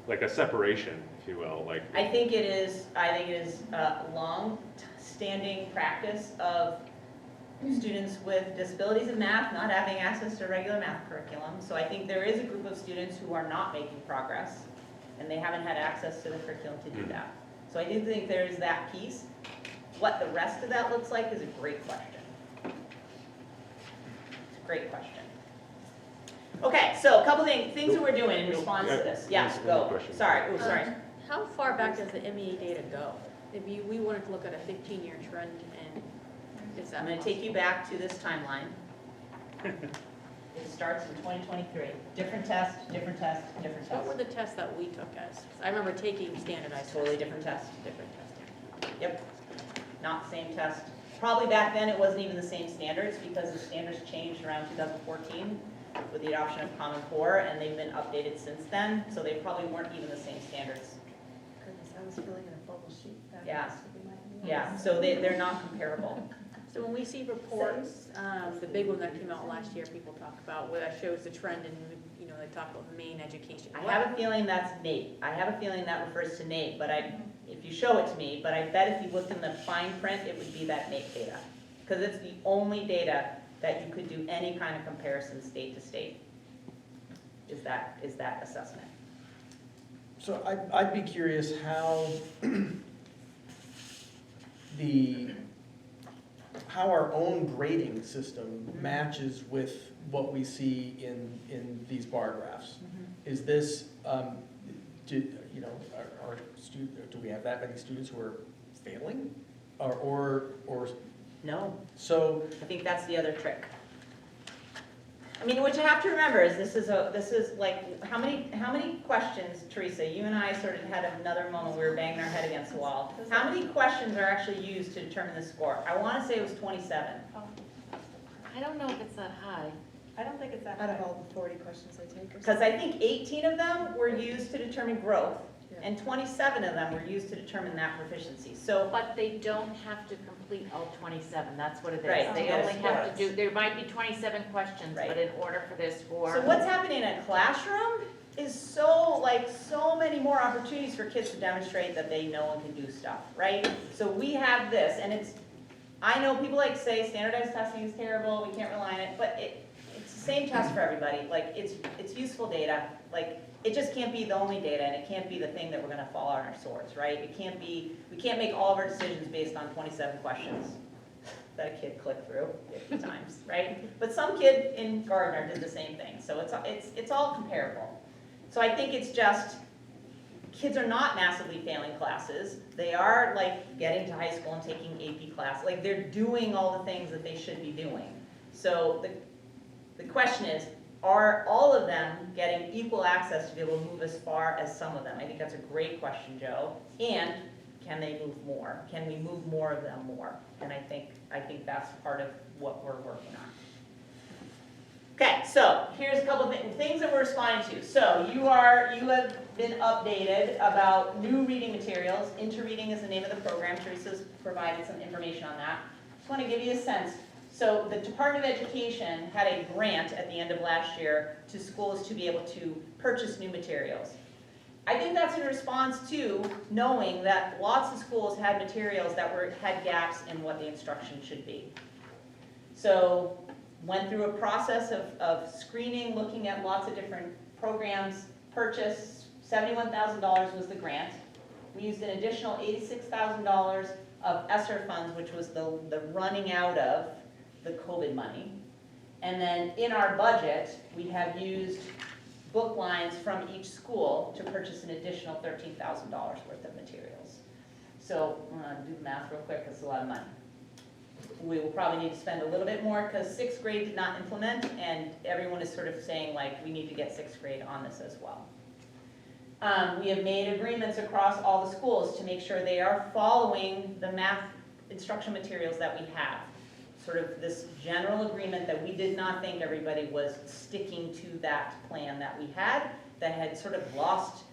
Speaker 4: like a separation, if you will, like?
Speaker 1: I think it is a long-standing practice of students with disabilities in math not having access to regular math curriculum. So I think there is a group of students who are not making progress, and they haven't had access to the curriculum to do that. So I do think there is that piece. What the rest of that looks like is a great question. It's a great question. Okay, so a couple things that we're doing in response to this. Yes, go. Sorry, oh, sorry.
Speaker 6: How far back does the MEA data go? If we wanted to look at a 15-year trend, and is that
Speaker 1: I'm gonna take you back to this timeline. It starts in 2023. Different test, different test, different
Speaker 6: What
Speaker 1: test.
Speaker 6: were the tests that we took as? I remember taking standardized
Speaker 1: Totally
Speaker 6: testing.
Speaker 1: different test.
Speaker 6: Different testing.
Speaker 1: Yep, not the same test. Probably back then it wasn't even the same standards because the standards changed around 2014 with the adoption of Common Core, and they've been updated since then, so they probably weren't even the same standards.
Speaker 3: Goodness, I was filling in a bubble sheet.
Speaker 1: Yeah. Yeah, so they're not comparable.
Speaker 6: So when we see reports, the big one that came out last year, people talk about, where that shows the trend in, they talk about Maine education.
Speaker 1: I have a feeling that's NAEP. I have a feeling that refers to NAEP, but if you show it to me, but I bet if you looked in the fine print, it would be that NAEP data. Because it's the only data that you could do any kind of comparison state to state, is that assessment.
Speaker 5: So I'd be curious how how our own grading system matches with what we see in these bar graphs. Is this, do we have that many students who are failing? Or
Speaker 1: No,
Speaker 5: so,
Speaker 1: I think that's the other trick. I mean, what you have to remember is this is like, how many questions, Teresa, you and I sort of had another moment, we were banging our head against the wall. How many questions are actually used to determine the score? I want to say it was 27.
Speaker 2: I don't know if it's that high.
Speaker 12: I don't think it's that
Speaker 3: Out of
Speaker 12: high.
Speaker 3: all the 40 questions I take or
Speaker 1: Because
Speaker 3: something.
Speaker 1: I think 18 of them were used to determine growth, and 27 of them were used to determine that proficiency. So,
Speaker 2: But they don't have to complete all 27, that's what it is.
Speaker 1: Right,
Speaker 2: They
Speaker 1: yes,
Speaker 2: only have
Speaker 1: yes.
Speaker 2: to do, there might be 27 questions,
Speaker 1: Right.
Speaker 2: but in order for this score.
Speaker 1: so what's happening in a classroom is so many more opportunities for kids to demonstrate that they know and can do stuff, right? So we have this, and I know people like to say standardized testing is terrible, we can't rely on it, but it's the same test for everybody. Like, it's useful data. Like, it just can't be the only data, and it can't be the thing that we're gonna fall on our swords, right? It can't be, we can't make all of our decisions based on 27 questions that a kid clicked through 50 times, right? But some kid in Gardner did the same thing, so it's all comparable. So I think it's just, kids are not massively failing classes. They are like getting to high school and taking AP class. Like, they're doing all the things that they should be doing. So the question is,
Speaker 15: are all of them getting equal access to be able to move as far as some of them? I think that's a great question, Joe. And can they move more? Can we move more of them more? And I think that's part of what we're working on. Okay, so here's a couple of things that we're responding to. So you have been updated about new reading materials. Interreading is the name of the program. Teresa's provided some information on that. Just want to give you a sense. So the Department of Education had a grant at the end of last year to schools to be able to purchase new materials. I think that's in response to knowing that lots of schools had materials that had gaps in what the instruction should be. So went through a process of screening, looking at lots of different programs, purchased, $71,000 was the grant. We used an additional $86,000 of ESSER funds, which was the running out of the COVID money. And then in our budget, we have used book lines from each school to purchase an additional $13,000 worth of materials. So I'm gonna do the math real quick, it's a lot of money. We will probably need to spend a little bit more because 6th grade did not implement, and everyone is sort of saying like, we need to get 6th grade on this as well. We have made agreements across all the schools to make sure they are following the math instruction materials that we have. Sort of this general agreement that we did not think everybody was sticking to that plan that we had, that had sort of lost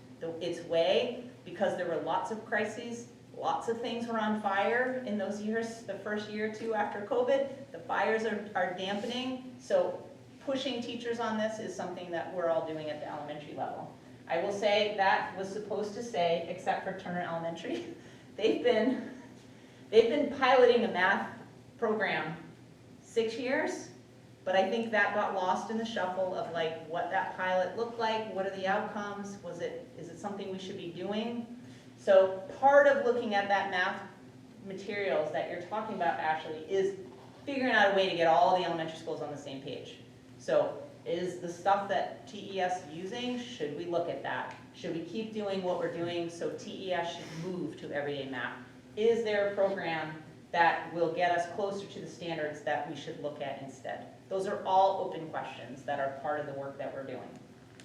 Speaker 15: its way because there were lots of crises. Lots of things were on fire in those years, the first year or two after COVID. The fires are dampening, so pushing teachers on this is something that we're all doing at the elementary level. I will say that was supposed to say, except for Turner Elementary, they've been piloting a math program 6 years, but I think that got lost in the shuffle of like what that pilot looked like, what are the outcomes, is it something we should be doing? So part of looking at that math materials that you're talking about, Ashley, is figuring out a way to get all the elementary schools on the same page. So is the stuff that TES using, should we look at that? Should we keep doing what we're doing so TES should move to everyday math? Is there a program that will get us closer to the standards that we should look at instead? Those are all open questions that are part of the work that we're doing.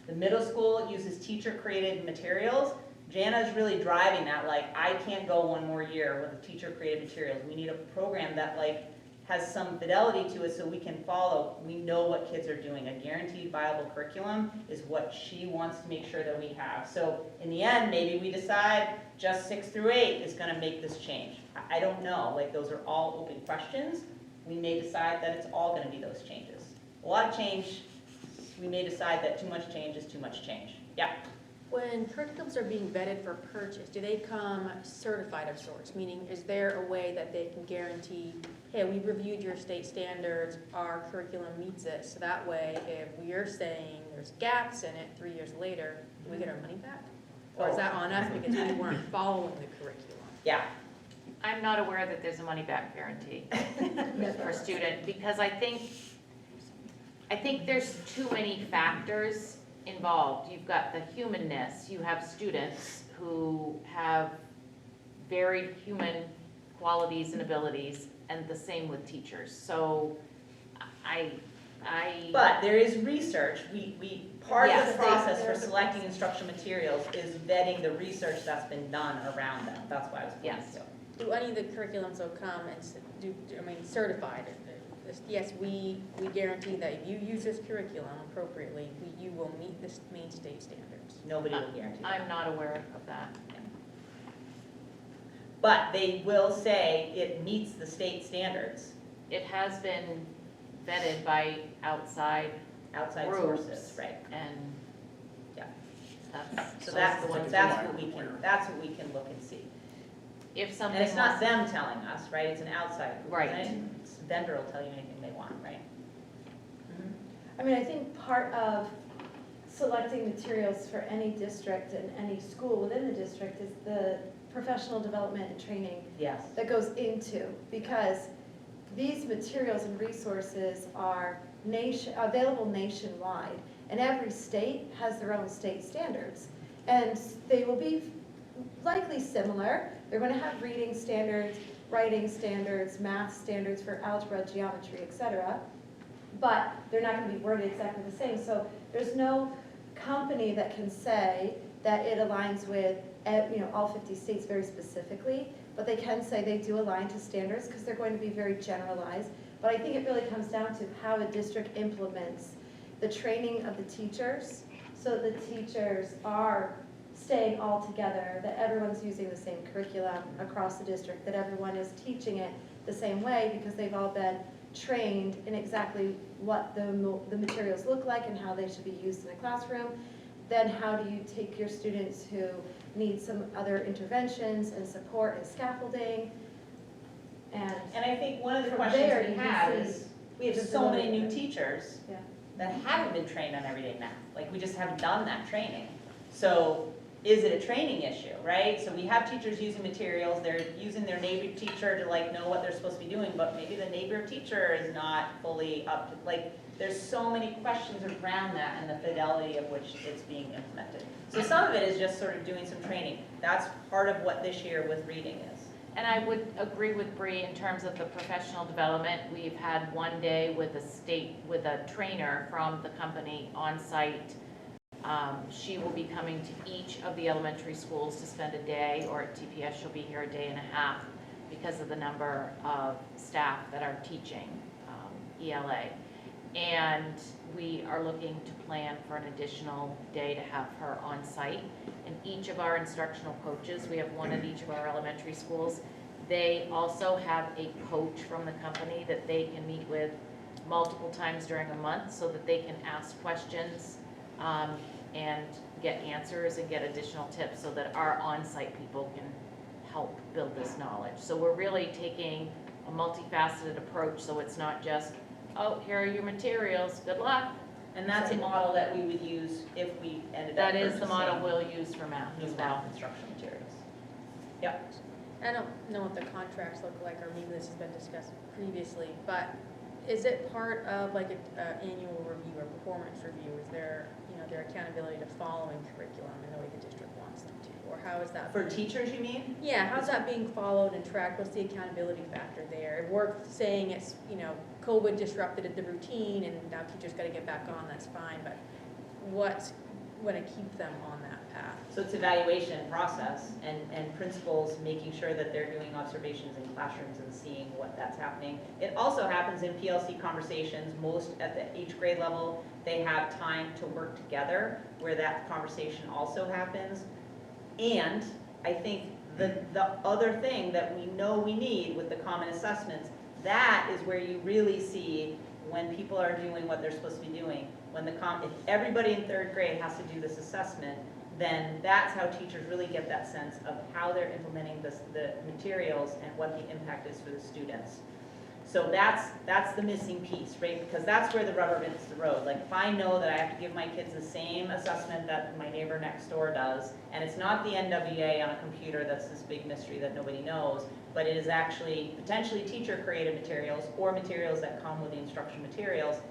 Speaker 15: The middle school uses teacher-created materials. Jana is really driving that, like, I can't go one more year with teacher-created materials. We need a program that, like, has some fidelity to it so we can follow. We know what kids are doing. A guaranteed viable curriculum is what she wants to make sure that we have. So in the end, maybe we decide just 6 through 8 is gonna make this change. I don't know, like, those are all open questions. We may decide that it's all gonna be those changes. A lot of change, we may decide that too much change is too much change. Yeah.
Speaker 6: When curriculums are being vetted for purchase, do they come certified of sorts? Meaning, is there a way that they can guarantee, hey, we reviewed your state standards, our curriculum meets it, so that way, if we're saying there's gaps in it 3 years later, do we get our money back? Or is that on us because we weren't following the curriculum?
Speaker 15: Yeah.
Speaker 2: I'm not aware that there's a money back guarantee for a student, because I think there's too many factors involved. You've got the humanness, you have students who have very human qualities and abilities, and the same with teachers. So
Speaker 15: But there is research. Part of
Speaker 2: Yes,
Speaker 15: the process for selecting instruction materials is vetting the research that's been done around them. That's why I was pointing
Speaker 2: Yes.
Speaker 15: to.
Speaker 6: Do any of the curriculums will come and certified? Yes, we guarantee that if you use this curriculum appropriately, you will meet the main state standards.
Speaker 15: Nobody will guarantee that.
Speaker 2: I'm not aware of that.
Speaker 15: But they will say it meets the state standards.
Speaker 2: It has been vetted by outside groups,
Speaker 15: sources, right?
Speaker 2: And
Speaker 15: Yeah.
Speaker 2: that's
Speaker 15: So
Speaker 2: those
Speaker 15: that's
Speaker 2: are the ones
Speaker 15: what we can look and see.
Speaker 2: If
Speaker 15: And
Speaker 2: something
Speaker 15: it's not
Speaker 2: was,
Speaker 15: them telling us, right? It's an outside group.
Speaker 2: Right.
Speaker 15: It's vendor will tell you anything they want, right?
Speaker 3: I mean, I think part of selecting materials for any district and any school within the district is the professional development and training
Speaker 15: Yes.
Speaker 3: that goes into, because these materials and resources are available nationwide, and every state has their own state standards. And they will be likely similar. They're going to have reading standards, writing standards, math standards for algebra, geometry, etc. but they're not gonna be worded exactly the same. So there's no company that can say that it aligns with, all 50 states very specifically, but they can say they do align to standards because they're going to be very generalized. But I think it really comes down to how a district implements the training of the teachers, so the teachers are staying all together, that everyone's using the same curriculum across the district, that everyone is teaching it the same way because they've all been trained in exactly what the materials look like and how they should be used in a classroom. Then how do you take your students who need some other interventions and support and scaffolding? And
Speaker 15: I think one of the
Speaker 3: from
Speaker 15: questions
Speaker 3: there,
Speaker 15: we
Speaker 3: you
Speaker 15: have
Speaker 3: see
Speaker 15: is, we have
Speaker 3: the
Speaker 15: so many new
Speaker 3: development.
Speaker 15: teachers
Speaker 3: Yeah.
Speaker 15: that haven't been trained on everyday math. Like, we just haven't done that training. So is it a training issue, right? So we have teachers using materials, they're using their neighbor teacher to know what they're supposed to be doing, but maybe the neighbor teacher is not fully up to, there's so many questions around that and the fidelity of which it's being implemented. So some of it is just sort of doing some training. That's part of what this year with reading is.
Speaker 2: And I would agree with Bree in terms of the professional development. We've had one day with a trainer from the company on site. She will be coming to each of the elementary schools to spend a day, or at TPS she'll be here a day and a half because of the number of staff that are teaching ELA. And we are looking to plan for an additional day to have her on site. And each of our instructional coaches, we have one at each of our elementary schools, they also have a coach from the company that they can meet with multiple times during a month so that they can ask questions and get answers and get additional tips so that our on-site people can help build this knowledge. So we're really taking a multifaceted approach, so it's not just, oh, here are your materials, good luck.
Speaker 15: And that's a model that we would use if we ended up
Speaker 2: That is the model
Speaker 15: purchasing
Speaker 2: we'll use for math as
Speaker 15: new
Speaker 2: well.
Speaker 15: math instructional materials. Yep.
Speaker 6: I don't know what the contracts look like, or maybe this has been discussed previously, but is it part of an annual review or performance review? Is there, their accountability to following curriculum in the way the district wants them to? Or how is that?
Speaker 15: For teachers, you mean?
Speaker 6: Yeah, how's that being followed and tracked? What's the accountability factor there? If we're saying it's, COVID disrupted the routine and now teachers got to get back on, that's fine, but what's going to keep them on that path?
Speaker 15: So it's evaluation process and principals making sure that they're doing observations in classrooms and seeing what that's happening. It also happens in PLC conversations. Most at the each grade level, they have time to work together where that conversation also happens. And I think the other thing that we know we need with the common assessments, that is where you really see when people are doing what they're supposed to be doing. If everybody in third grade has to do this assessment, then that's how teachers really get that sense of how they're implementing the materials and what the impact is for the students. So that's the missing piece, right? Because that's where the rubber meets the road. Like, if I know that I have to give my kids the same assessment that my neighbor next door does, and it's not the NWA on a computer that's this big mystery that nobody knows, but it is actually potentially teacher-created materials or materials that come with the instruction materials,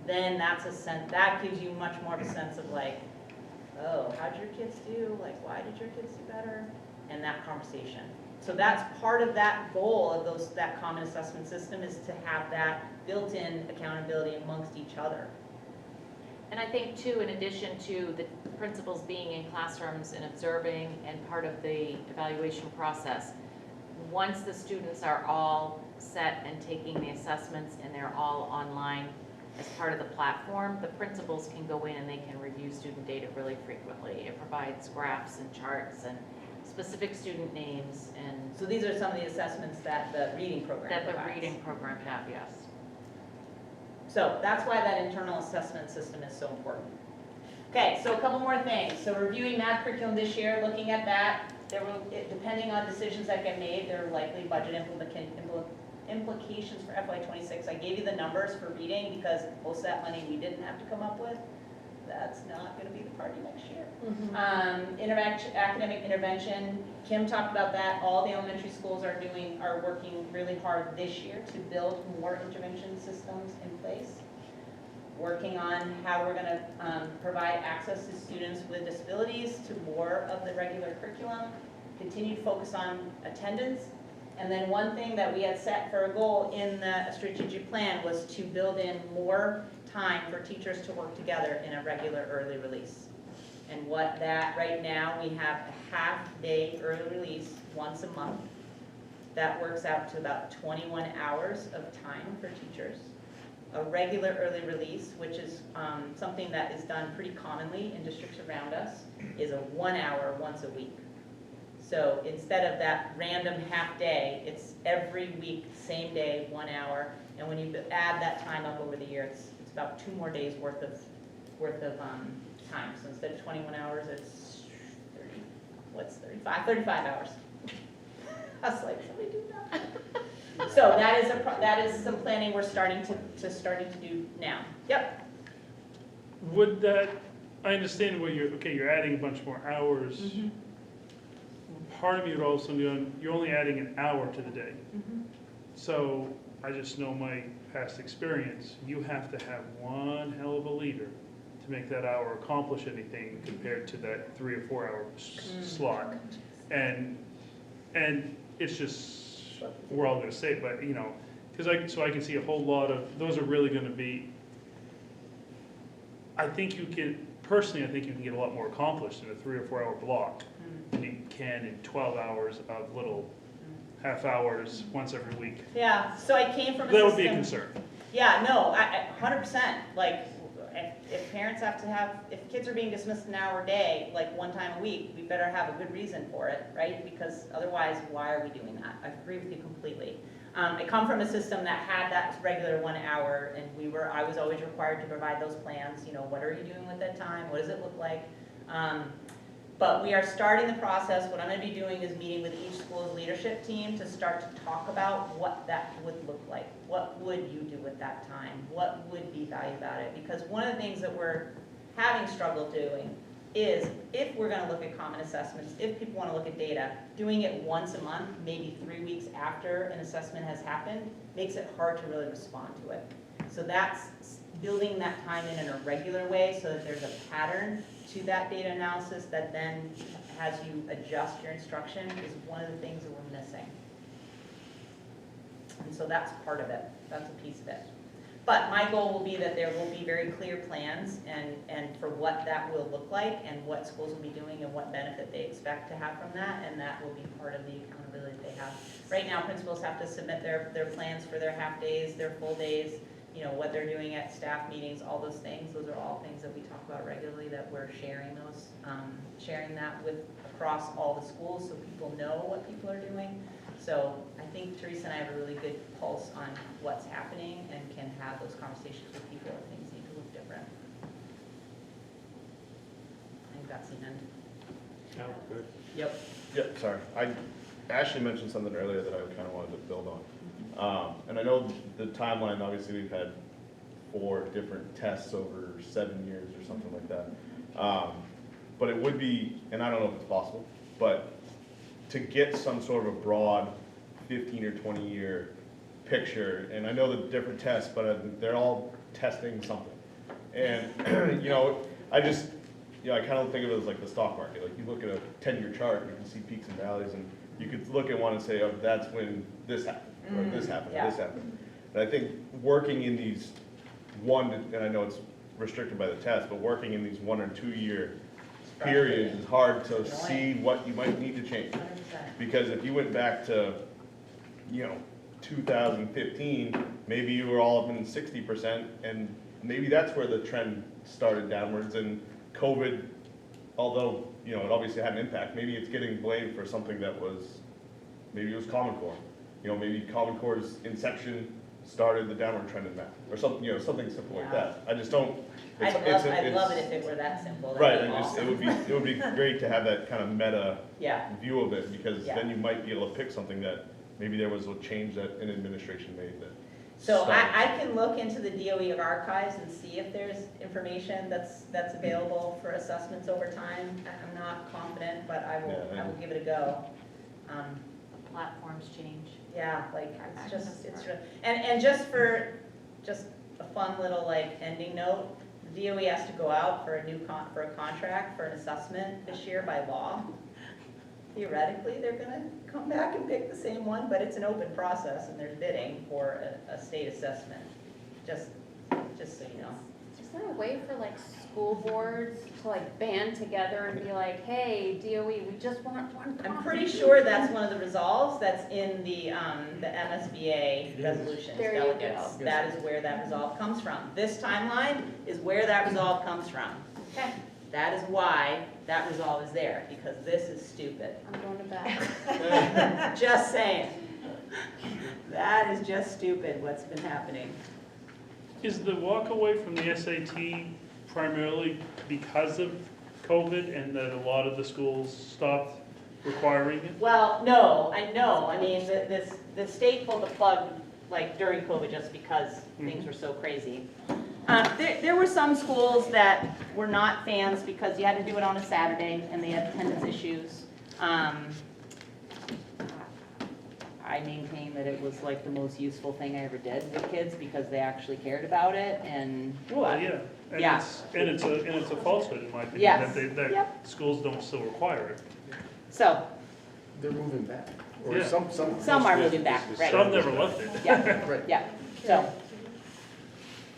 Speaker 15: then that gives you much more of a sense of oh, how'd your kids do? Why did your kids do better? And that conversation. So that's part of that goal of that common assessment system, is to have that built-in accountability amongst each other.
Speaker 2: And I think too, in addition to the principals being in classrooms and observing and part of the evaluation process, once the students are all set and taking the assessments and they're all online as part of the platform, the principals can go in and they can review student data really frequently. It provides graphs and charts and specific student names, and
Speaker 15: so these are some of the assessments that the reading program provides.
Speaker 2: Have, yes.
Speaker 15: So that's why that internal assessment system is so important. Okay, so a couple more things. So reviewing math curriculum this year, looking at that, depending on decisions that get made, there are likely budget implications for FY26. I gave you the numbers for reading because most of that money we didn't have to come up with. That's not going to be the party next year. Academic intervention, Kim talked about that. All the elementary schools are working really hard this year to build more intervention systems in place. Working on how we're going to provide access to students with disabilities to more of the regular curriculum. Continued focus on attendance And then one thing that we had set for a goal in the strategic plan was to build in more time for teachers to work together in a regular early release. And what that, right now, we have a half-day early release once a month. That works out to about 21 hours of time for teachers. A regular early release, which is something that is done pretty commonly in districts around us, is a 1 hour once a week. So instead of that random half day, it's every week, same day, 1 hour. And when you add that time up over the year, it's about 2 more days worth of time. So instead of 21 hours, it's 35 hours. I was like, somebody do that. So that is some planning we're starting to do now. Yep.
Speaker 10: Would that, I understand what you're adding a bunch more hours.
Speaker 15: Mm-hmm.
Speaker 10: Part of me would also know, you're only adding an hour to the day.
Speaker 15: Mm-hmm.
Speaker 10: So I just know my past experience, you have to have one hell of a leader to make that hour accomplish anything compared to that 3 or 4 hour slot. And it's just, we're all gonna say it, but you know, so I can see a whole lot of, those are really gonna be, I think you can get a lot more accomplished in a 3 or 4 hour block than you can in 12 hours of little half hours once every week.
Speaker 15: Yeah, so I came from a system.
Speaker 10: That would be a concern.
Speaker 15: Yeah, no, I 100%, like, if parents have to have, if kids are being dismissed an hour a day, like 1 time a week, we better have a good reason for it, right? Because otherwise, why are we doing that? I agree with you completely. I come from a system that had that regular 1 hour, and I was always required to provide those plans, you know, what are you doing with that time? What does it look like? But we are starting the process. What I'm going to be doing is meeting with each school's leadership team to start to talk about what that would look like. What would you do with that time? What would be value about it? Because one of the things that we're having struggle doing is if we're going to look at common assessments, if people want to look at data, doing it once a month, maybe 3 weeks after an assessment has happened, makes it hard to really respond to it. So that's building that time in a regular way so that there's a pattern to that data analysis that then has you adjust your instruction is one of the things that we're missing. And so that's part of it. That's a piece of it. But my goal will be that there will be very clear plans and for what that will look like and what schools will be doing and what benefit they expect to have from that, and that will be part of the accountability they have. Right now, principals have to submit their plans for their half days, their full days, you know, what they're doing at staff meetings, all those things. Those are all things that we talk about regularly, that we're sharing that with across all the schools so people know what people are doing. So I think Teresa and I have a really good pulse on what's happening and can have those conversations with people if things need to look different. I think that's the end.
Speaker 4: Yeah, good.
Speaker 15: Yep.
Speaker 7: Yeah, sorry. Ashley mentioned something earlier that I kind of wanted to build on. And I know the timeline, obviously we've had 4 different tests over 7 years or something like that. But it would be, and I don't know if it's possible, but to get some sort of a broad 15 or 20 year picture, and I know the different tests, but they're all testing something. And, you know, I kind of think of it as like the stock market. Like you look at a 10-year chart, you can see peaks and valleys, and you could look at one and say, oh, that's when this happened, or this happened, or this happened. And I think working in these and I know it's restricted by the test, but working in these 1 or 2 year periods is hard to see what you might need to change.
Speaker 15: 100%.
Speaker 7: Because if you went back to, 2015, maybe you were all up in 60%, and maybe that's where the trend started downwards, and COVID, although, it obviously had an impact, maybe it's getting blamed for something that maybe it was Common Core. Maybe Common Core's inception started the downward trend in math, or something, something simple like that. I just don't.
Speaker 15: I'd love it if it were that simple.
Speaker 7: Right,
Speaker 15: and
Speaker 7: awesome. it would be great to have that kind of meta view of it, because
Speaker 15: Yeah.
Speaker 7: then you might be able to pick something that maybe there was a change that an administration made that.
Speaker 15: So
Speaker 7: started.
Speaker 15: I can look into the DOE archives and see if there's information that's available for assessments over time. I'm not confident, but I will give it a go.
Speaker 2: Platforms change.
Speaker 15: Yeah, like it's and just for a fun little ending note, the DOE has to go out for a contract for an assessment this year by law. Theoretically, they're gonna come back and pick the same one, but it's an open process and there's bidding for a state assessment, just so you know.
Speaker 14: Is there a way for like school boards to like band together and be like, hey, DOE, we just want one
Speaker 15: I'm
Speaker 14: copy?
Speaker 15: pretty sure that's one of the resolves that's in the MSBA resolutions,
Speaker 14: There you
Speaker 15: delegates.
Speaker 14: go.
Speaker 15: That is where that resolve comes from. This timeline is where that resolve comes from.
Speaker 14: Okay,
Speaker 15: That is why that resolve is there, because this is stupid.
Speaker 14: I'm going to bed.
Speaker 15: Just saying. That is just stupid, what's been happening.
Speaker 10: Is the walk away from the SAT primarily because of COVID and that a lot of the schools stopped requiring it?
Speaker 15: Well, no, I know. I mean, the state pulled the plug like during COVID just because things were so crazy. There were some schools that were not fans because you had to do it on a Saturday and they had attendance issues. I maintain that it was like the most useful thing I ever did with kids because they actually cared about it and.
Speaker 10: Well, yeah. And
Speaker 15: Yeah.
Speaker 10: it's a falsehood in my opinion,
Speaker 15: Yes.
Speaker 10: that
Speaker 15: Yep.
Speaker 10: schools don't still require it.
Speaker 15: So,
Speaker 5: They're moving back. Or
Speaker 10: Yeah.
Speaker 15: some are moving back, right?
Speaker 10: Some never left it.
Speaker 15: Yeah,
Speaker 5: Right.
Speaker 15: yeah. So,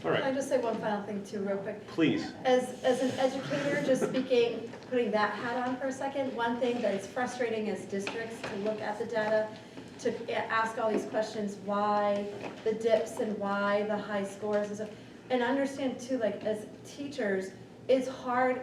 Speaker 4: All
Speaker 3: Can I
Speaker 4: right,
Speaker 3: just say one final thing too, real quick?
Speaker 4: please.
Speaker 3: As an educator, just speaking, putting that hat on for a second, one thing that is frustrating as districts to look at the data, to ask all these questions, why the dips and why the high scores and stuff. And understand too, like as teachers, it's hard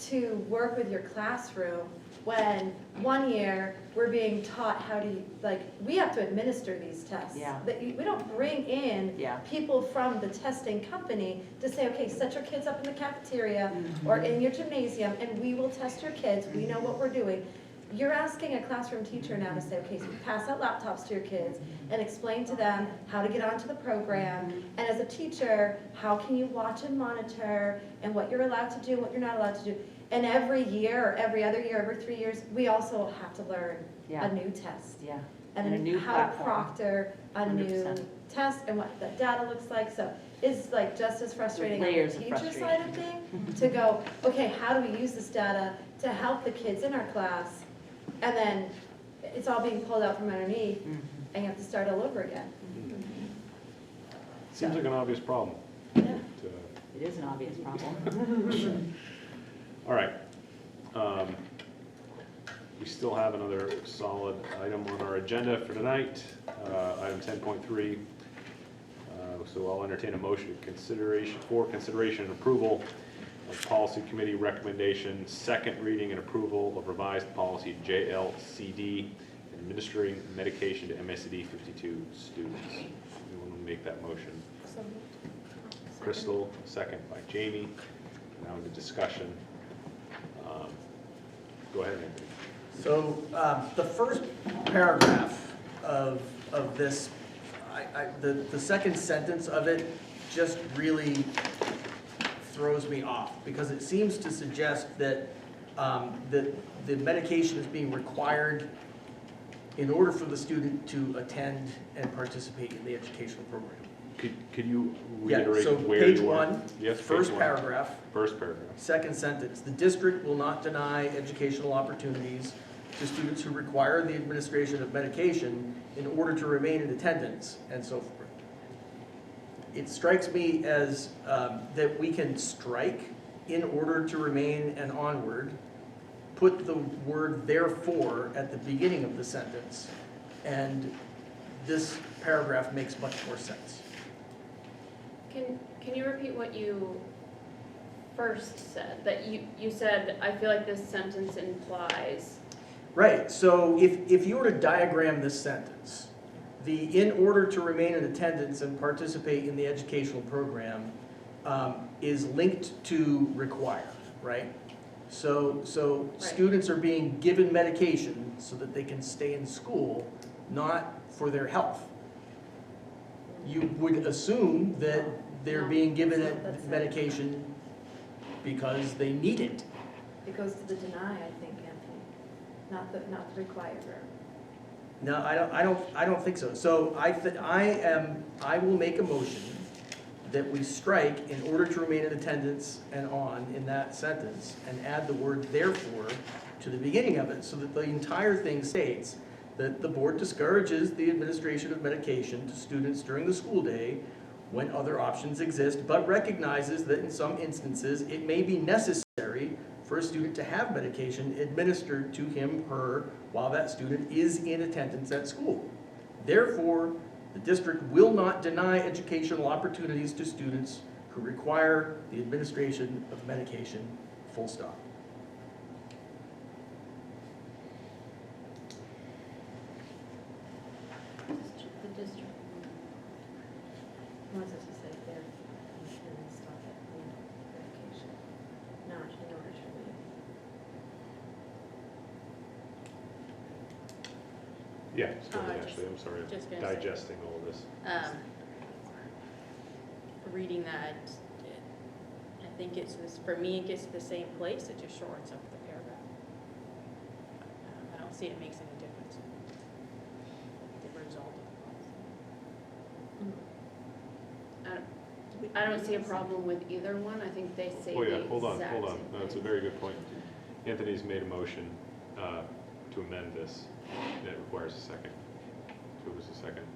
Speaker 3: to work with your classroom when one year we're being taught how to, like, we have to administer these tests.
Speaker 15: Yeah.
Speaker 3: We don't bring in
Speaker 15: Yeah.
Speaker 3: people from the testing company to say, okay, set your kids up in the cafeteria or in your gymnasium and we will test your kids, we know what we're doing. You're asking a classroom teacher now to say, okay, so pass out laptops to your kids and explain to them how to get onto the program. And as a teacher, how can you watch and monitor and what you're allowed to do, what you're not allowed to do. And every year or every other year, every 3 years, we also have to learn
Speaker 15: yeah,
Speaker 3: a new test.
Speaker 15: yeah. And a new
Speaker 3: how to
Speaker 15: platform.
Speaker 3: proctor a
Speaker 15: 100%.
Speaker 3: new test and what the data looks like. So it's like just as frustrating on the
Speaker 15: Layers of
Speaker 3: teacher side
Speaker 15: frustration.
Speaker 3: of things to go, okay, how do we use this data to help the kids in our class? And then it's all being pulled out from underneath and you have to start all over again.
Speaker 4: Seems like an obvious problem.
Speaker 3: Yeah.
Speaker 15: It is an obvious problem.
Speaker 4: All right. We still have another solid item on our agenda for tonight, item 10.3. So I'll entertain a motion for consideration and approval of policy committee recommendation, second reading and approval of revised policy JLCD, administering medication to MSAD52 students. Anyone want to make that motion? Crystal, second by Jamie. Now into discussion. Go ahead, Anthony.
Speaker 5: So the first paragraph of this, the second sentence of it just really throws me off because it seems to suggest that the medication is being required in order for the student to attend and participate in the educational program.
Speaker 4: Could you
Speaker 5: Yeah,
Speaker 4: reiterate
Speaker 5: so
Speaker 4: where
Speaker 5: page
Speaker 4: you are?
Speaker 5: one,
Speaker 4: Yes,
Speaker 5: first
Speaker 4: page one.
Speaker 5: paragraph,
Speaker 4: First paragraph.
Speaker 5: second sentence, the district will not deny educational opportunities to students who require the administration of medication in order to remain in attendance, and so forth. It strikes me as that we can strike in order to remain and onward, put the word therefore at the beginning of the sentence, and this paragraph makes much more sense.
Speaker 14: Can you repeat what you first said? That you said, I feel like this sentence implies.
Speaker 5: Right, so if you were to diagram this sentence, the in order to remain in attendance and participate in the educational program is linked to require, right? So
Speaker 14: Right.
Speaker 5: students are being given medication so that they can stay in school, not for their health. You would assume that they're being given medication because they need it.
Speaker 3: It goes to the deny, I think, Anthony, not the required verb.
Speaker 5: No, I don't think so. So I will make a motion that we strike in order to remain in attendance and on in that sentence and add the word therefore to the beginning of it so that the entire thing states that the board discourages the administration of medication to students during the school day when other options exist, but recognizes that in some instances, it may be necessary for a student to have medication administered to him, her, while that student is in attendance at school. Therefore, the district will not deny educational opportunities to students who require the administration of medication, full stop.
Speaker 14: The district wants us to say there and stop at medication, not in order to remain.
Speaker 4: Yeah, just go ahead,
Speaker 6: just-
Speaker 4: Ashley, I'm sorry,
Speaker 6: just
Speaker 4: I'm
Speaker 6: gonna say-
Speaker 4: digesting all of this.
Speaker 6: Reading that, I think it's this, for me, it gets to the same place, it just shortens up the paragraph. I don't see it makes any difference. The result of
Speaker 14: I don't see a problem with either one, I think they say
Speaker 4: Oh,
Speaker 14: the
Speaker 4: yeah,
Speaker 14: exact
Speaker 4: hold on.
Speaker 14: same
Speaker 4: No, it's a
Speaker 14: thing.
Speaker 4: very good point. Anthony's made a motion to amend this. That requires a second. Who was the second?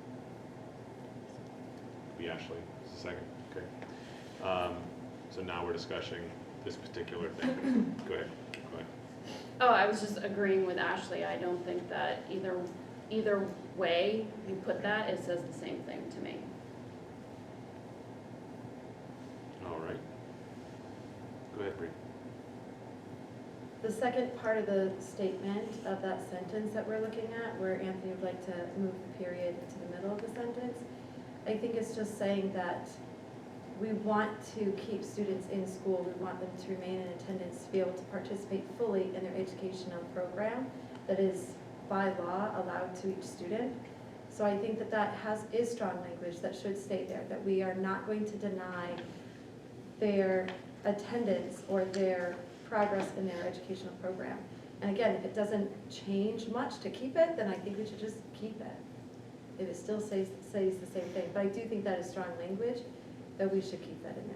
Speaker 4: Be Ashley, is the second, okay. So now we're discussing this particular thing. Go ahead.
Speaker 14: Oh, I was just agreeing with Ashley, I don't think that either way you put that, it says the same thing to me.
Speaker 4: All right. Go ahead, Bree.
Speaker 3: The second part of the statement of that sentence that we're looking at, where Anthony would like to move the period to the middle of the sentence, I think it's just saying that we want to keep students in school, we want them to remain in attendance, to be able to participate fully in their educational program that is by law allowed to each student. So I think that is strong language that should stay there, that we are not going to deny their attendance or their progress in their educational program. And again, if it doesn't change much to keep it, then I think we should just keep it. If it still says the same thing, but I do think that is strong language, that we should keep that in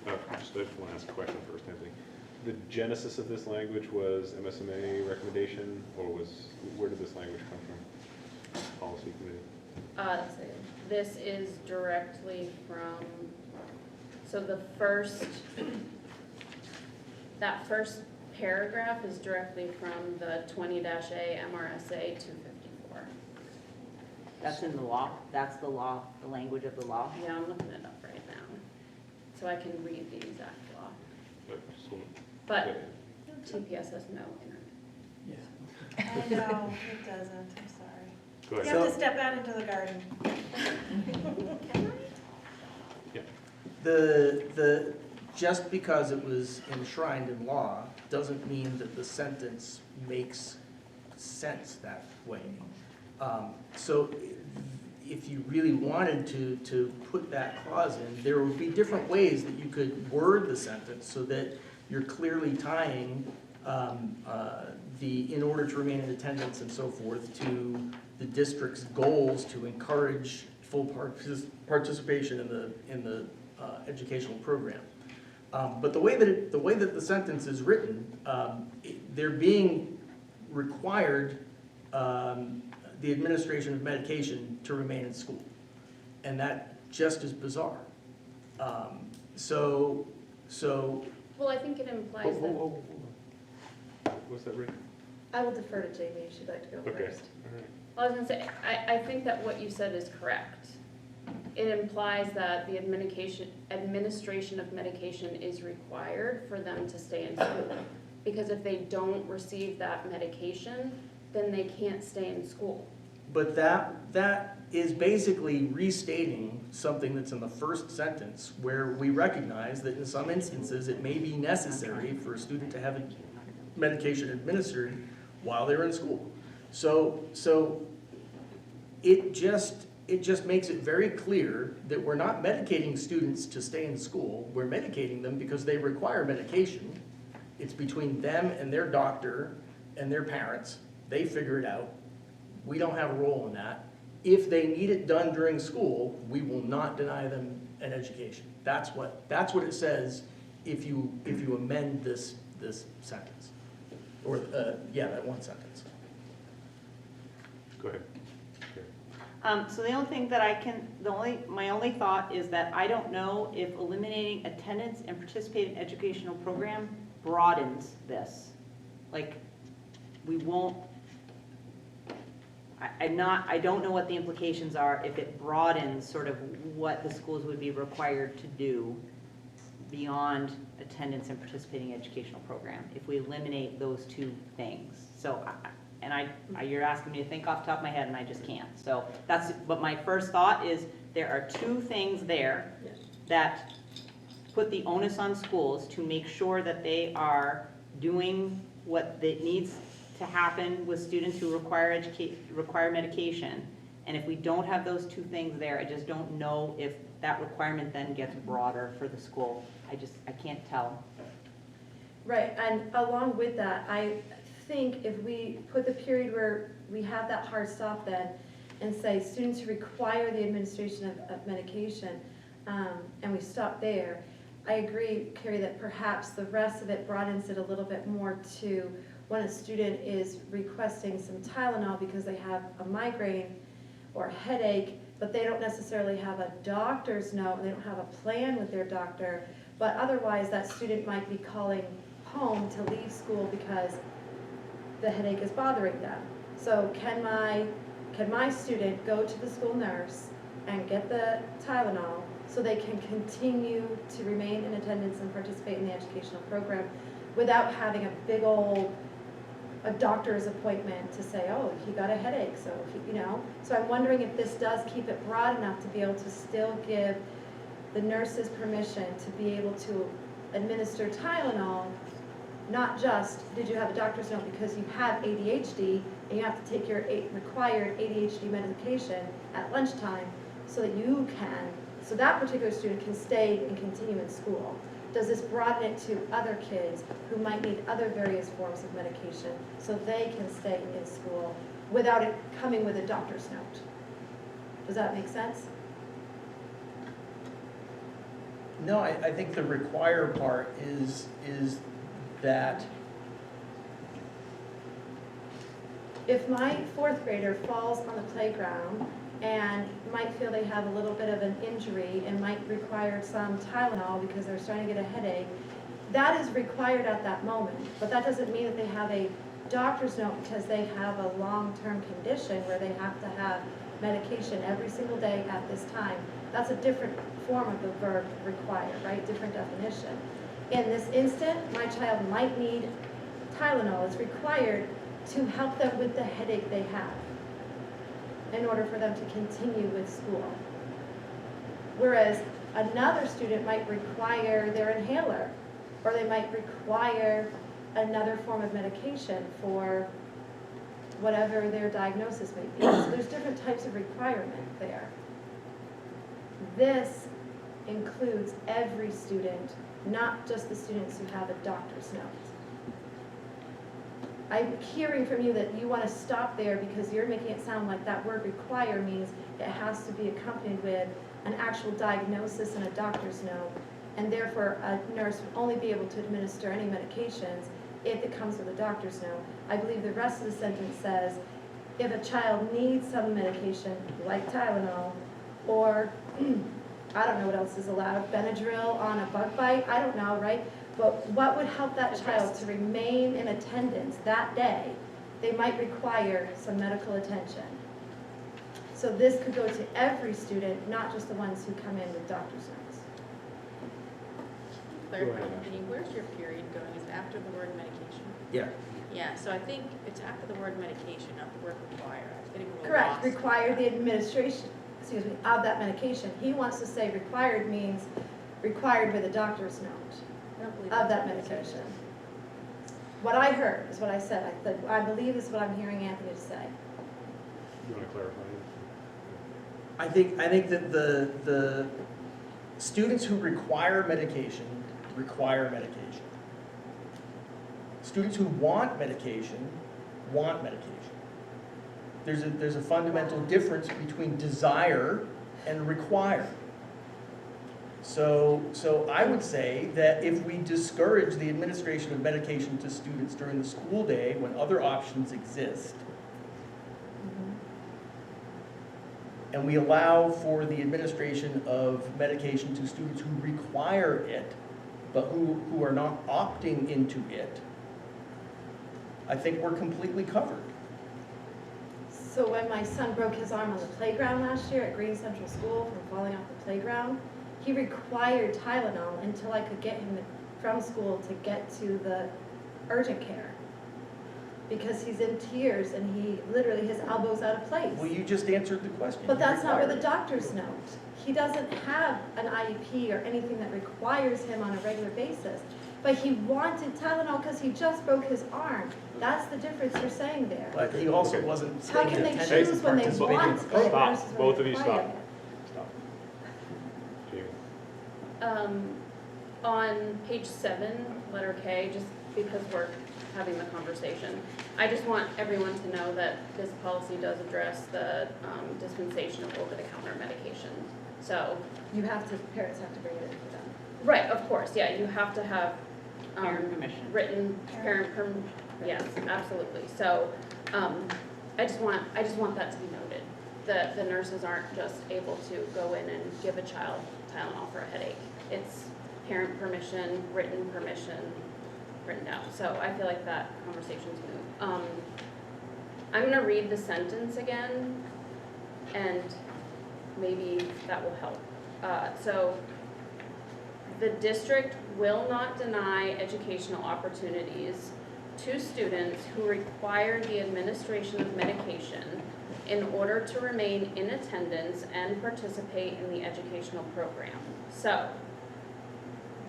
Speaker 3: there.
Speaker 4: I just want to ask a question first, Anthony. The genesis of this language was MSMA recommendation, or where did this language come from? Policy committee?
Speaker 14: Let's see, this is directly from, so that first paragraph is directly from the 20-A MRSA 254.
Speaker 1: That's in the law, that's the law, the language of the law.
Speaker 14: Yeah, I'm looking it up right now, so I can read the exact law. But TPS has no internet.
Speaker 12: I know, it doesn't, I'm sorry.
Speaker 4: Go
Speaker 12: You
Speaker 4: ahead.
Speaker 12: have to step out into the garden.
Speaker 5: Just because it was enshrined in law doesn't mean that the sentence makes sense that way. So if you really wanted to put that clause in, there would be different ways that you could word the sentence so that you're clearly tying in order to remain in attendance and so forth to the district's goals to encourage full participation in the educational program. But the way that the sentence is written, they're being required the administration of medication to remain in school, and that just is bizarre. So.
Speaker 14: Well, I think it implies that.
Speaker 4: Hold on. What's that, Rick?
Speaker 3: I will defer to Jamie if she'd like to go
Speaker 4: Okay.
Speaker 3: first.
Speaker 4: All right.
Speaker 14: Well, I was gonna say, I think that what you said is correct. It implies that the administration of medication is required for them to stay in school. Because if they don't receive that medication, then they can't stay in school.
Speaker 5: But that is basically restating something that's in the first sentence, where we recognize that in some instances, it may be necessary for a student to have a medication administered while they're in school. So it just makes it very clear that we're not medicating students to stay in school. We're medicating them because they require medication. It's between them and their doctor and their parents. They figure it out. We don't have a role in that. If they need it done during school, we will not deny them an education. That's what it says if you amend this sentence. or, that one sentence.
Speaker 4: Go ahead.
Speaker 1: So the only thing that my only thought is that I don't know if eliminating attendance and participate in educational program broadens this. Like, we won't, I don't know what the implications are if it broadens sort of what the schools would be required to do beyond attendance and participating in educational program, if we eliminate those two things. So, you're asking me to think off the top of my head, and I just can't. So but my first thought is there are two things there that put the onus on schools to make sure that they are doing what needs to happen with students who require medication. And if we don't have those two things there, I just don't know if that requirement then gets broader for the school. I can't tell.
Speaker 3: Right, and along with that, I think if we put the period where we have that hard stop then and say students who require the administration of medication, and we stop there, I agree, Carrie, that perhaps the rest of it broadens it a little bit more to when a student is requesting some Tylenol because they have a migraine or a headache, but they don't necessarily have a doctor's note and they don't have a plan with their doctor, but otherwise that student might be calling home to leave school because the headache is bothering them. So can my student go to the school nurse and get the Tylenol so they can continue to remain in attendance and participate in the educational program without having a big old doctor's appointment to say, oh, he got a headache, so So I'm wondering if this does keep it broad enough to be able to still give the nurses permission to be able to administer Tylenol, not just, did you have a doctor's note because you have ADHD and you have to take your required ADHD medication at lunchtime so that particular student can stay and continue in school. Does this broaden it to other kids who might need other various forms of medication so they can stay in school without it coming with a doctor's note? Does that make sense?
Speaker 5: No, I think the require part is that
Speaker 3: if my fourth grader falls on the playground and might feel they have a little bit of an injury and might require some Tylenol because they're starting to get a headache, that is required at that moment. But that doesn't mean that they have a doctor's note because they have a long-term condition where they have to have medication every single day at this time. That's a different form of the verb require, right? Different definition. In this instant, my child might need Tylenol. It's required to help them with the headache they have in order for them to continue with school. Whereas another student might require their inhaler, or they might require another form of medication for whatever their diagnosis may be. So there's different types of requirement there. This includes every student, not just the students who have a doctor's note. I'm hearing from you that you want to stop there because you're making it sound like that word require means it has to be accompanied with an actual diagnosis and a doctor's note, and therefore a nurse would only be able to administer any medications if it comes with a doctor's note. I believe the rest of the sentence says, if a child needs some medication, like Tylenol, or I don't know what else is allowed, Benadryl on a bug bite, I don't know, right? But what would help that child to remain in attendance that day? They might require some medical attention. So this could go to every student, not just the ones who come in with doctor's notes.
Speaker 6: Clarifying, where's your period going? Is it after the word medication?
Speaker 5: Yeah.
Speaker 6: Yeah, so I think it's after the word medication, not the word require. It's getting a little
Speaker 3: Correct,
Speaker 6: lost.
Speaker 3: require the administration, of that medication. He wants to say required means required with a doctor's note
Speaker 6: I don't believe
Speaker 3: of that
Speaker 6: that's what it says.
Speaker 3: medication. What I heard is what I said. I believe is what I'm hearing Anthony say.
Speaker 4: You want to clarify?
Speaker 5: I think that the students who require medication. Students who want medication. There's a fundamental difference between desire and require. So I would say that if we discourage the administration of medication to students during the school day when other options exist, and we allow for the administration of medication to students who require it, but who are not opting into it, I think we're completely covered.
Speaker 3: So when my son broke his arm on the playground last year at Green Central School from falling off the playground, he required Tylenol until I could get him from school to get to the urgent care. Because he's in tears and he literally, his elbow's out of place.
Speaker 5: Well, you just answered the question.
Speaker 3: But
Speaker 5: You
Speaker 3: that's not what the
Speaker 5: require it.
Speaker 3: doctors note. He doesn't have an IEP or anything that requires him on a regular basis. But he wanted Tylenol because he just broke his arm. That's the difference you're saying there.
Speaker 5: But he also wasn't
Speaker 3: How
Speaker 5: staying
Speaker 3: can
Speaker 5: in
Speaker 3: they
Speaker 5: attendance
Speaker 3: choose
Speaker 5: and
Speaker 3: when they
Speaker 5: participating in
Speaker 3: want
Speaker 5: the
Speaker 3: it
Speaker 5: program.
Speaker 3: versus when
Speaker 4: Both
Speaker 3: they
Speaker 4: of you
Speaker 3: require
Speaker 4: stop.
Speaker 3: it?
Speaker 4: Stop. Jamie.
Speaker 6: On page 7, letter K, just because we're having the conversation, I just want everyone to know that this policy does address the dispensation of over-the-counter medication. So,
Speaker 3: You have to, parents have to bring it in for them.
Speaker 6: right, of course, yeah, you have to have
Speaker 1: Parent permission.
Speaker 6: written parent permission. Yes, absolutely. So, I just want that to be noted. The nurses aren't just able to go in and give a child Tylenol for a headache. It's parent permission, written down. So I feel like that conversation's moot. I'm gonna read the sentence again, and maybe that will help. So, the district will not deny educational opportunities to students who require the administration of medication in order to remain in attendance and participate in the educational program. So,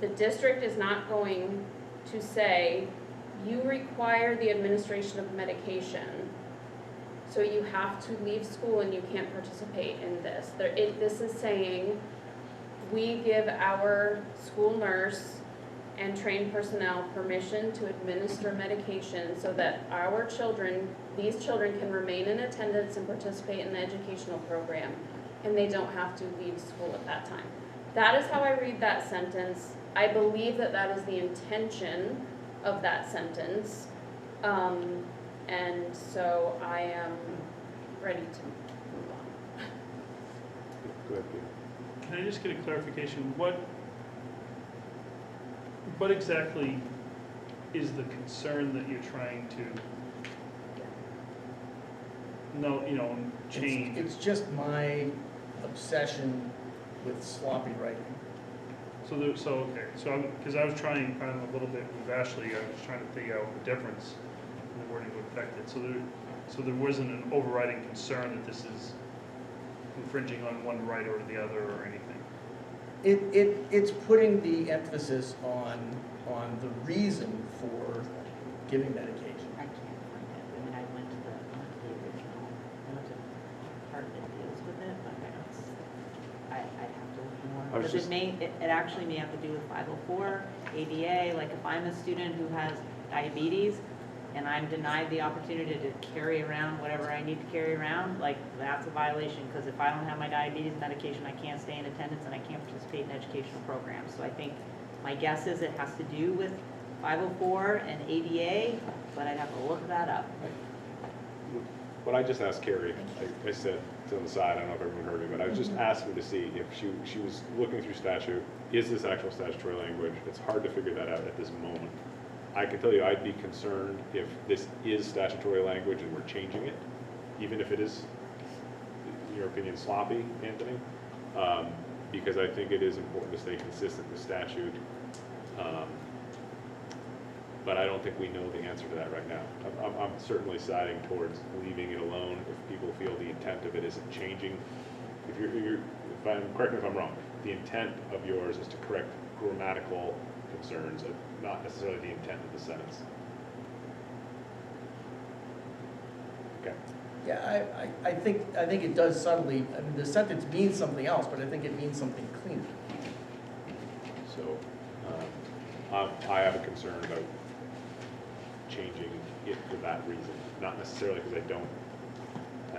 Speaker 6: the district is not going to say, you require the administration of medication, so you have to leave school and you can't participate in this. This is saying, we give our school nurse and trained personnel permission to administer medication so that our children, these children can remain in attendance and participate in the educational program, and they don't have to leave school at that time. That is how I read that sentence. I believe that that is the intention of that sentence. And so I am ready to move on.
Speaker 4: Go ahead, Peter.
Speaker 10: Can I just get a clarification? What exactly is the concern that you're trying to, change?
Speaker 5: It's just my obsession with sloppy writing.
Speaker 10: Because I was trying kind of a little bit with Ashley, I was trying to figure out the difference in the wording would affect it. So there wasn't an overriding concern that this is infringing on one right or the other or anything.
Speaker 5: It's putting the emphasis on the reason for giving medication.
Speaker 1: I can't find it. I mean, I went to the original, I went to part that deals with it, but I'd have to look more.
Speaker 4: I was
Speaker 1: Because
Speaker 4: just-
Speaker 1: it actually may have to do with 504, ADA, like if I'm a student who has diabetes and I'm denied the opportunity to carry around whatever I need to carry around, like that's a violation, because if I don't have my diabetes medication, I can't stay in attendance and I can't participate in educational programs. So I think, my guess is it has to do with 504 and ADA, but I'd have to look that up.
Speaker 4: What I just asked Carrie, I said to the side, I don't know if everyone heard me, but I was just asking to see if she was looking through statute, is this actual statutory language? It's hard to figure that out at this moment. I can tell you I'd be concerned if this is statutory language and we're changing it, even if it is, in your opinion, sloppy, Anthony, because I think it is important to stay consistent with statute. But I don't think we know the answer to that right now. I'm certainly siding towards leaving it alone if people feel the intent of it isn't changing. Correct me if I'm wrong, the intent of yours is to correct grammatical concerns, not necessarily the intent of the sentence. Okay.
Speaker 5: Yeah, I think it does subtly, I mean, the sentence means something else, but I think it means something cleaner.
Speaker 4: So I have a concern about changing it for that reason, not necessarily because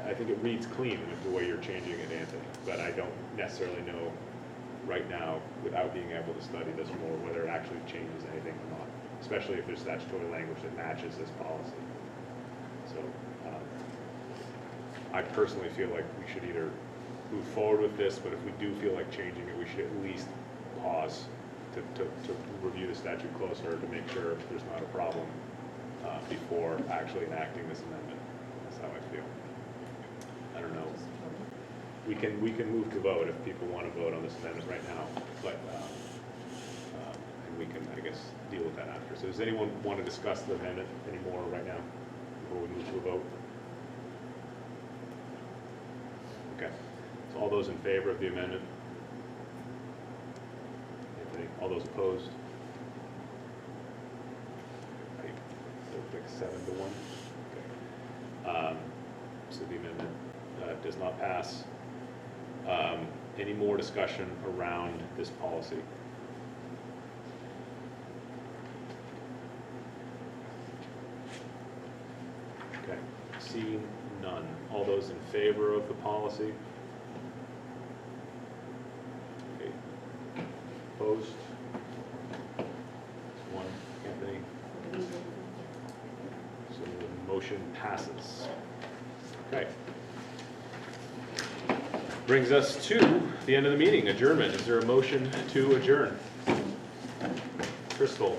Speaker 4: I think it reads clean with the way you're changing it, Anthony, but I don't necessarily know right now without being able to study this more, whether it actually changes anything or not, especially if there's statutory language that matches this policy. So I personally feel like we should either move forward with this, but if we do feel like changing it, we should at least pause to review the statute closer to make sure there's not a problem before actually enacting this amendment. That's how I feel. I don't know. We can move to vote if people want to vote on this amendment right now, but and we can, I guess, deal with that after. So does anyone want to discuss the amendment anymore right now before we move to a vote? Okay. So all those in favor of the amendment? Anthony, all those opposed? Like 7-1. Okay. So the amendment does not pass. Any more discussion around this policy? Okay, seeing none. All those in favor of the policy? Okay. Opposed? One, Anthony. So the motion passes. Okay. Brings us to the end of the meeting, adjournment. Is there a motion to adjourn? Crystal?